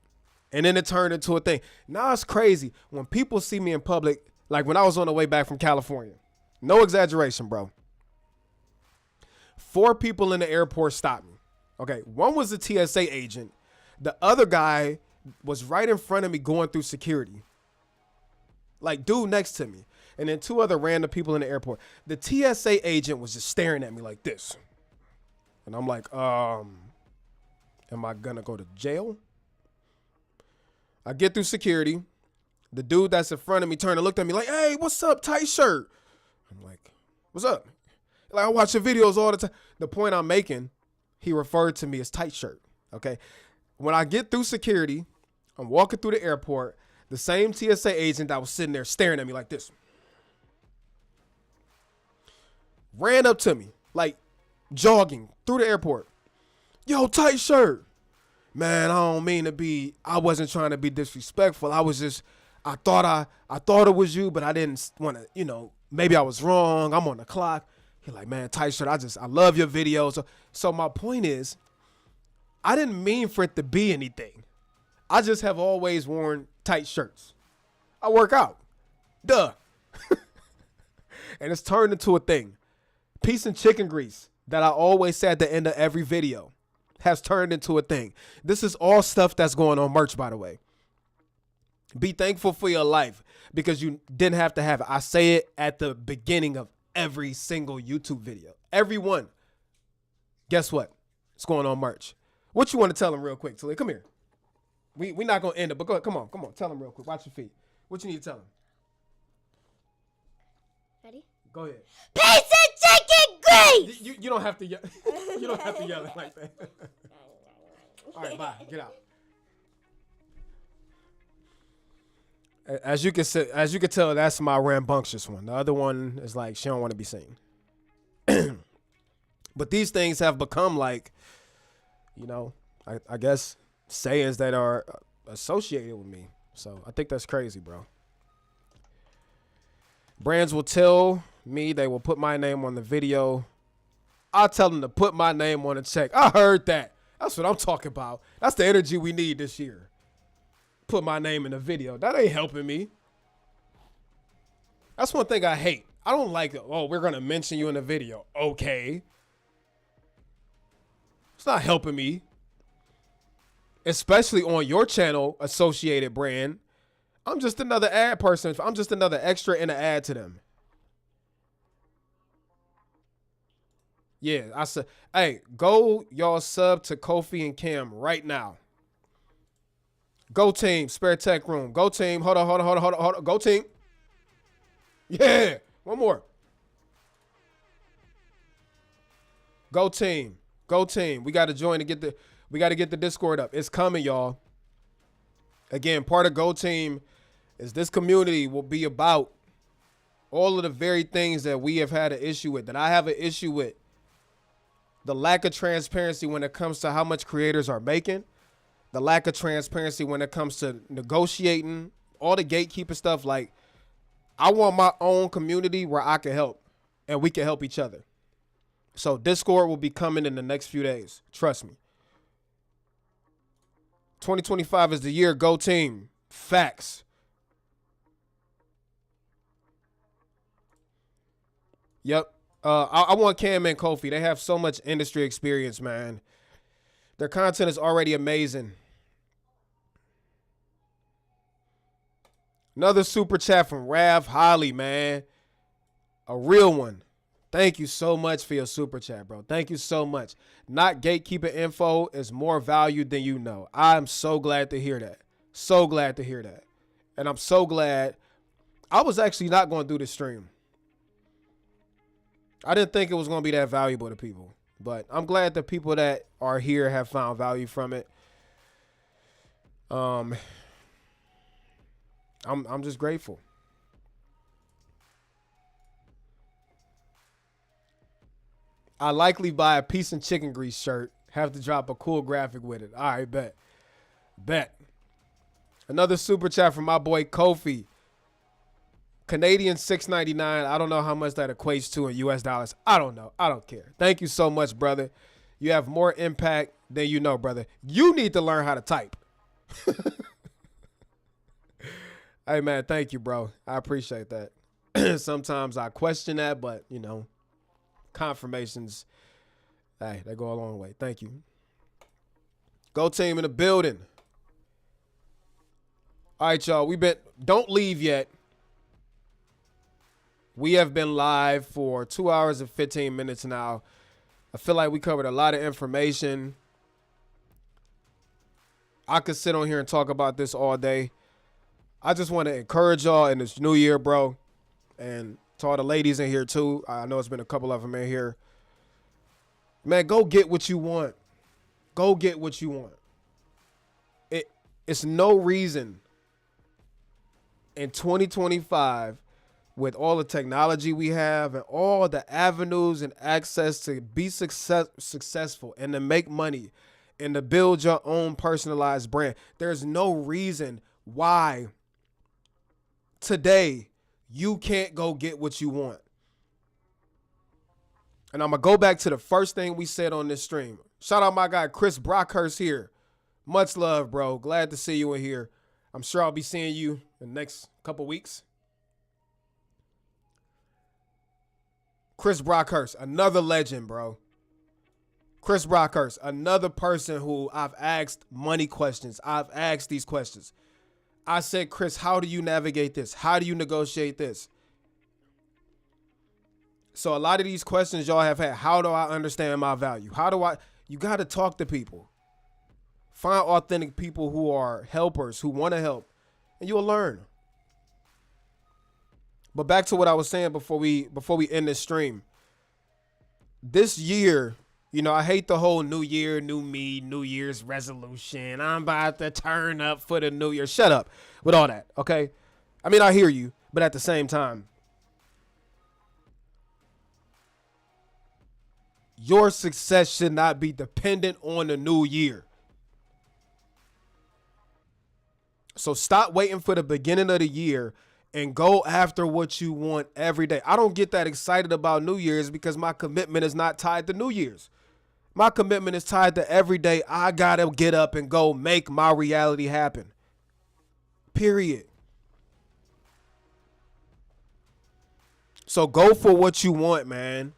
Speaker 1: And then it turned into a thing. Now it's crazy. When people see me in public, like when I was on the way back from California, no exaggeration, bro. 4 people in the airport stopped me. Okay, one was a TSA agent. The other guy was right in front of me going through security. Like, dude next to me. And then 2 other random people in the airport. The TSA agent was just staring at me like this. And I'm like, am I gonna go to jail? I get through security. The dude that's in front of me turned and looked at me like, hey, what's up, Tight Shirt? I'm like, what's up? Like, I watch your videos all the time. The point I'm making, he referred to me as Tight Shirt, okay? When I get through security, I'm walking through the airport, the same TSA agent that was sitting there staring at me like this ran up to me, like jogging through the airport. Yo, Tight Shirt. Man, I wasn't trying to be disrespectful. I thought it was you, but I didn't want to, maybe I was wrong. I'm on the clock. He's like, man, Tight Shirt, I love your videos. So my point is, I didn't mean for it to be anything. I just have always worn tight shirts. I work out. Duh. And it's turned into a thing. Peace and chicken grease that I always say at the end of every video has turned into a thing. This is all stuff that's going on merch, by the way. Be thankful for your life because you didn't have to have it. I say it at the beginning of every single YouTube video. Every one. Guess what? It's going on merch. What you want to tell them real quick, Talia? Come here. We're not going to end it, but go ahead. Come on. Tell them real quick. Watch your feet. What you need to tell them?
Speaker 2: Ready?
Speaker 1: Go ahead.
Speaker 2: Peace and chicken grease!
Speaker 1: You don't have to yell. You don't have to yell it like that. All right, bye. Get out. As you can tell, that's my rambunctious one. The other one is like she don't want to be seen. But these things have become like, I guess sayings that are associated with me. So I think that's crazy, bro. Brands will tell me they will put my name on the video. I'll tell them to put my name on the check. I heard that. That's what I'm talking about. That's the energy we need this year. Put my name in the video. That ain't helping me. That's one thing I hate. I don't like, we're going to mention you in the video. Okay. It's not helping me. Especially on your channel, Associated Brand. I'm just another ad person. I'm just another extra in an ad to them. Yeah, I said, hey, go y'all sub to Kofi and Cam right now. Go team, spare tech room. Go team. Hold on. Go team. Yeah, one more. Go team. We got to join to get the Discord up. It's coming, y'all. Again, part of Go Team is this community will be about All of the very things that we have had an issue with, that I have an issue with. The lack of transparency when it comes to how much creators are making. The lack of transparency when it comes to negotiating. All the gatekeeper stuff. Like, I want my own community where I can help. And we can help each other. So Discord will be coming in the next few days. Trust me. 2025 is the year. Go team. Facts. Yep. I want Cam and Kofi. They have so much industry experience, man. Their content is already amazing. Another super chat from Rav Holly, man. A real one. Thank you so much for your super chat, bro. Thank you so much. Not gatekeeper info is more valued than you know. I'm so glad to hear that. So glad to hear that. And I'm so glad. I was actually not going to do this stream. I didn't think it was going to be that valuable to people. But I'm glad the people that are here have found value from it. I'm just grateful. I likely buy a Peace and Chicken Grease shirt. Have to drop a cool graphic with it. All right, bet. Bet. Another super chat from my boy Kofi. Canadian $6.99. I don't know how much that equates to in US dollars. I don't know. I don't care. Thank you so much, brother. You have more impact than you know, brother. You need to learn how to type. Hey, man, thank you, bro. I appreciate that. Sometimes I question that, but, you know, confirmations, hey, they go a long way. Thank you. Go team in the building. All right, y'all. Don't leave yet. We have been live for 2 hours and 15 minutes now. I feel like we covered a lot of information. I could sit on here and talk about this all day. I just want to encourage y'all in this new year, bro. And to all the ladies in here, too. I know it's been a couple of them in here. Man, go get what you want. Go get what you want. It's no reason in 2025, with all the technology we have and all the avenues and access to be successful and to make money and to build your own personalized brand, there's no reason why today you can't go get what you want. And I'm going to go back to the first thing we said on this stream. Shout out my guy, Chris Brockhurst here. Much love, bro. Glad to see you in here. I'm sure I'll be seeing you in the next couple weeks. Chris Brockhurst, another legend, bro. Chris Brockhurst, another person who I've asked money questions. I've asked these questions. I said, Chris, how do you navigate this? How do you negotiate this? So a lot of these questions y'all have had. How do I understand my value? You got to talk to people. Find authentic people who are helpers, who want to help, and you'll learn. But back to what I was saying before we end this stream. This year, you know, I hate the whole new year, new me, New Year's resolution. I'm about to turn up for the new year. Shut up with all that, okay? I mean, I hear you, but at the same time, your success should not be dependent on the new year. So stop waiting for the beginning of the year and go after what you want every day. I don't get that excited about New Year's because my commitment is not tied to New Year's. My commitment is tied to every day I got to get up and go make my reality happen. Period. So go for what you want, man.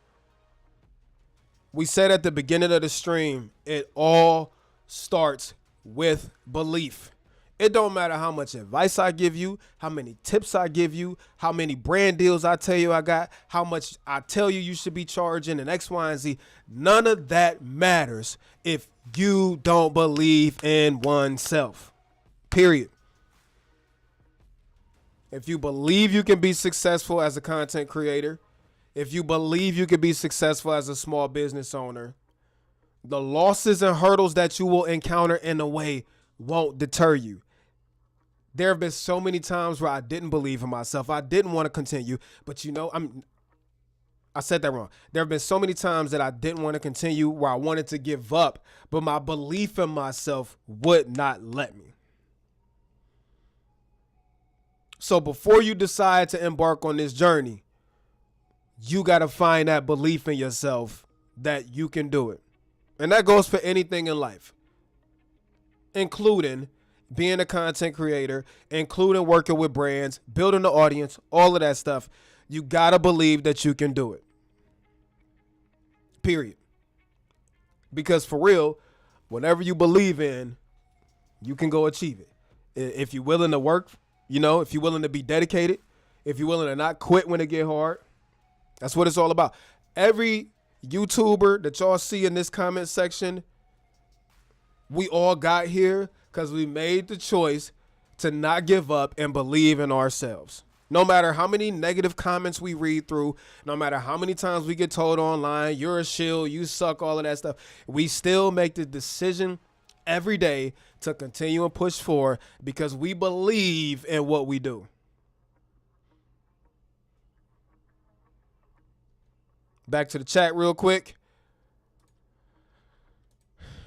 Speaker 1: We said at the beginning of the stream, it all starts with belief. It don't matter how much advice I give you, how many tips I give you, how many brand deals I tell you I got, how much I tell you should be charging and X, Y, and Z. None of that matters if you don't believe in oneself. Period. If you believe you can be successful as a content creator, if you believe you can be successful as a small business owner, the losses and hurdles that you will encounter in the way won't deter you. There have been so many times where I didn't believe in myself. I didn't want to continue, but I said that wrong. There have been so many times that I didn't want to continue, where I wanted to give up, but my belief in myself would not let me. So before you decide to embark on this journey, you got to find that belief in yourself that you can do it. And that goes for anything in life, including being a content creator, including working with brands, building the audience, all of that stuff. You got to believe that you can do it. Period. Because for real, whatever you believe in, you can go achieve it. If you're willing to work, if you're willing to be dedicated, if you're willing to not quit when it get hard, that's what it's all about. Every YouTuber that y'all see in this comment section, we all got here because we made the choice to not give up and believe in ourselves. No matter how many negative comments we read through, no matter how many times we get told online, you're a shill, you suck, all of that stuff, we still make the decision every day to continue and push forward because we believe in what we do. Back to the chat real quick.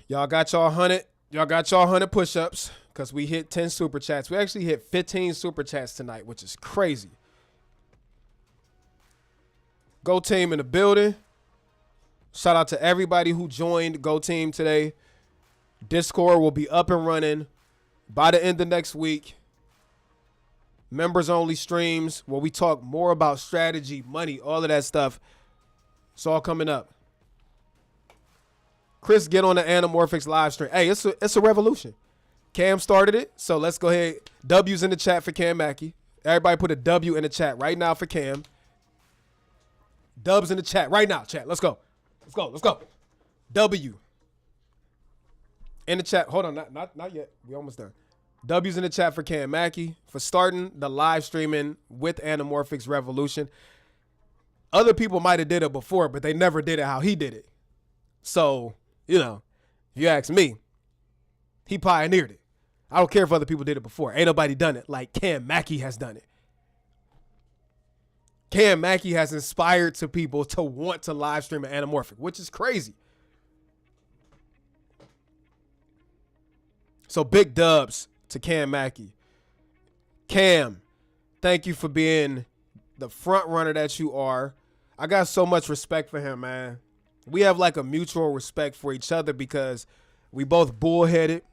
Speaker 1: Y'all got y'all 100 push-ups because we hit 10 super chats. We actually hit 15 super chats tonight, which is crazy. Go Team in the building. Shout out to everybody who joined Go Team today. Discord will be up and running by the end of next week. Members only streams where we talk more about strategy, money, all of that stuff. It's all coming up. Chris, get on the Anamorphics live stream. Hey, it's a revolution. Cam started it, so let's go ahead. W's in the chat for Cam Mackey. Everybody put a W in the chat right now for Cam. Dubs in the chat right now, chat. Let's go. Let's go. W. In the chat. Hold on, not yet. We almost done. W's in the chat for Cam Mackey for starting the live streaming with Anamorphics Revolution. Other people might have did it before, but they never did it how he did it. So, if you ask me, he pioneered it. I don't care if other people did it before. Ain't nobody done it like Cam Mackey has done it. Cam Mackey has inspired to people to want to live stream an Anamorphic, which is crazy. So big dubs to Cam Mackey. Cam, thank you for being the front runner that you are. I got so much respect for him, man. We have like a mutual respect for each other because we both bullheaded.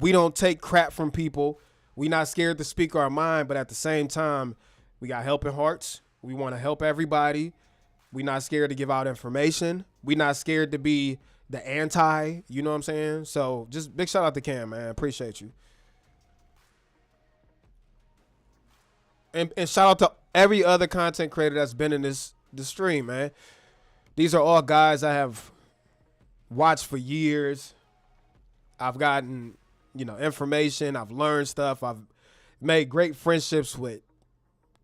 Speaker 1: We don't take crap from people. We not scared to speak our mind, but at the same time, we got helping hearts. We want to help everybody. We not scared to give out information. We not scared to be the anti, you know what I'm saying? So just big shout out to Cam, man. Appreciate you. And shout out to every other content creator that's been in this stream, man. These are all guys I have watched for years. I've gotten, information. I've learned stuff. I've made great friendships with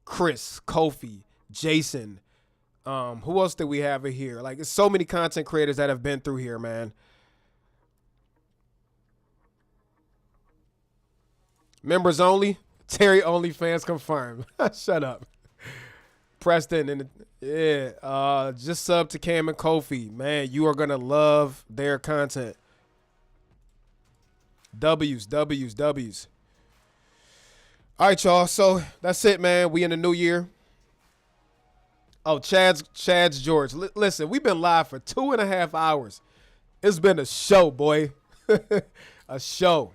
Speaker 1: Chris, Kofi, Jason. Who else did we have in here? Like, there's so many content creators that have been through here, man. Members only. Terry OnlyFans confirmed. Shut up. Preston and just sub to Cam and Kofi. Man, you are gonna love their content. W's. All right, y'all. So that's it, man. We in the new year. Oh, Chad's George. Listen, we've been live for 2.5 hours. It's been a show, boy. A show.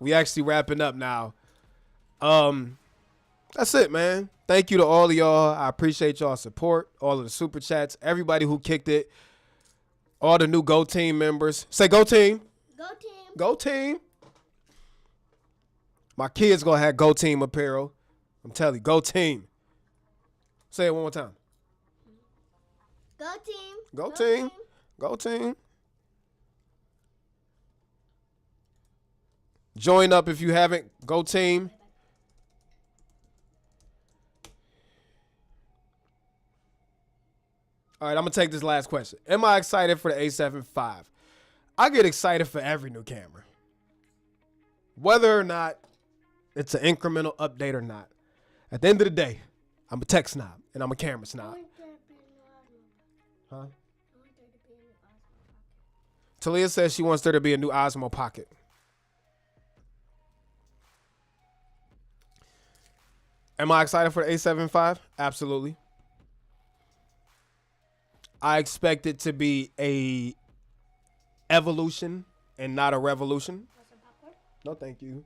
Speaker 1: We actually wrapping up now. That's it, man. Thank you to all of y'all. I appreciate y'all's support, all of the super chats, everybody who kicked it, all the new Go Team members. Say Go Team.
Speaker 2: Go Team.
Speaker 1: Go Team. My kids gonna have Go Team apparel. I'm telling you, Go Team. Say it one more time.
Speaker 2: Go Team.
Speaker 1: Go Team. Go Team. Join up if you haven't. Go Team. All right, I'm going to take this last question. Am I excited for the A7 IV? I get excited for every new camera. Whether or not it's an incremental update or not, at the end of the day, I'm a tech snob and I'm a camera snob. Huh? Talia says she wants there to be a new Osmo Pocket. Am I excited for the A7 IV? Absolutely. I expect it to be a evolution and not a revolution. No, thank you.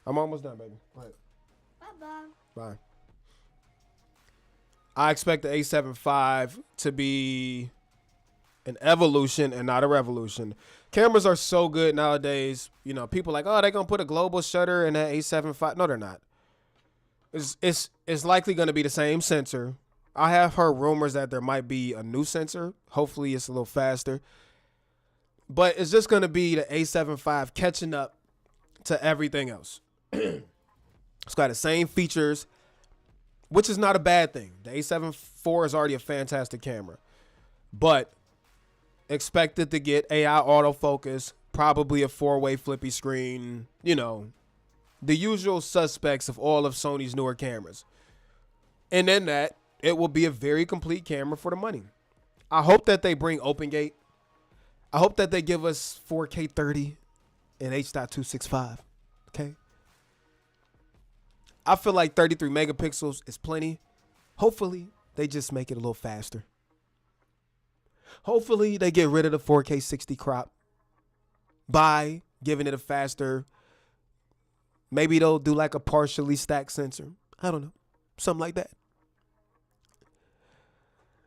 Speaker 1: I'm almost done, baby. Go ahead.
Speaker 2: Bye-bye.
Speaker 1: Bye. I expect the A7 V to be an evolution and not a revolution. Cameras are so good nowadays. You know, people are like, oh, they're going to put a global shutter in that A7 V. No, they're not. It's likely going to be the same sensor. I have heard rumors that there might be a new sensor. Hopefully it's a little faster. But it's just going to be the A7 V catching up to everything else. It's got the same features, which is not a bad thing. The A7 IV is already a fantastic camera. But expect it to get AI autofocus, probably a 4-way flippy screen, you know, the usual suspects of all of Sony's newer cameras. And then that, it will be a very complete camera for the money. I hope that they bring OpenGate. I hope that they give us 4K 30 and H.265. Okay. I feel like 33 megapixels is plenty. Hopefully they just make it a little faster. Hopefully they get rid of the 4K 60 crop by giving it a faster. Maybe they'll do like a partially stacked sensor. I don't know. Something like that.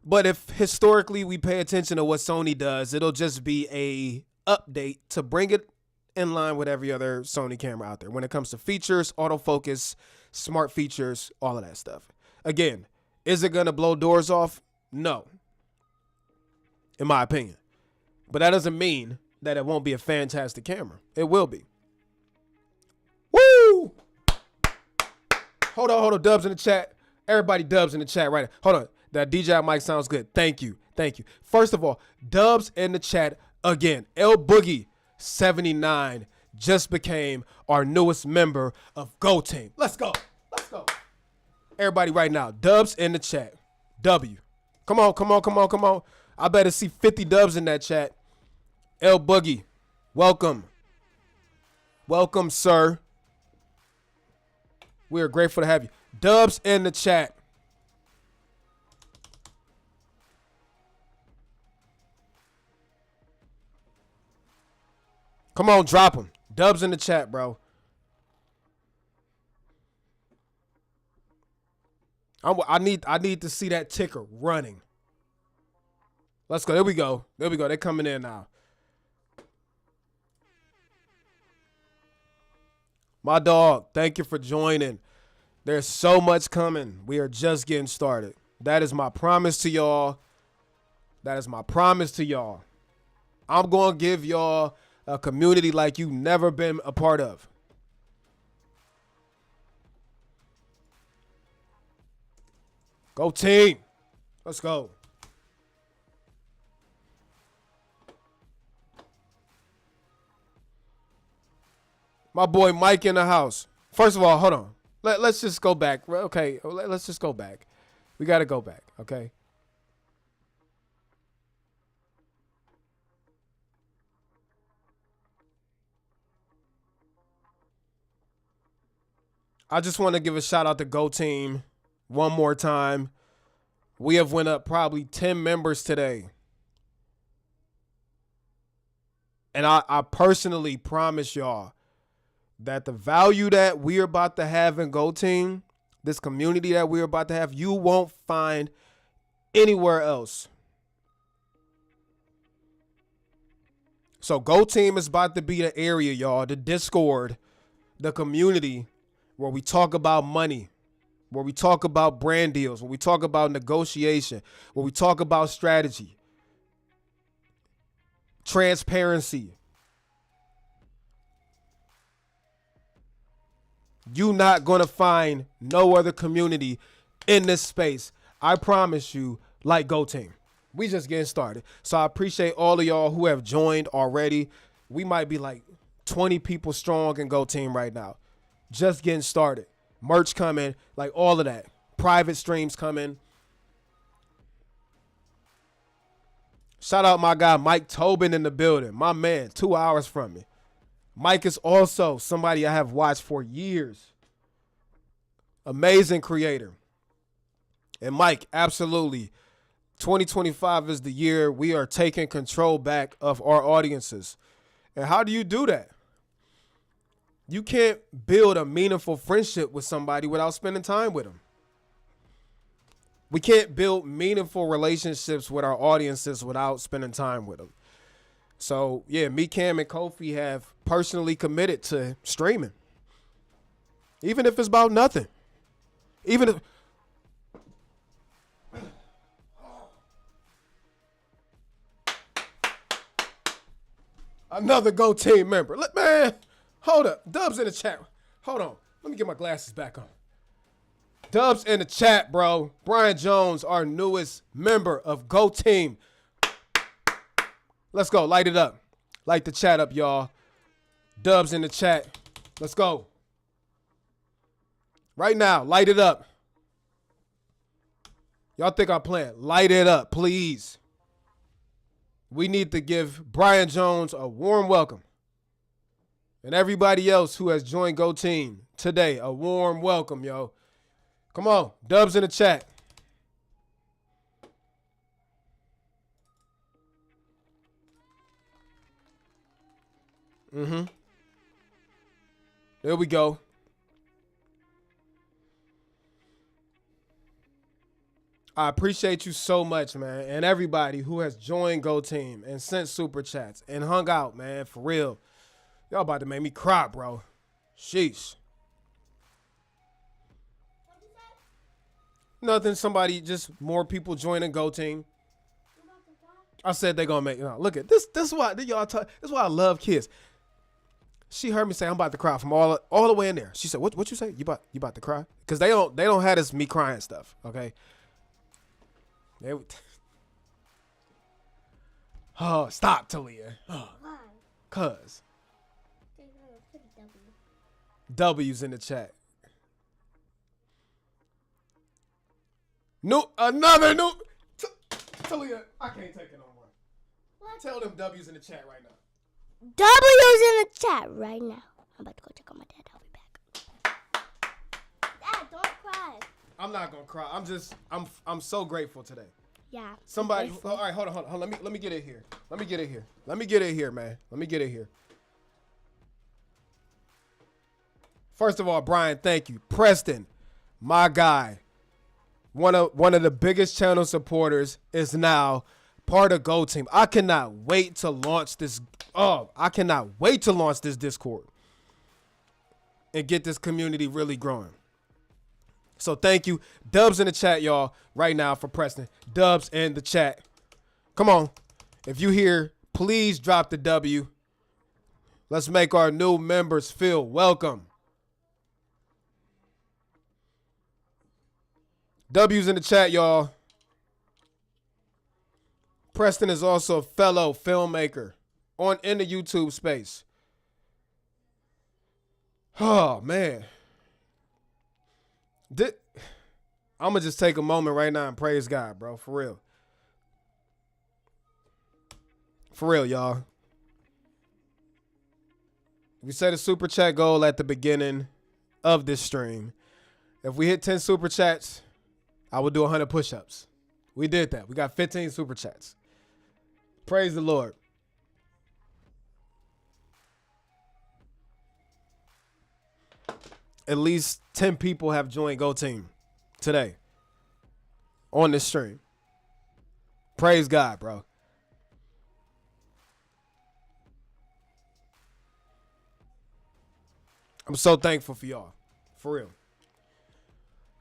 Speaker 1: But if historically we pay attention to what Sony does, it'll just be a update to bring it in line with every other Sony camera out there when it comes to features, autofocus, smart features, all of that stuff. Again, is it going to blow doors off? No, in my opinion. But that doesn't mean that it won't be a fantastic camera. It will be. Woo! Hold on. Dubs in the chat. Everybody dubs in the chat right now. Hold on. That DJI mic sounds good. Thank you. First of all, dubs in the chat again. L Boogie 79 just became our newest member of Go Team. Let's go. Everybody right now, dubs in the chat. W. Come on. I better see 50 dubs in that chat. L Boogie, welcome. Welcome, sir. We are grateful to have you. Dubs in the chat. Come on, drop them. Dubs in the chat, bro. I need to see that ticker running. Let's go. There we go. They're coming in now. My dog, thank you for joining. There's so much coming. We are just getting started. That is my promise to y'all. I'm going to give y'all a community like you've never been a part of. Go team. Let's go. My boy Mike in the house. First of all, hold on. Let's just go back. Okay, let's just go back. We got to go back, okay? I just want to give a shout out to Go Team one more time. We have went up probably 10 members today. And I personally promise y'all that the value that we're about to have in Go Team, this community that we're about to have, you won't find anywhere else. So Go Team is about to be the area, y'all, the Discord, the community where we talk about money, where we talk about brand deals, where we talk about negotiation, where we talk about strategy, transparency. You're not going to find no other community in this space. I promise you, like Go Team. We just getting started. So I appreciate all of y'all who have joined already. We might be like 20 people strong in Go Team right now. Just getting started. Merch coming, like all of that. Private streams coming. Shout out my guy Mike Tobin in the building. My man, 2 hours from me. Mike is also somebody I have watched for years. Amazing creator. And Mike, absolutely. 2025 is the year we are taking control back of our audiences. And how do you do that? You can't build a meaningful friendship with somebody without spending time with them. We can't build meaningful relationships with our audiences without spending time with them. So, yeah, me, Cam, and Kofi have personally committed to streaming. Even if it's about nothing. Even if... Another Go Team member. Look, man, hold up. Dubs in the chat. Hold on. Let me get my glasses back on. Dubs in the chat, bro. Brian Jones, our newest member of Go Team. Let's go. Light it up. Light the chat up, y'all. Dubs in the chat. Let's go. Right now, light it up. Y'all think I'm playing? Light it up, please. We need to give Brian Jones a warm welcome. And everybody else who has joined Go Team today, a warm welcome, yo. Come on, Dubs in the chat. There we go. I appreciate you so much, man, and everybody who has joined Go Team and sent super chats and hung out, man, for real. Y'all about to make me cry, bro. Sheesh. Nothing. Somebody, just more people joining Go Team. I said they gonna make. Look at this. This is why y'all. This is why I love kids. She heard me say I'm about to cry from all the way in there. She said, "What you say? You about to cry?" Because they don't have this me crying stuff. Okay. Oh, stop, Talia. Oh,
Speaker 2: Why?
Speaker 1: cuz.
Speaker 2: They're gonna put a W.
Speaker 1: W's in the chat. Another new. Talia, I can't take it no more.
Speaker 2: What?
Speaker 1: Tell them W's in the chat right now.
Speaker 2: W's in the chat right now. I'm about to go check on my dad. I'll be back. Dad, don't cry.
Speaker 1: I'm not gonna cry. I'm so grateful today.
Speaker 2: Yeah.
Speaker 1: Somebody,
Speaker 2: grateful.
Speaker 1: all right, hold on. Let me get it here. Let me get it here, man. Let me get it here. First of all, Brian, thank you. Preston, my guy, one of the biggest channel supporters, is now part of Go Team. I cannot wait to launch this. I cannot wait to launch this Discord and get this community really growing. So thank you. Dubs in the chat, y'all, right now for Preston. Dubs in the chat. Come on. If you here, please drop the W. Let's make our new members feel welcome. W's in the chat, y'all. Preston is also a fellow filmmaker in the YouTube space. Oh, man. I'm going to just take a moment right now and praise God, bro. For real. For real, y'all. We set a super chat goal at the beginning of this stream. If we hit 10 super chats, I will do 100 push-ups. We did that. We got 15 super chats. Praise the Lord. At least 10 people have joined Go Team today on this stream. Praise God, bro. I'm so thankful for y'all. For real.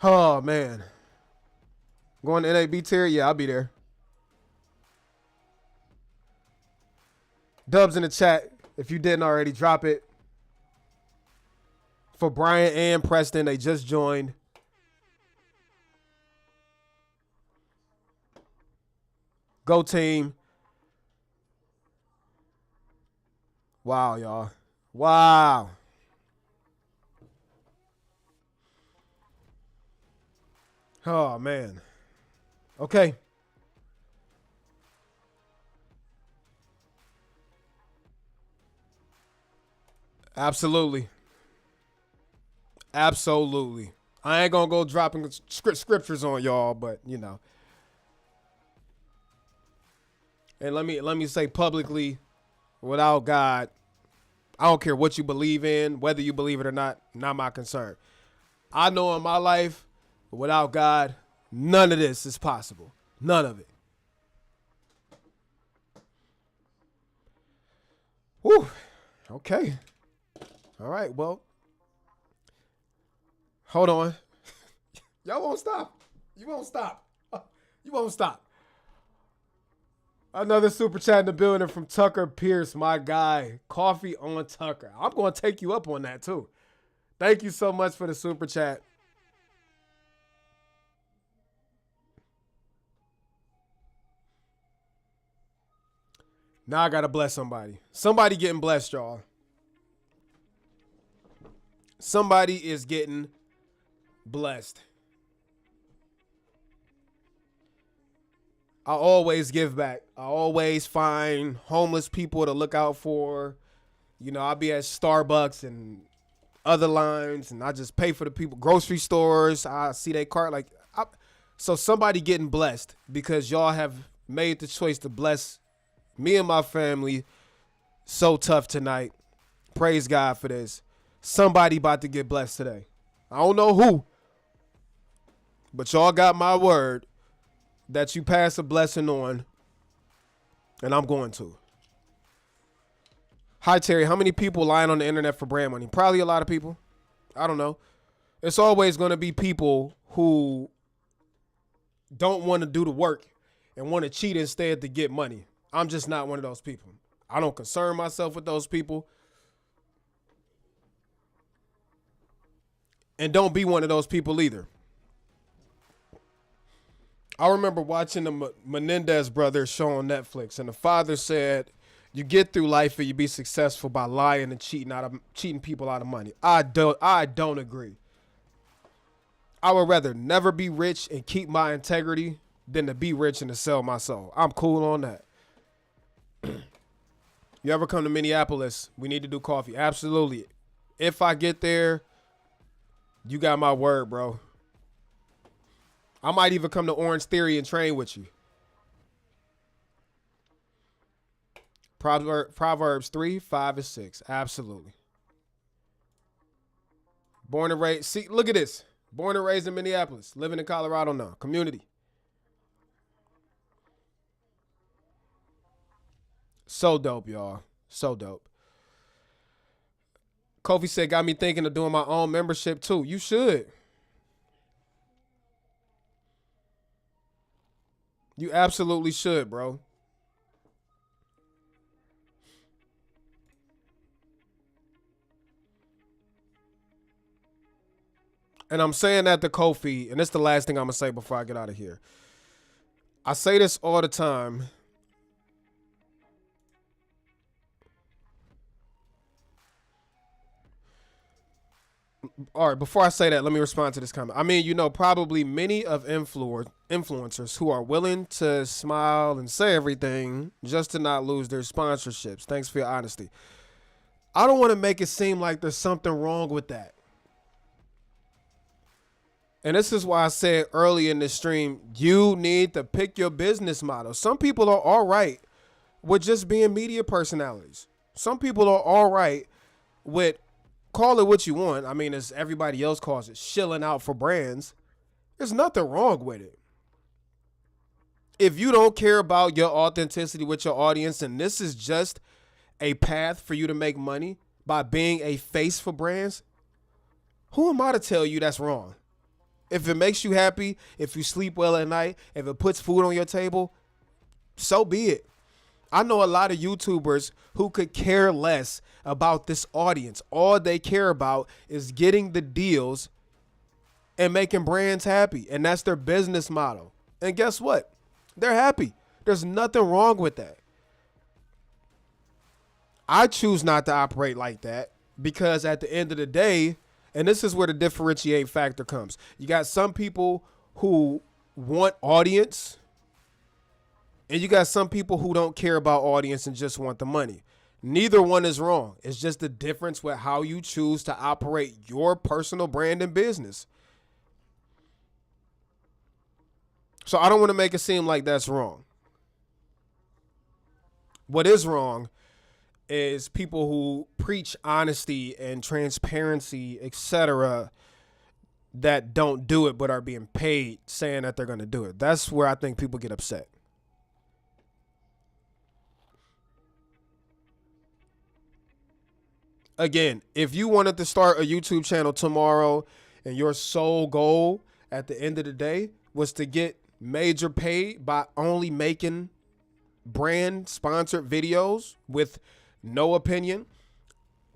Speaker 1: Oh, man. Going to NAB tier? Yeah, I'll be there. Dubs in the chat. If you didn't already, drop it. For Brian and Preston, they just joined. Go Team. Wow, y'all. Wow. Oh, man. Okay. Absolutely. Absolutely. I ain't gonna go dropping scriptures on y'all, but you know. And let me say publicly, without God, I don't care what you believe in, whether you believe it or not my concern. I know in my life, without God, none of this is possible. None of it. Whew. Okay. All right. Well, hold on. Y'all won't stop. You won't stop. You won't stop. Another super chat in the building from Tucker Pierce, my guy. Coffee on Tucker. I'm going to take you up on that too. Thank you so much for the super chat. Now I got to bless somebody. Somebody getting blessed, y'all. Somebody is getting blessed. I always give back. I always find homeless people to look out for. You know, I'll be at Starbucks and other lines, and I just pay for the people. Grocery stores, I see their cart. So somebody getting blessed because y'all have made the choice to bless me and my family so tough tonight. Praise God for this. Somebody about to get blessed today. I don't know who, but y'all got my word that you pass a blessing on, and I'm going to. Hi, Terry. How many people lying on the internet for brand money? Probably a lot of people. I don't know. It's always going to be people who don't want to do the work and want to cheat instead to get money. I'm just not one of those people. I don't concern myself with those people. And don't be one of those people either. I remember watching the Menendez brothers show on Netflix, and the father said, you get through life and you be successful by lying and cheating people out of money. I don't agree. I would rather never be rich and keep my integrity than to be rich and to sell my soul. I'm cool on that. You ever come to Minneapolis, we need to do coffee. Absolutely. If I get there, you got my word, bro. I might even come to Orange Theory and train with you. Proverbs 3, 5, and 6. Absolutely. Born and raised. See, look at this. Born and raised in Minneapolis. Living in Colorado now. Community. So dope, y'all. So dope. Kofi said, got me thinking of doing my own membership too. You should. You absolutely should, bro. And I'm saying that to Kofi, and it's the last thing I'm going to say before I get out of here. I say this all the time. All right, before I say that, let me respond to this comment. I mean, you know, probably many of influencers who are willing to smile and say everything just to not lose their sponsorships. Thanks for your honesty. I don't want to make it seem like there's something wrong with that. And this is why I said early in the stream, you need to pick your business model. Some people are all right with just being media personalities. Some people are all right with, call it what you want. I mean, as everybody else calls it, shilling out for brands. There's nothing wrong with it. If you don't care about your authenticity with your audience, and this is just a path for you to make money by being a face for brands, who am I to tell you that's wrong? If it makes you happy, if you sleep well at night, if it puts food on your table, so be it. I know a lot of YouTubers who could care less about this audience. All they care about is getting the deals and making brands happy. And that's their business model. And guess what? They're happy. There's nothing wrong with that. I choose not to operate like that because at the end of the day, and this is where the differentiate factor comes. You got some people who want audience, and you got some people who don't care about audience and just want the money. Neither one is wrong. It's just the difference with how you choose to operate your personal brand and business. So I don't want to make it seem like that's wrong. What is wrong is people who preach honesty and transparency, etc., that don't do it but are being paid saying that they're going to do it. That's where I think people get upset. Again, if you wanted to start a YouTube channel tomorrow and your sole goal at the end of the day was to get major paid by only making brand sponsored videos with no opinion,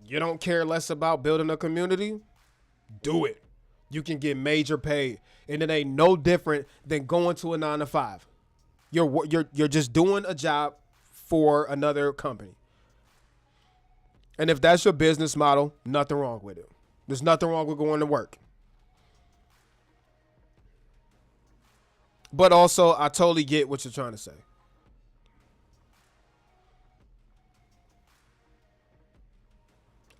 Speaker 1: you don't care less about building a community, do it. You can get major paid, and it ain't no different than going to a 9-to-5. You're just doing a job for another company. And if that's your business model, nothing wrong with it. There's nothing wrong with going to work. But also, I totally get what you're trying to say.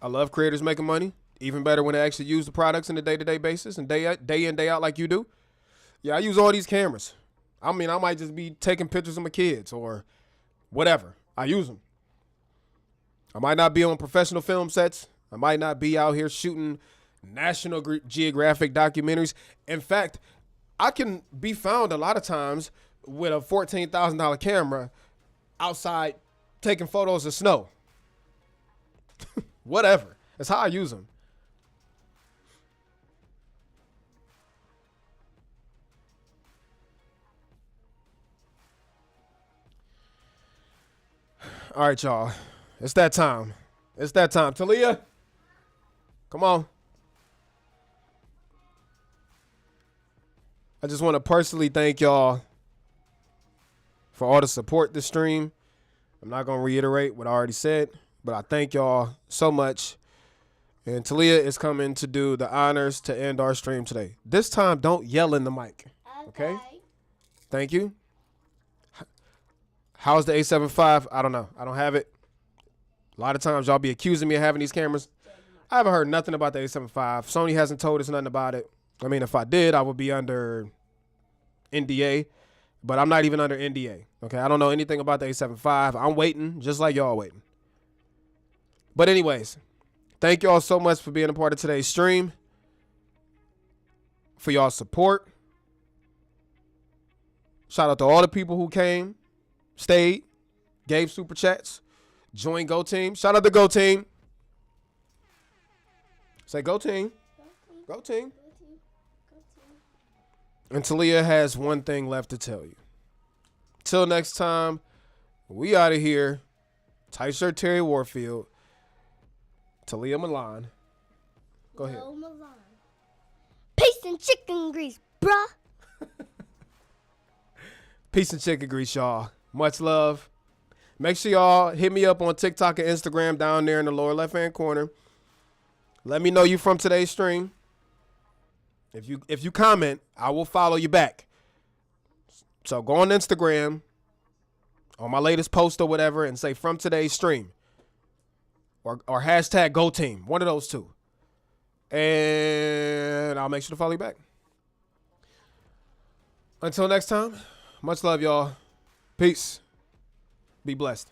Speaker 1: I love creators making money. Even better when they actually use the products on a day-to-day basis and day in, day out like you do. Yeah, I use all these cameras. I mean, I might just be taking pictures of my kids or whatever. I use them. I might not be on professional film sets. I might not be out here shooting National Geographic documentaries. In fact, I can be found a lot of times with a $14,000 camera outside taking photos of snow. Whatever. That's how I use them. All right, y'all. It's that time. It's that time. Talia, come on. I just want to personally thank y'all for all the support this stream. I'm not going to reiterate what I already said, but I thank y'all so much. And Talia is coming to do the honors to end our stream today. This time, don't yell in the mic. Okay? Thank you. How's the A75? I don't know. I don't have it. A lot of times y'all be accusing me of having these cameras. I haven't heard nothing about the A75. Sony hasn't told us nothing about it. I mean, if I did, I would be under NDA, but I'm not even under NDA. Okay, I don't know anything about the A75. I'm waiting, just like y'all waiting. But anyways, thank y'all so much for being a part of today's stream, for y'all's support. Shout out to all the people who came, stayed, gave super chats, joined Go Team. Shout out to Go Team. Say Go Team. Go Team. And Talia has one thing left to tell you. Till next time, we out of here. Tight shirt TerryWarfield. Talia Milan. Go ahead.
Speaker 2: Peace and chicken grease, bruh.
Speaker 1: Peace and chicken grease, y'all. Much love. Make sure y'all hit me up on TikTok and Instagram down there in the lower left-hand corner. Let me know you from today's stream. If you comment, I will follow you back. So go on Instagram on my latest post or whatever and say from today's stream. Or hashtag Go Team. One of those two. And I'll make sure to follow you back. Until next time, much love, y'all. Peace. Be blessed.